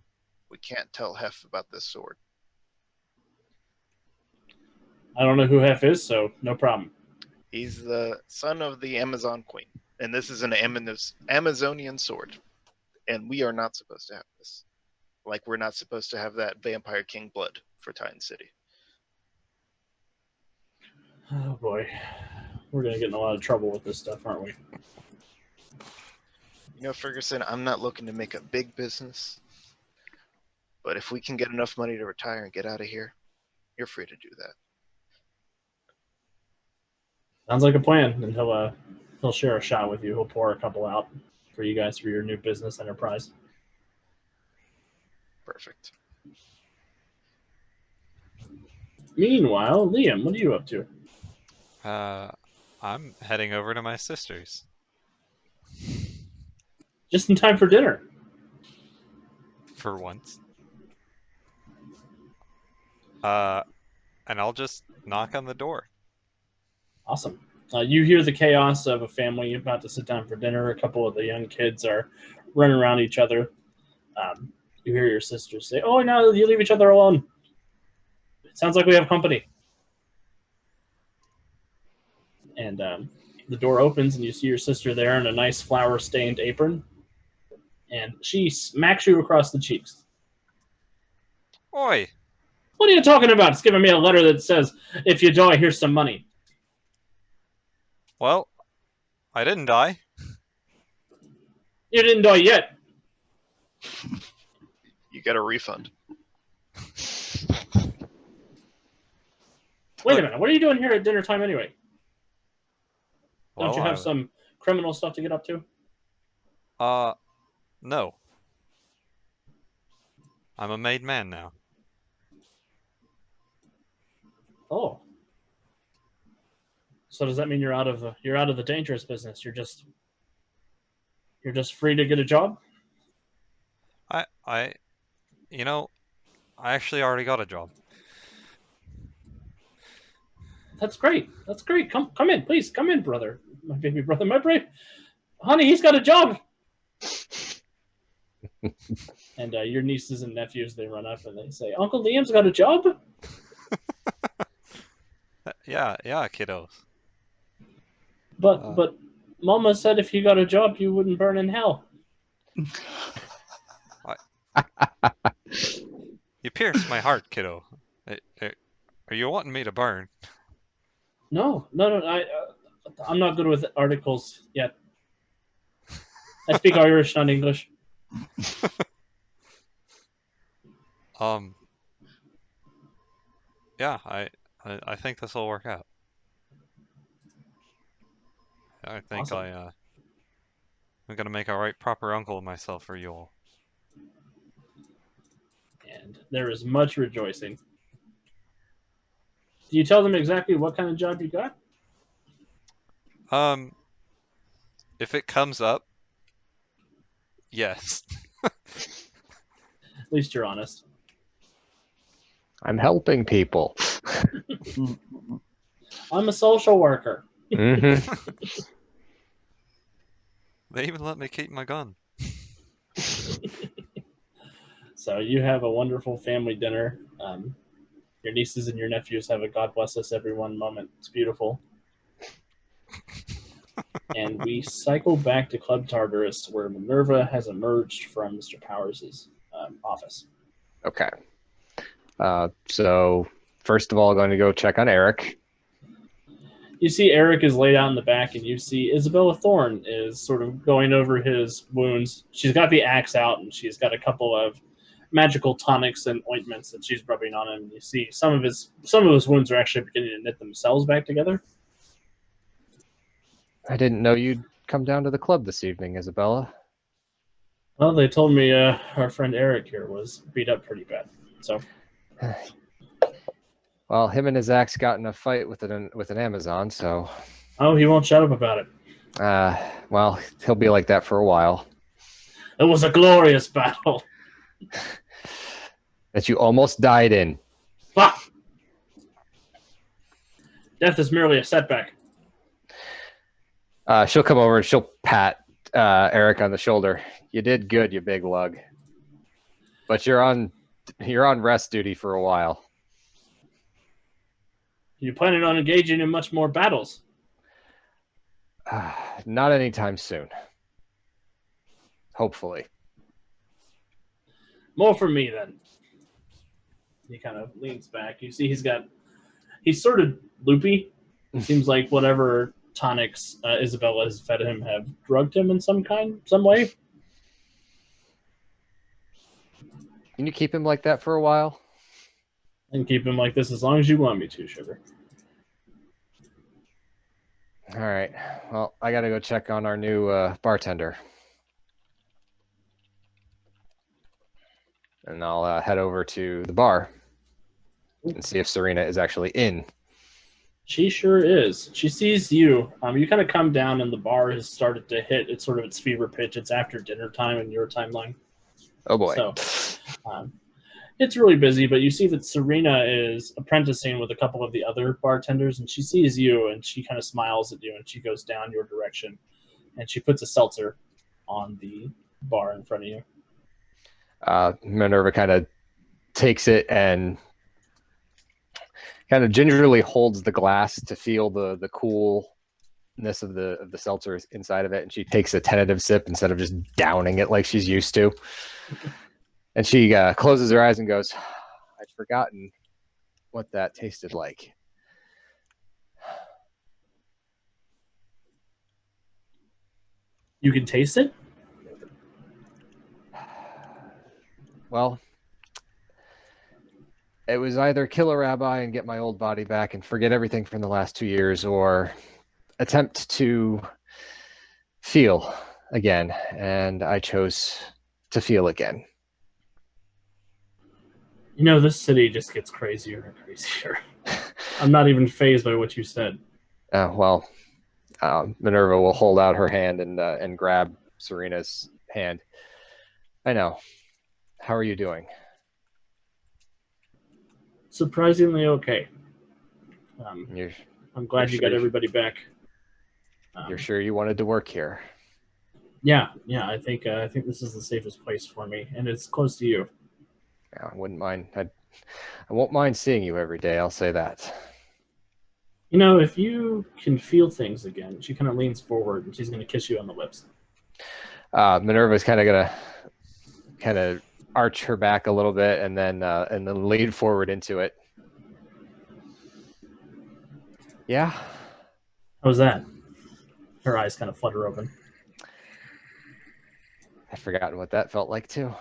we can't tell Hef about this sword. I don't know who Hef is, so no problem. He's the son of the Amazon Queen, and this is an Amazonian sword, and we are not supposed to have this. Like we're not supposed to have that Vampire King blood for Titan City. Oh boy, we're gonna get in a lot of trouble with this stuff, aren't we? You know, Ferguson, I'm not looking to make a big business, but if we can get enough money to retire and get out of here, you're free to do that. Sounds like a plan, and he'll share a shot with you. He'll pour a couple out for you guys for your new business enterprise. Perfect. Meanwhile, Liam, what are you up to? I'm heading over to my sister's. Just in time for dinner. For once. And I'll just knock on the door. Awesome. You hear the chaos of a family about to sit down for dinner. A couple of the young kids are running around each other. You hear your sister say, "Oh, no, you leave each other alone. It sounds like we have company." And the door opens, and you see your sister there in a nice flower-stained apron. And she smacks you across the cheeks. Oi! What are you talking about? It's giving me a letter that says, "If you die, here's some money." Well, I didn't die. You didn't die yet. You get a refund. Wait a minute. What are you doing here at dinner time anyway? Well, Don't you have some criminal stuff to get up to? No. I'm a made man now. Oh. So does that mean you're out of the dangerous business? You're just free to get a job? I actually already got a job. That's great. That's great. Come in, please. Come in, brother. My baby brother. My brave honey, he's got a job. And your nieces and nephews, they run up and they say, "Uncle Liam's got a job?" Yeah, kiddos. But Mama said if you got a job, you wouldn't burn in hell. You pierced my heart, kiddo. Are you wanting me to burn? No. I'm not good with articles yet. I speak Irish, not English. Yeah, I think this will work out. I think Awesome. I'm gonna make a right proper uncle of myself for you all. And there is much rejoicing. Do you tell them exactly what kind of job you got? If it comes up, yes. At least you're honest. I'm helping people. I'm a social worker. hmm They even let me keep my gun. So you have a wonderful family dinner. Your nieces and your nephews have a God bless us everyone moment. It's beautiful. And we cycle back to Club Tartarus, where Minerva has emerged from Mr. Powers' office. Okay. So first of all, going to go check on Eric. You see Eric is laid out in the back, and you see Isabella Thorne is sort of going over his wounds. She's got the axe out, and she's got a couple of magical tonics and ointments that she's rubbing on him. You see some of those wounds are actually beginning to knit themselves back together. I didn't know you'd come down to the club this evening, Isabella. Well, they told me our friend Eric here was beat up pretty bad. So, Well, him and his axe got in a fight with an Amazon, so oh, he won't shut up about it. well, he'll be like that for a while. It was a glorious battle. That you almost died in. Bah! Death is merely a setback. She'll come over and she'll pat Eric on the shoulder. You did good, you big lug. But you're on rest duty for a while. You planning on engaging in much more battles? Not anytime soon. Hopefully. More for me then. He kind of leans back. You see he's sort of loopy. It seems like whatever tonics Isabella has fed him have drugged him in some way. Can you keep him like that for a while? And keep him like this as long as you want me to, sugar. All right. Well, I got to go check on our new bartender. And I'll head over to the bar and see if Serena is actually in. She sure is. She sees you. You kind of come down, and the bar has started to hit its fever pitch. It's after dinner time in your timeline. Oh boy. So it's really busy, but you see that Serena is apprenticing with a couple of the other bartenders, and she sees you, and she kind of smiles at you, and she goes down your direction, and she puts a seltzer on the bar in front of you. Minerva kind of takes it and kind of gingerly holds the glass to feel the coolness of the seltzer inside of it, and she takes a tentative sip instead of just downing it like she's used to. And she closes her eyes and goes, I'd forgotten what that tasted like. You can taste it? Well, it was either kill a rabbi and get my old body back and forget everything from the last 2 years, or attempt to feel again. And I chose to feel again. You know, this city just gets crazier and crazier. I'm not even fazed by what you said. Well, Minerva will hold out her hand and grab Serena's hand. I know. How are you doing? Surprisingly okay. I'm glad you got sure? everybody back. You're sure you wanted to work here? Yeah. I think this is the safest place for me, and it's close to you. Yeah, I wouldn't mind. I won't mind seeing you every day. I'll say that. You know, if you can feel things again, she kind of leans forward and she's going to kiss you on the lips. Minerva's kind of gonna arch her back a little bit and then lean forward into it. Yeah. How's that? Her eyes kind of flutter open. I've forgotten what that felt like too.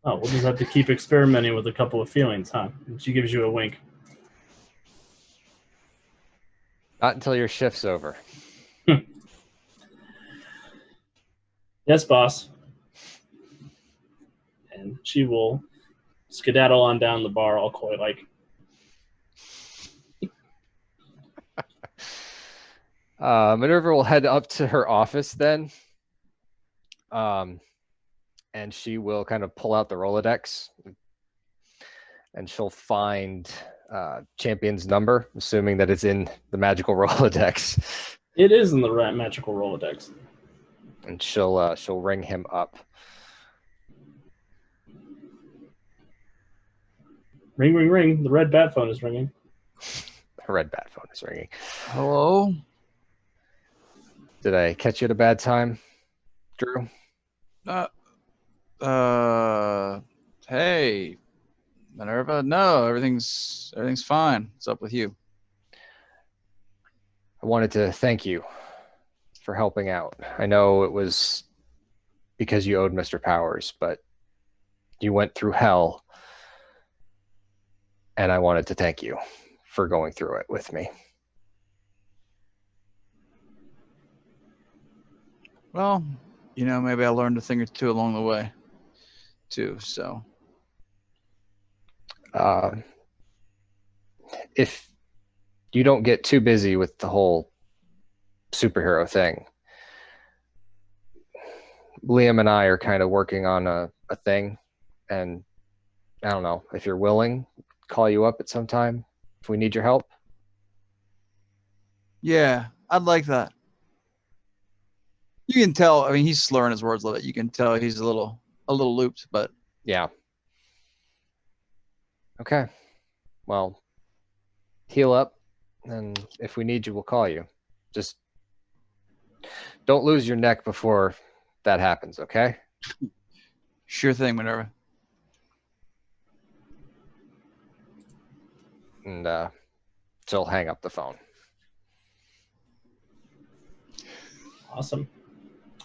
Oh, we'll just have to keep experimenting with a couple of feelings, huh? And she gives you a wink. Not until your shift's over. Yes, boss. And she will skedaddle on down the bar all coy-like. Minerva will head up to her office then. And she will kind of pull out the Rolodex. And she'll find Champion's number, assuming that it's in the magical Rolodex. It is in the magical Rolodex. And she'll ring him up. Ring, ring, ring. The red bat phone is ringing. Her red bat phone is ringing. Hello? Did I catch you at a bad time, Drew? Hey, Minerva. No, everything's fine. What's up with you? I wanted to thank you for helping out. I know it was because you owed Mr. Powers, but you went through hell, and I wanted to thank you for going through it with me. Well, maybe I learned a thing or two along the way, too, so. If you don't get too busy with the whole superhero thing, Liam and I are kind of working on a thing, and I don't know if you're willing, call you up at some time if we need your help. Yeah, I'd like that. You can tell, I mean, he's slurring his words a little bit. You can tell he's a little looped, but Yeah. Okay. Well, heal up, and if we need you, we'll call you. Just don't lose your neck before that happens, okay? sure thing, Minerva. And she'll hang up the phone. Awesome.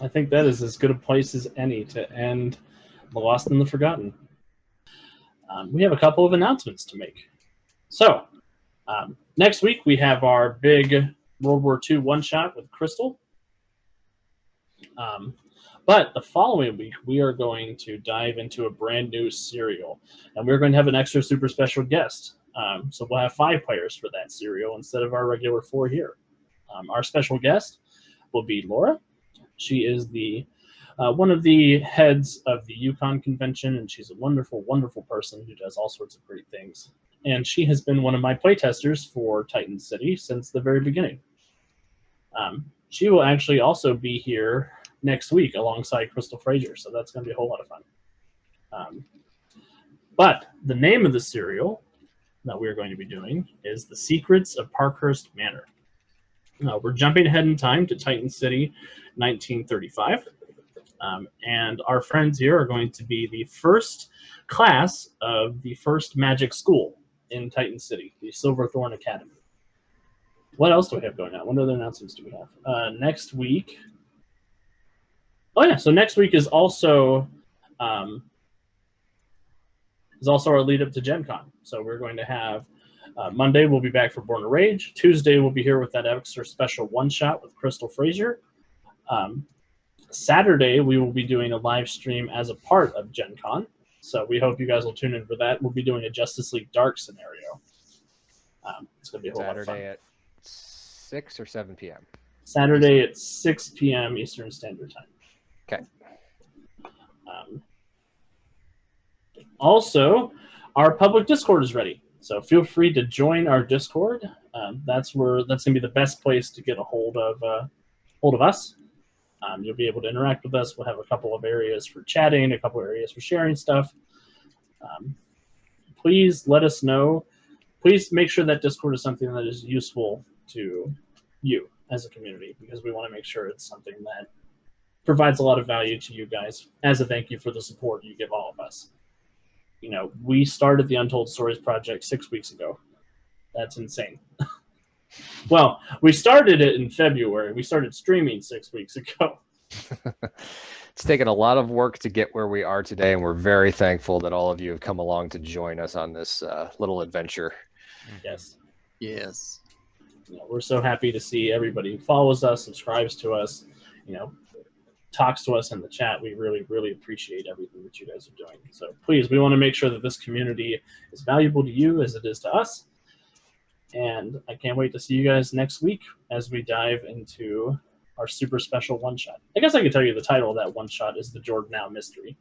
I think that is as good a place as any to end The Lost and the Forgotten. We have a couple of announcements to make. So, next week we have our big World War II one-shot with Crystal. But the following week, we are going to dive into a brand new serial. And we're going to have an extra super special guest. So we'll have 5 players for that serial instead of our regular 4 here. Our special guest will be Laura. She is the one of the heads of the Yukon Convention, and she's a wonderful, wonderful person who does all sorts of great things. And she has been one of my playtesters for Titan City since the very beginning. She will actually also be here next week alongside Crystal Frazier, so that's going to be a whole lot of fun. But the name of the serial that we're going to be doing is The Secrets of Parkhurst Manor. We're jumping ahead in time to Titan City 1935. And our friends here are going to be the first class of the first magic school in Titan City, the Silverthorn Academy. What else do we have going on? What other announcements do we have? Next week... Oh yeah, so next week is also our lead up to Gen Con. So we're going to have Monday we'll be back for Born to Rage. Tuesday we'll be here with that extra special one-shot with Crystal Frazier. Saturday we will be doing a live stream as a part of Gen Con. So we hope you guys will tune in for that. We'll be doing a Justice League Dark scenario. It's going to be a whole lot of fun. Saturday at 6 or 7 p.m.? Saturday at 6 p.m. Eastern Standard Time. Okay. Also, our public Discord is ready. So feel free to join our Discord. That's going to be the best place to get a hold of us. You'll be able to interact with us. We'll have a couple of areas for chatting, a couple of areas for sharing stuff. Please let us know. Please make sure that Discord is something that is useful to you as a community, because we want to make sure it's something that provides a lot of value to you guys as a thank you for the support you give all of us. We started the Untold Stories Project 6 weeks ago. That's insane. Well, we started it in February. We started streaming 6 weeks ago. It's taken a lot of work to get where we are today, and we're very thankful that all of you have come along to join us on this little adventure. Yes. Yes. We're so happy to see everybody who follows us, subscribes to us, talks to us in the chat. We really, really appreciate everything that you guys are doing. So please, we want to make sure that this community is valuable to you as it is to us. And I can't wait to see you guys next week as we dive into our super special one-shot. I guess I could tell you the title of that one-shot is The Jordan Now Mystery.